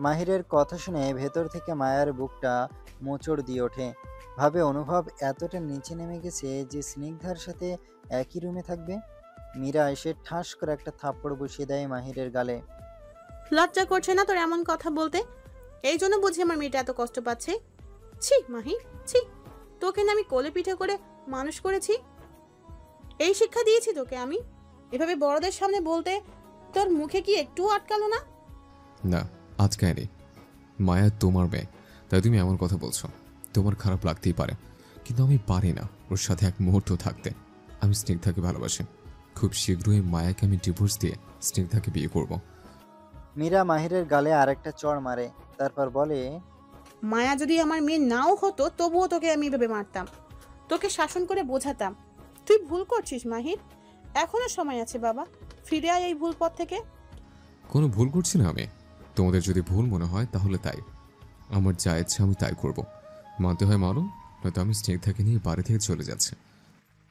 মাহিরের কথা শুনে ভেতর থেকে মায়ার বুকটা মোচড় দিয়ে ওঠে। ভাবে অনুভব এতটা নিচে নেমে গেছে যে স্নিগ্ধার সাথে একই রুমে থাকবে। মীরা এসে ঠাস করে একটা থাপ্পড় বসিয়ে দেয় মাহিরের গালে। লজ্জা করছে না তোর এমন কথা বলতে? এই জন্য বুঝি আমার মেয়েটা এত কষ্ট পাচ্ছে। ছি মাহি, ছি। তোকে না আমি কোলে পিঠে করে মানুষ করেছি, এই শিক্ষা দিয়েছি তোকে আমি? এভাবে বড়দের সামনে বলতে তোর মুখে কি একটু আটকালো না? না, আজকায়নি। মায়া তোমার মেয়ে, তাই তুমি এমন কথা বলছো। তোমার খারাপ লাগতেই পারে, কিন্তু আমি পারি না ওর সাথে এক মুহূর্ত থাকতে। আমি স্নিগ্ধাকে ভালোবাসি। খুব শীঘ্রই মায়াকে আমি ডিভোর্স দিয়ে স্নিগ্ধাকে বিয়ে করব। মীরা মাহিরের গালে আরেকটা চড় মারে, তারপর বলে, মায়া যদি আমার মেয়ে নাও হতো তবুও তোকে আমি এভাবে মারতাম, তোকে শাসন করে বোঝাতাম। তুই ভুল করছিস মাহির, এখনো সময় আছে বাবা, ফিরে আয় এই ভুল পথ থেকে। কোনো ভুল করছি না আমি। তোমাদের যদি ভুল মনে হয় তাহলে তাই। আমার যা ইচ্ছা আমি তাই করব। মানতে হয় মানো, নয়তো আমি স্নিগ্ধাকে নিয়ে বাড়ি থেকে চলে যাচ্ছি।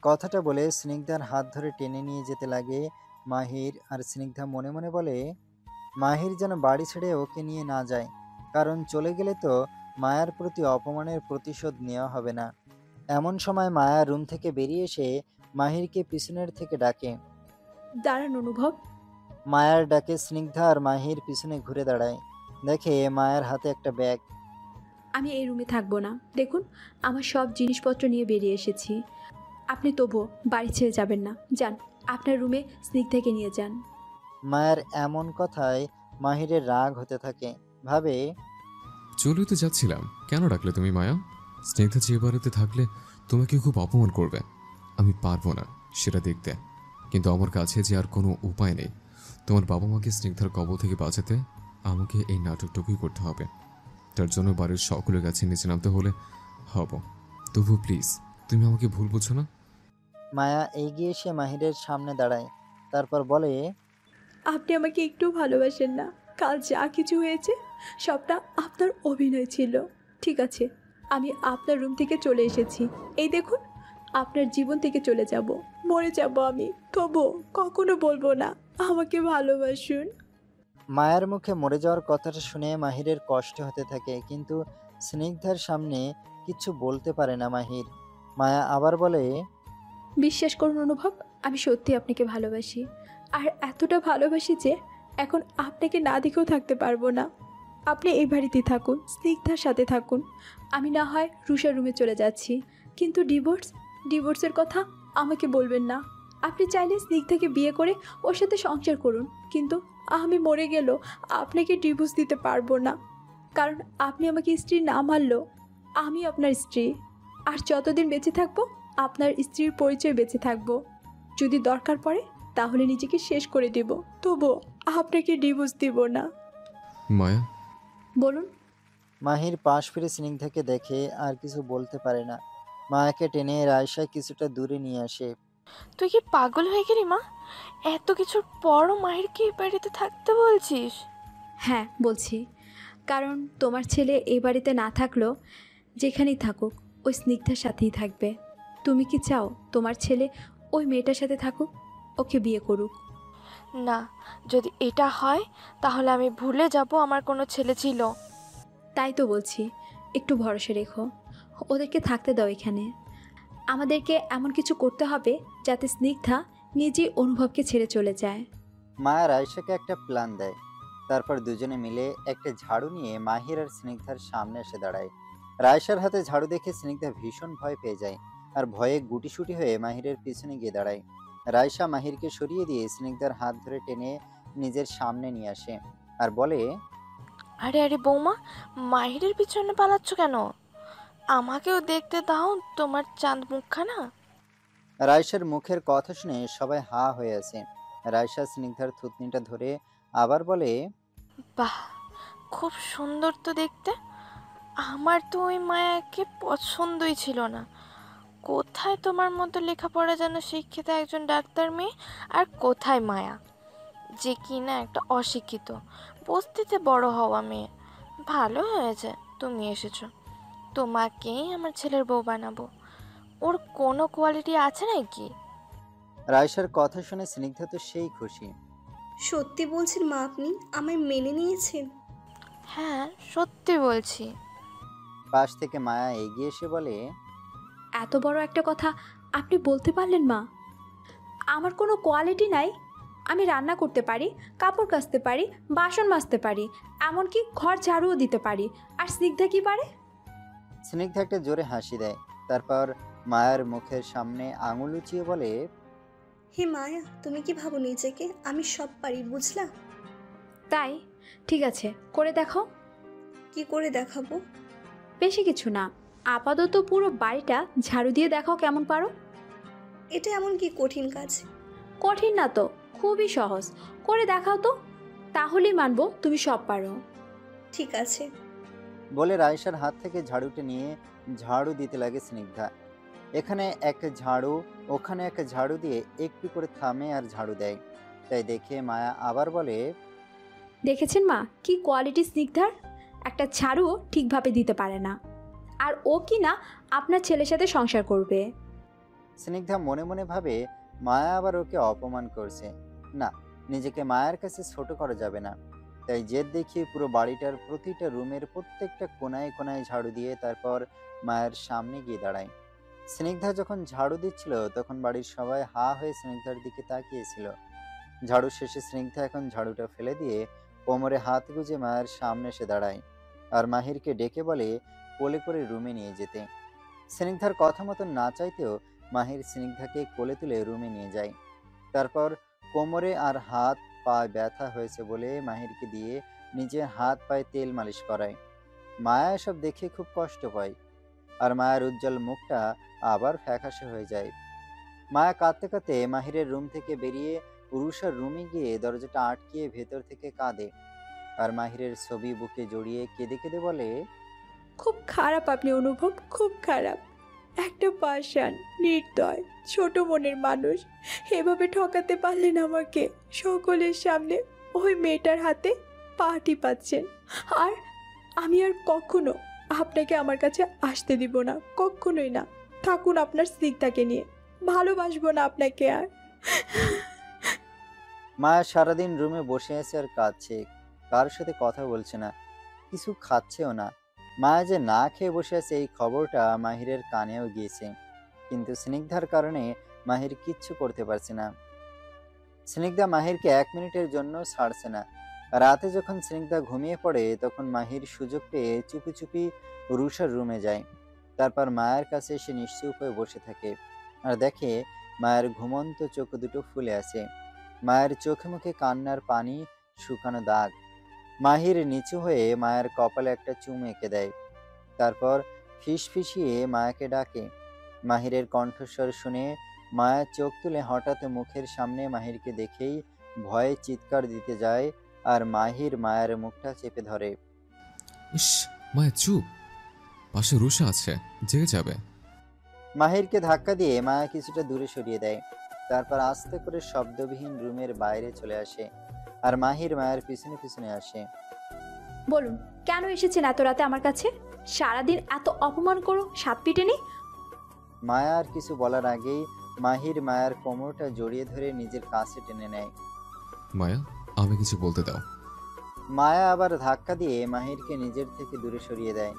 কথাটা বলে স্নিগ্ধার হাত ধরে টেনে নিয়ে যেতে লাগে মাহির। আর স্নিগ্ধা মনে মনে বলে, মাহির যেন বাড়ি ছেড়ে ওকে নিয়ে না যায়, কারণ চলে গেলে তো মায়ার প্রতি অপমানের প্রতিশোধ নেওয়া হবে না। এমন সময় মায়া রুম থেকে বেরিয়ে এসে মাহিরকে পিছনের থেকে ডাকে। দাঁড়ান অনুভব। মায়ার ডাকে স্নিগ্ধা আর মাহির পিছনে ঘুরে দাঁড়ায়। দেখে মায়ের হাতে একটা ব্যাগ। আমি এই রুমে থাকবো না। দেখুন, আমার সব জিনিসপত্র নিয়ে বেরিয়ে এসেছি। আপনি তবুও বাড়ি ছেড়ে যাবেন না। যান, আপনার রুমে স্নিগ্ধাকে নিয়ে যান। মায়ের এমন কথায় মাহিরের রাগ হতে থাকে। ভাবে, চলেই তো যাচ্ছিলাম, কেন ডাকলে তুমি মায়া? স্নিগ্ধা যে বাড়িতে থাকলে তোমাকে খুব অপমান করবে। আমি পারবো না সেটা দেখতে, কিন্তু আমার কাছে যে আর কোনো উপায় নেই। তোমার বাবা মাকে স্নিগ্ধার কবল থেকে বাঁচাতে আমাকে এই নাটকটুকুই করতে হবে। তার জন্য বাড়ির সকলের কাছে নিচে নামতে হলে হব। তবু প্লিজ তুমি আমাকে ভুল বুঝো না। মায়া এগিয়ে এসে মাহিরের সামনে দাঁড়ায়, তারপর বলে, আপনি আমাকে একটু ভালোবাসেন না। কাল যা কিছু হয়েছে সবটা আপনার অভিনয় ছিল। ঠিক আছে, আমি আপনার রুম থেকে চলে এসেছি। এই দেখুন, আপনার জীবন থেকে চলে যাব, মরে যাব আমি, তবু কখনো বলবো না আমাকে ভালোবাসুন। মায়ের মুখে মরে যাওয়ার কথাটা শুনে মাহিরের কষ্ট হতে থাকে, কিন্তু স্নিগ্ধার সামনে কিছু বলতে পারে না মাহির। মায়া আবার বলে, বিশ্বাস করুন অনুভব, আমি সত্যি আপনাকে ভালোবাসি। আর এতটা ভালোবাসি যে এখন আপনাকে না দেখেও থাকতে পারবো না। আপনি এই বাড়িতেই থাকুন, স্নিগ্ধার সাথে থাকুন। আমি না হয় রুষার রুমে চলে যাচ্ছি, কিন্তু ডিভোর্সের কথা আমাকে বলবেন না। আপনি চাইলে স্নিগ্ধাকে বিয়ে করে ওর সাথে সংসার করুন, কিন্তু আমি মরে গেলেও আপনাকে ডিভোর্স দিতে পারবো না। কারণ আপনি আমাকে স্ত্রী না মানলেও আমি আপনার স্ত্রী। আর যতদিন বেঁচে থাকবো আপনার স্ত্রীর পরিচয় বেঁচে থাকবো। যদি দরকার পড়ে তাহলে নিজেকে শেষ করে দেব, তবুও আপনাকে ডিভোর্স দিব না। মায়া, বলুন। মাহির পাশ ফিরে স্নিগ্ধাকে দেখে আর কিছু বলতে পারে না। মায়াকে টেনে রায়শা কিছুটা দূরে নিয়ে আসে। তুই কি পাগল হয়ে গেলি মা? এত কিছুর পরও মাহিরকে এই বাড়িতে থাকতে বলছিস? হ্যাঁ বলছি, কারণ তোমার ছেলে এই বাড়িতে না থাকলেও যেখানেই থাকুক ওই স্নিগ্ধার সাথেই থাকবে। তুমি কি চাও তোমার ছেলে ওই মেয়েটার সাথে থাকুক, ওকে বিয়ে করুক? না, যদি এটা হয় তাহলে আমি ভুলে যাব আমার কোনো ছেলে ছিল। তাই তো বলছি, একটু ভরসা রেখো, ওদেরকে থাকতে দাও এখানে। আমাদেরকে এমন কিছু করতে হবে যাতে স্নিগ্ধা নিজেই অনুভবকে ছেড়ে চলে যায়। মায়া রায়শাকে একটা প্ল্যান দেয়। তারপর দুজনে মিলে একটা ঝাড়ু নিয়ে মাহির আর স্নিগ্ধার সামনে এসে দাঁড়ায়। রায়শার হাতে ঝাড়ু দেখে স্নিগ্ধা ভীষণ ভয় পেয়ে যায়, আর ভয়ে গুটিসুটি হয়ে মাহিরের পিছনে গিয়ে দাঁড়ায়। রায়শা মাহিরকে সরিয়ে দিয়ে স্নিগ্ধার হাত ধরে টেনে নিজের সামনে নিয়ে আসে আর বলে, আরে আরে বৌমা, মাহিরের পিছনে পালাচ্ছ কেন? আমাকেও দেখতে দাও তোমার চাঁদ মুখখানা। রাইসার মুখের কথা শুনে সবাই হা হয়ে আছে। রাইসা স্নিগ্ধার থুতনিটা ধরে আবার বলে, বাহ, খুব সুন্দর তো দেখতে। আমার তো ওই মায়াকে পছন্দই ছিল না। কোথায় তোমার মতো লেখাপড়া যেন শিক্ষিত একজন ডাক্তার মেয়ে, আর কোথায় মায়া যে কিনা একটা অশিক্ষিত বস্তিতে বড় হওয়া মেয়ে। ভালো হয়েছে তুমি এসেছো, তোমাকেই আমার ছেলের বউ বানাবো। ওর কোনো কোয়ালিটি আছে নাকি? রাইসার কথা শুনে স্নিগ্ধা তো সেই খুশি। সত্যি বলছেন মা, আপনি আমায় মেনে নিয়েছেন? হ্যাঁ, সত্যি বলছি। পাশ থেকে মায়া এগিয়ে এসে বলে, এত বড় একটা কথা আপনি বলতে পারলেন মা? আমার কোনো কোয়ালিটি নাই? আমি রান্না করতে পারি, কাপড় কাচতে পারি, বাসন মাজতে পারি, এমনকি ঘর ঝাড়ুও দিতে পারি। আর স্নিগ্ধা কি পারে? স্নিগ্ধা একটা জোরে হাসি দেয়। তারপর মায়ার মুখের সামনে আঙুল উঁচিয়ে বলে, হে মায়া, তুমি কি ভাবো নিজেকে? আমি সব পারি, বুঝলা? তাই ঠিক আছে, করে দেখো। কি করে দেখাবো? বেশি কিছু না, আপাতত পুরো বাড়িটা ঝাড়ু দিয়ে দেখাও কেমন পারো। এটা এমন কি কঠিন কাজ? কঠিন না তো, খুবই সহজ। করে দেখাও তো, তাহলেই মানবো তুমি সব পারো। ঠিক আছে। বলে রাইসার হাত থেকে ঝাড়ুটা নিয়ে ঝাড়ু দিতে লাগে স্নিগ্ধা। এখানে একটা ঝাড়ু, ওখানে একটা ঝাড়ু দিয়ে একটু করে থামে আর ঝাড়ু দেয়। তাই দেখে মায়া আবার বলে, দেখেছেন মা, কি কোয়ালিটি স্নিগ্ধার? একটা ঝাড়ুও ঠিকভাবে দিতে পারে না, আর ও কি না আপনার ছেলের সাথে সংসার করবে। স্নিগ্ধা মনে মনে ভাবে মায়া আবার ওকে অপমান করছে। না, নিজেকে মায়ের কাছে ছোট করা যাবে না। তাই জেদ দেখিয়ে পুরো বাড়িটার প্রতিটা রুমের প্রত্যেকটা কোনায় কোনায় ঝাড়ু দিয়ে তারপর মায়ের সামনে গিয়ে দাঁড়ায়। স্নিগ্ধা যখন ঝাড়ু দিচ্ছিল তখন বাড়ির সবাই হা হয়ে স্নিগ্ধার দিকে তাকিয়েছিল। ঝাড়ু শেষে স্নিগ্ধা এখন ঝাড়ুটা ফেলে দিয়ে কোমরে হাত গুজে মায়ের সামনে এসে দাঁড়ায় আর মাহিরকে ডেকে বলে কোলে করে রুমে নিয়ে যেতে। স্নিগ্ধার কথা মতন না চাইতেও মাহির স্নিগ্ধাকে কোলে তুলে রুমে নিয়ে যায়। তারপর কোমরে আর হাত পায়ে ব্যথা হয়েছে বলে মাহিরকে দিয়ে নিজে হাত পায়ে তেল মালিশ করায়। মায়া এসব দেখে খুব কষ্ট পায় আর মায়ের উজ্জ্বল মুখটা আবার ফ্যাকাশে হয়ে যায়। মায়া কাঁদতে কাঁদতে মাহিরের রুম থেকে বেরিয়ে পুরুষের রুমে গিয়ে দরজাটা আটকিয়ে ভেতর থেকে কাঁদে আর মাহিরের ছবি বুকে জড়িয়ে কেঁদে কেঁদে বলে, খুব খারাপ আপনি অনুভব, খুব খারাপ। একটা পাষাণ, নির্দয়, ছোট মনের মানুষ এভাবে ঠকাতে পারলেন আমাকে। সকলের সামনে ওই মেয়েটার হাতে পাটি পাচ্ছেন। আর আমি আর কখনো আপনাকে আমার কাছে আসতে দিব না, কখনোই না। থাকুন আপনার স্নিগ্ধাকে নিয়ে, ভালোবাসবো না আপনাকে আর। মায়া সারাদিন রুমে বসে আছে আর কাঁদছে, কারোর সাথে কথা বলছে না, কিছু খাচ্ছেও না। মায়া যে না খেয়ে বসে আছে এই খবরটা মাহিরের কানেও গিয়েছে, কিন্তু স্নিগ্ধার কারণে মাহির কিচ্ছু করতে পারছে না। স্নিগ্ধা মাহিরকে 1 মিনিটের জন্য ছাড়ছে না। রাতে যখন স্নিগ্ধা ঘুমিয়ে পড়ে তখন মাহির সুযোগ পেয়ে চুপি চুপি রুষার রুমে যায়। তারপর মায়ের কাছে এসে নিশ্চুপ হয়ে বসে থাকে আর দেখে মায়ের ঘুমন্ত চোখ দুটো ফুলে আছে। মায়ের চোখে মুখে কান্নার পানি, শুকানো দাগ। মাহির নিচু হয়ে মায়ের কপালে একটা চুমু এঁকে দেয়। তারপর ফিসফিসিয়ে মায়াকে ডাকে। মাহিরের কণ্ঠস্বর শুনে মায়া চোখ তুলে হঠাৎ মুখের সামনে মাহিরকে দেখেই ভয়ে চিৎকার দিতে যায় আর মাহির মায়ের মুখটা চেপে ধরে। ইস, মায়া চুপ, পাশে রুষা আছে, জেগে যাবে। মাহিরকে ধাক্কা দিয়ে মায়া কিছুটা দূরে সরিয়ে দেয়। তারপর আস্তে করে শব্দবিহীন রুমের বাইরে চলে আসে আর মাহির মায়ের পিছনে পিছনে আসে। বলুন, কেন এসেছেন এত রাতে আমার কাছে? সারাদিন এত অপমান করো, সাত পিটেনি? মায়া আর কিছু বলার আগেই মাহির মায়ের কোমরটা জড়িয়ে ধরে নিজের কাছে টেনে নেয়। মায়া, আমি কিছু বলতে দাও। মায়া আবার ধাক্কা দিয়ে মাহিরকে নিজের থেকে দূরে সরিয়ে দেয়।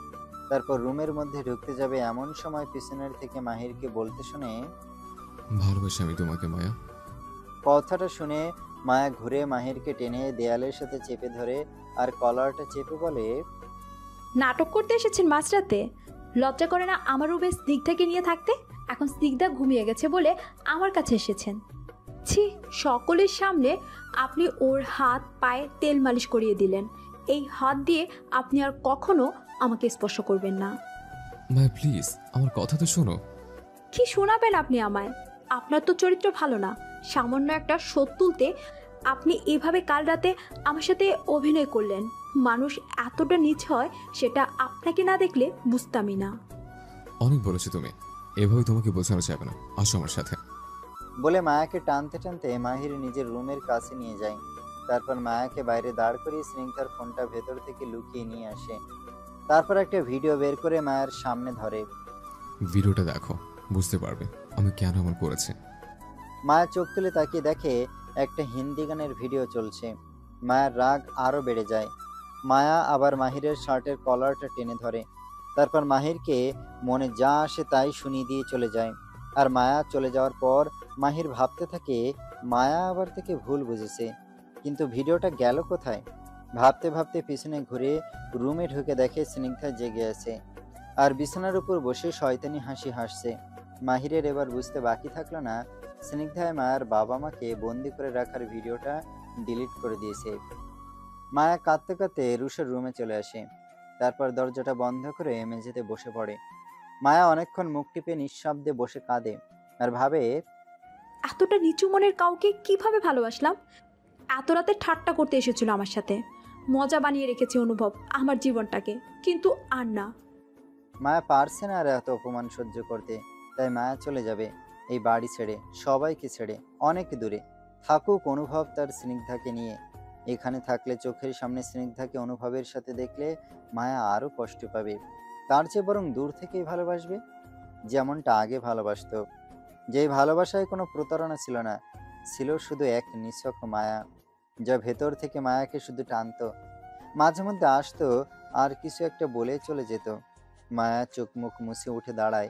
তারপর রুমের মধ্যে ঢুকতে যাবে এমন সময় পিছনের থেকে মাহিরকে বলতে শুনে, ভালোবাসি আমি তোমাকে মায়া। কথাটা শুনে মায়া ঘুরে মাহিরকে টেনে দেয়ালের সাথে চেপে ধরে আর কলারটা চেপে বলে, নাটক করতে এসেছেন মাঝরাতে? লজ্জা করে না আমার রুমে স্নিগ্ধাকে নিয়ে থাকতে? এখন স্নিগ্ধা ঘুমিয়ে গেছে বলে আমার কাছে এসেছেন। ছি, সকলের সামনে আপনি ওর হাত পায়ে তেল মালিশ করিয়ে দিলেন। এই হাত দিয়ে আপনি আর কখনো আমাকে স্পর্শ করবেন না। মায়া প্লিজ আমার কথা তো শোনো। কি শোনাবেন আপনি আমায়? আপনার তো চরিত্র ভালো না। সামান্য একটা শোধ তুলতে আপনি এভাবে কাল রাতে আমার সাথে অভিনয় করলেন। মানুষ এতটা নীচ হয় সেটা আপনাকে না দেখলে বুঝতামই না। অনেক বলেছো তুমি, এভাবে তোমাকে বোঝানো যাবে না, আসো আমার সাথে। বলে মায়াকে টানতে টানতে মাহির নিজের রুমের কাছে নিয়ে যায়। তারপর মায়াকে বাইরে দাঁড় করিয়ে স্নিগ্ধার ফোনটা ভেতর থেকে লুকিয়ে নিয়ে আসে। তারপর একটা ভিডিও বের করে মায়ের সামনে ধরে। ভিডিওটা দেখো, বুঝতে পারবে আমি কেন এমন করেছি। মায়া চোখ তুলে তাকিয়ে দেখে একটা হিন্দি গানের ভিডিও চলছে। মায়ের রাগ আরো বেড়ে যায়। মায়া আবার মাহিরের শার্টের কলারটা টেনে ধরে। তারপর মাহিরকে মনে যা আসে তাই শুনিয়ে দিয়ে চলে যায়। আর মায়া চলে যাওয়ার পর মাহির ভাবতে থাকে মায়া আবার থেকে ভুল বুঝেছে, কিন্তু ভিডিওটা গেল কোথায়। ভাবতে ভাবতে পিছনে ঘুরে রুমে ঢুকে দেখে স্নিগ্ধা জেগে আছে আর বিছানার উপর বসে শয়তানি হাসি হাসছে। মাহিরের এবার বুঝতে বাকি থাকলো না স্নিগ্ধায় মায়ের বাবা মাকে বন্দি করে রাখার ভিডিওটা ডিলিট করে দিয়েছে। মায়া কাঁদতে কাঁদতে রুশের রুমে চলে আসে। তারপর দরজাটা বন্ধ করে মেঝেতে বসে পড়ে। মায়া অনেকক্ষণ মুখ টিপে নিঃশব্দে বসে কাঁদে আর ভাবে, এতটা নিচু মনের কাউকে কিভাবে ভালোবাসলাম। এত রাতে ঠাট্টা করতে এসেছিল আমার সাথে, মজা বানিয়ে রেখেছে অনুভব আমার জীবনটাকে, কিন্তু আর না। মায়া পারছে না আর এত অপমান সহ্য করতে। তাই মায়া চলে যাবে এই বাড়ি ছেড়ে, সবাইকে ছেড়ে অনেক দূরে। থাকুক অনুভব তার স্নিগ্ধাকে নিয়ে। এখানে থাকলে চোখের সামনে স্নিগ্ধাকে অনুভবের সাথে দেখলে মায়া আরো কষ্ট পাবে। তার চেয়ে বরং দূর থেকেই ভালোবাসবে, যেমনটা আগে ভালোবাসতো। যেই ভালোবাসায় কোনো প্রতারণা ছিল না, ছিল শুধু এক নিছক মায়া, যা ভেতর থেকে মায়াকে শুধু টানতো। মাঝে মধ্যে আসতো আর কিছু একটা বলে চলে যেত। মায়া চোখ মুখ মুছে উঠে দাঁড়ায়।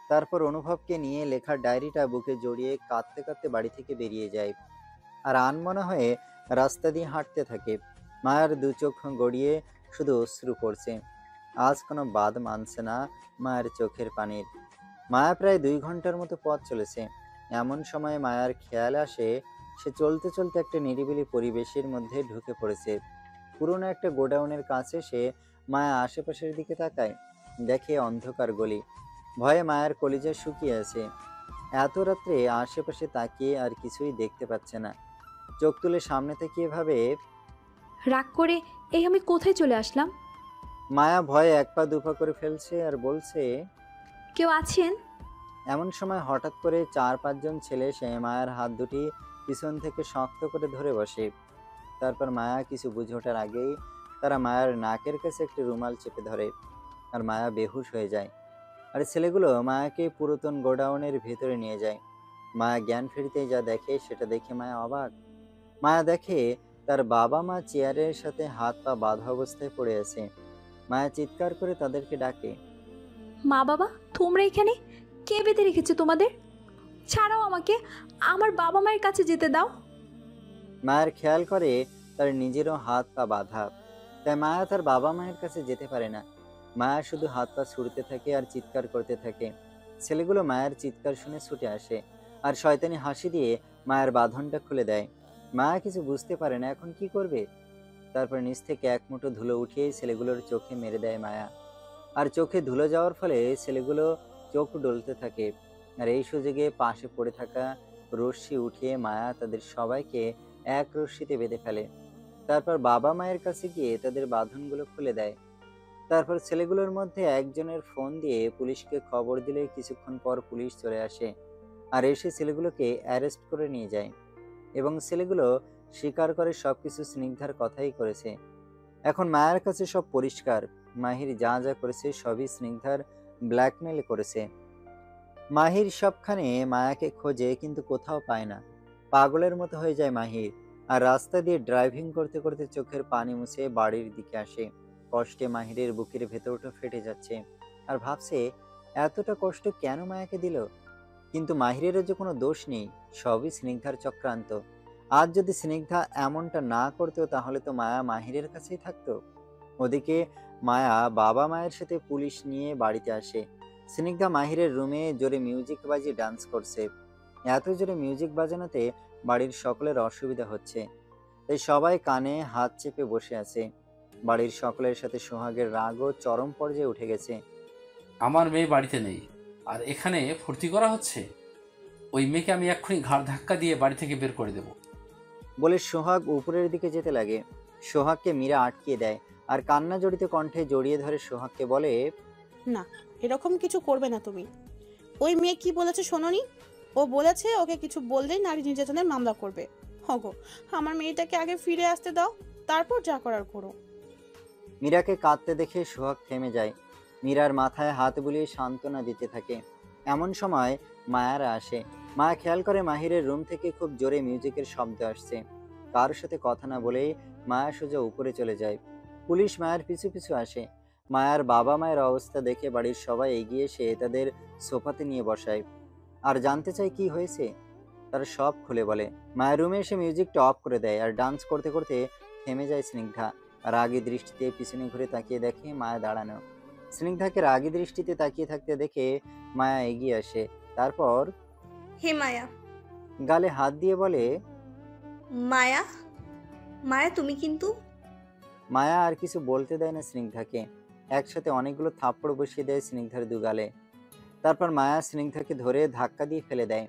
তারপর অনুভবকে নিয়ে লেখা ডায়েরিটা বুকে জড়িয়ে কাঁদতে কাঁদতে বাড়ি থেকে বেরিয়ে যায় আর আনমনা হয়ে রাস্তা দিয়ে হাঁটতে থাকে। মায়ার দু চোখ গড়িয়ে শুধু অশ্রু পড়ছে। আজ কোনো বাদ মানছে না মায়ের চোখের পানির। মায়া প্রায় 2 ঘন্টার মতো পথ চলেছে। এমন সময় মায়ার খেয়াল আসে সে চলতে চলতে একটা নিরিবিলি পরিবেশের মধ্যে ঢুকে পড়েছে। পুরনো একটা গোডাউনের কাছে সে মায়া আশেপাশের দিকে তাকায়, দেখে অন্ধকার গলি। ভয়ে মায়ের কলিজা শুকিয়ে আছে। এত রাত্রে আশেপাশে তাকিয়ে আর কিছুই দেখতে পাচ্ছে না। চোখ তুলে সামনে তাকিয়ে ভাবে, রাগ করে এই আমি কোথায় চলে আসলাম। মায়া ভয়ে এক পা দুপা করে ফেলছে আর বলছে, কেউ আছেন? এমন সময় হঠাৎ করে 4-5 জন ছেলে এসে মায়ের হাত দুটি পিছন থেকে শক্ত করে ধরে বসে। তারপর মায়া কিছু বুঝে ওঠার আগেই তারা মায়ের নাকের কাছে একটি রুমাল চেপে ধরে আর মায়া বেহুশ হয়ে যায়। আর ছেলেগুলো মায়াকে পুরাতন গোডাউনের ভেতরে নিয়ে যায়। মায়া জ্ঞান ফিরতেই যা দেখে সেটা দেখে মায়া অবাক। মায়া দেখে তার বাবা মা চেয়ারের সাথে হাত পা বাঁধা অবস্থায় পড়ে আছে। মায়া চিৎকার করে তাদেরকে ডাকে, মা বাবা তোমরা এখানে? কে বেঁধে রেখেছে তোমাদের? ছাড়াও আমাকে, আমার বাবা মায়ের কাছে যেতে দাও। মায়ের খেয়াল করে তার নিজেরও হাত পা বাঁধা, তাই মায়া তার বাবা মায়ের কাছে যেতে পারে না। মায়া শুধু হাত পা ছুড়তে থাকে আর চিৎকার করতে থাকে। ছেলেগুলো মায়ের চিৎকার শুনে ছুটে আসে আর শয়তানি হাসি দিয়ে মায়ের বাঁধনটা খুলে দেয়। মায়া কিছু বুঝতে পারে না এখন কি করবে। তারপর নিচ থেকে এক মুঠো ধুলো উঠিয়ে ছেলেগুলোর চোখে মেরে দেয় মায়া। আর চোখে ধুলো যাওয়ার ফলে ছেলেগুলো চোখ ডলতে থাকে। আর এই সুযোগে পাশে পড়ে থাকা রশ্মি উঠিয়ে মায়া তাদের সবাইকে এক রশ্মিতে বেঁধে ফেলে। তারপর বাবা মায়ের কাছে গিয়ে তাদের বাঁধনগুলো খুলে দেয়। তারপর ছেলেগুলোর মধ্যে একজনের ফোন দিয়ে পুলিশকে খবর দিলে কিছুক্ষণ পর পুলিশ চলে আসে আর এসে ছেলেগুলোকে অ্যারেস্ট করে নিয়ে যায়। এবং ছেলেগুলো স্বীকার করে সবকিছু স্নিগ্ধার কথাই করেছে। এখন মায়ের কাছে সব পরিষ্কার। মাহির যা যা করেছে সবই স্নিগ্ধার ব্ল্যাকমেল করেছে। মাহির সবখানে মায়াকে খোঁজে কিন্তু কোথাও পায় না। পাগলের মতো হয়ে যায় মাহির আর রাস্তা দিয়ে ড্রাইভিং করতে করতে চোখের পানি মুছে বাড়ির দিকে আসে। কষ্টে মাহিরের বুকের ভেতরটা ফেটে যাচ্ছে আর ভাবছে এতটা কষ্ট কেন মায়াকে দিল। কিন্তু মাহিরেরও যে কোনো দোষ নেই, সবই স্নিগ্ধার চক্রান্ত। আজ যদি স্নিগ্ধা এমনটা না করতো তাহলে তো মায়া মাহিরের কাছেই থাকতো। ওদিকে মায়া বাবা মায়ের সাথে পুলিশ নিয়ে বাড়িতে আসে। স্নিগ্ধা মাহিরের রুমে জোরে মিউজিক বাজিয়ে ডান্স করছে। এত জোরে মিউজিক বাজানোতে বাড়ির সকলের অসুবিধা হচ্ছে। তাই সবাই কানে হাত চেপে বসে আছে। বাড়ির সকলের সাথে সোহাগের রাগও চরম পর্যায়ে উঠে গেছে। আমার মেয়ে বাড়িতে নেই, আর এখানে ফুর্তি করা হচ্ছে। ওই মেয়েকে আমি এক্ষুনি ঘাড় ধাক্কা দিয়ে বাড়ি থেকে বের করে দেব। বলে সোহাগ উপরের দিকে যেতে লাগে। সোহাগকে মীরা আটকিয়ে দেয় আর কান্না জড়িত কণ্ঠে জড়িয়ে ধরে সোহাগকে বলে, না, এরকম কিছু করবে না তুমি। ওই মেয়ে কি বলেছে শোনোনি? ও বলেছে ওকে কিছু বললেই নারী নির্যাতনের মামলা করবে। হগো, আমার মেয়েটাকে আগে ফিরে আসতে দাও, তারপর যা করার করো। মীরাকে কাঁদতে দেখে সোহাগ থেমে যায়। মীরার মাথায় হাত বুলিয়ে সান্ত্বনা দিতে থাকে। এমন সময় মায়ারা আসে। মায়া খেয়াল করে মাহিরের রুম থেকে খুব জোরে মিউজিকের শব্দ আসছে। কারোর সাথে কথা না বলেই মায়া সোজা উপরে চলে যায়। পুলিশ মায়ের পিছু পিছু আসে। মায়ার বাবা মায়ের অবস্থা দেখে বাড়ির সবাই এগিয়ে এসে তাদের সোফাতে নিয়ে বসায় আর জানতে চায় কি হয়েছে। তারা সব খুলে বলে। মায়ের রুমে এসে মিউজিকটা অফ করে দেয় আর ডান্স করতে করতে থেমে যায় স্নিগ্ধা। রাগী দৃষ্টিতে পিছনে ঘুরে তাকিয়ে দেখে মায়া দাঁড়ানো। স্নিগ্ধাকে রাগী দৃষ্টিতে তাকিয়ে থাকতে দেখে মায়া এগিয়ে আসে। তারপর হে মায়া। গালে হাত দিয়ে বলে, মায়া, মায়া তুমি কিন্তু। মায়া আর কিছু বলতে দেয় না স্নিগ্ধাকে। একসাথে অনেকগুলো থাপ্পড় বসিয়ে দেয় স্নিগ্ধার দুগালে। তারপর মায়া স্নিগ্ধাকে ধরে ধাক্কা দিয়ে ফেলে দেয়।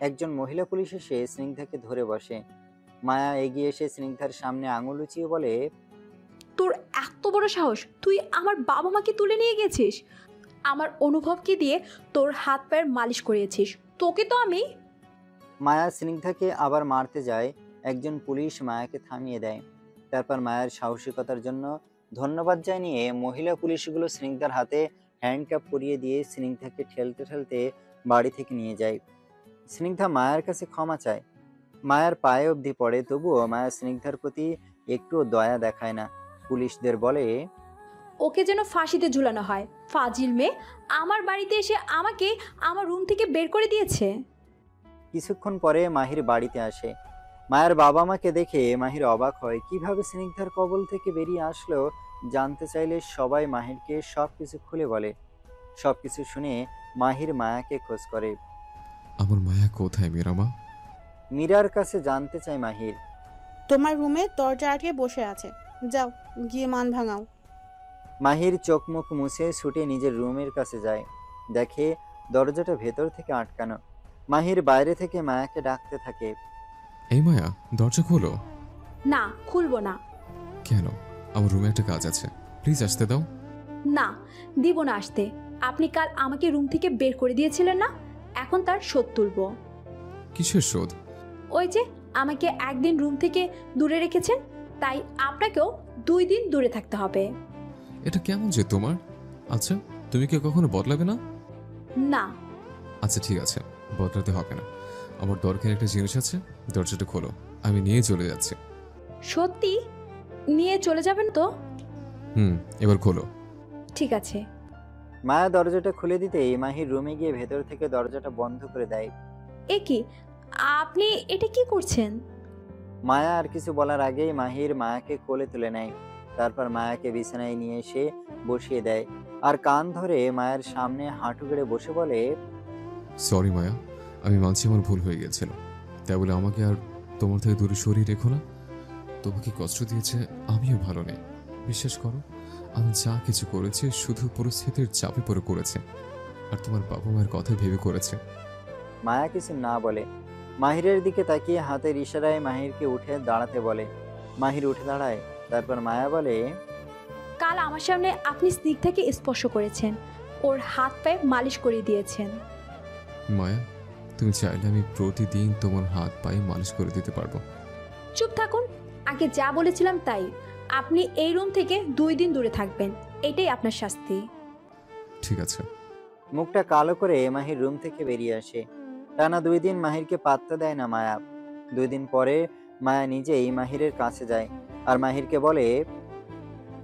একজন মহিলা পুলিশ এসে স্নিগ্ধাকে ধরে বসে। মায়া এগিয়ে এসে স্নিগ্ধার সামনে আঙুল উঁচিয়ে বলে, তোর এত বড় সাহস, তুই আমার বাবা মাকে তুলে নিয়ে গেছিস, আমার অনুভবকে দিয়ে তোর হাত পায়ের মালিশ করিয়েছিস, তোকে তো আমি। মায়া স্নিগ্ধাকে আবার মারতে যায়। একজন পুলিশ মায়াকে থামিয়ে দেয়। তারপর মায়ের সাহসিকতার জন্য ধন্যবাদ জানিয়ে মহিলা পুলিশগুলো স্নিগ্ধার হাতে হ্যান্ডকাপ পরিয়ে দিয়ে স্নিগ্ধাকে ঠেলতে ঠেলতে বাড়ি থেকে নিয়ে যায়। স্নিগ্ধা মায়ের কাছে ক্ষমা চায়। মায়ের পায়ে অবধি পড়ে, তবুও মায়া স্নিগ্ধার প্রতি একটুও দয়া দেখায় না। পুলিশদের বলে, ওকে যেন ফাঁসিতে ঝুলানো হয়। ফাজিল মেয়ে আমার বাড়িতে এসে আমাকে আমার রুম থেকে বের করে দিয়েছে। কিছুক্ষণ পরে মাহির বাড়িতে আসে। মায়ের বাবা মাকে দেখে মাহির অবাক হয়। কিভাবে স্নিগ্ধার কবল থেকে বেরিয়ে আসলো জানতে চাইলে সবাই মাহিরকে সবকিছু খুলে বলে। সবকিছু শুনে মাহির মায়াকে খোঁজ করে। আমার মায়া কোথায় মীরা মা? মীরার কাছে জানতে চায় মাহির। তোমার রুমে দরজা আটকে বসে আছে, যাও গিয়ে মান ভাঙাও। মাহির চোখ মুখ মুছে ছুটে নিজের রুমের কাছে যায়। দেখে দরজাটা ভেতর থেকে আটকানো। মাহির বাইরে থেকে মায়াকে ডাকতে থাকে, এই মায়া, দরজা খোলো। না, খুলবো না। কেন? আমার রুমে একটা কাজ আছে, প্লিজ আসতে দাও। না, দিব না আসতে। আপনি কাল আমাকে রুম থেকে বের করে দিয়েছিলেন না, এখন তার শোধ তুলব। কিসের শোধ? ওই যে আমাকে একদিন রুম থেকে দূরে রেখেছেন, তাই আপনাকেও 2 দিন দূরে থাকতে হবে। এটা কেমন যে তোমার? আচ্ছা, তুমি কি কখনো বদলাবে না? না। আচ্ছা ঠিক আছে, বদলাতে হবে না। আমার দরকার একটা জিনিস আছে, দরজাটা খোলো, আমি নিয়ে চলে যাচ্ছি। সত্যি নিয়ে চলে যাবেন তো? এবার খোলো। ঠিক আছে। মায়া দরজাটা খুলে দিতেই মাহির রুমে গিয়ে ভেতর থেকে দরজাটা বন্ধ করে দেয়। এ কি, আপনি এটা কি করছেন? মায়া আর কিছু বলার আগেই মাহির মায়াকে কোলে তুলে নেয়। তারপর মায়াকে বিছানায় নিয়ে এসে বসিয়ে দেয় আর কান ধরে মায়ের সামনে হাঁটু গেড়ে বসে বলে, সরি মায়া, আমি মানছি আমার ভুল হয়ে গেছিল, তাই বলে আমাকে আর তোমার থেকে দূরে সরিয়ে রেখো না। তোমাকে কষ্ট দিয়েছে আমিও ভালো নেই। বিশ্বাস করো, আমি যা কিছু করেছি শুধু পরিস্থিতির চাপে পড়ে করেছে, আর তোমার বাবা মায়ের কথা ভেবে করেছে। মায়া কিছু না বলে মাহিরের দিকে তাকিয়ে হাতের ইশারায় মাহিরকে উঠে দাঁড়াতে বলে। মাহির উঠে দাঁড়ায়। তারপর মায়া বলে, কাল আমার সামনে আপনি স্নিগ্ধাকে স্পর্শ করেছেন, ওর হাত পায়ে মালিশ করে দিয়েছেন। মায়া, তুমি চাইলে আমি প্রতিদিন তোমার হাত পায়ে মালিশ করে দিতে পারবো। চুপ থাকুন, আগে যা বলেছিলাম তাই। আপনি এই রুম থেকে 2 দিন দূরে থাকবেন, এটাই আপনার শাস্তি। ঠিক আছে। মুখটা কালো করে মাহির রুম থেকে বেরিয়ে আসে। টানা 2 দিন মাহিরকে পাত্তা দেয় না মায়া। 2 দিন পরে মায়া নিজেই মাহিরের কাছে যায় আর মাহিরকে বলে,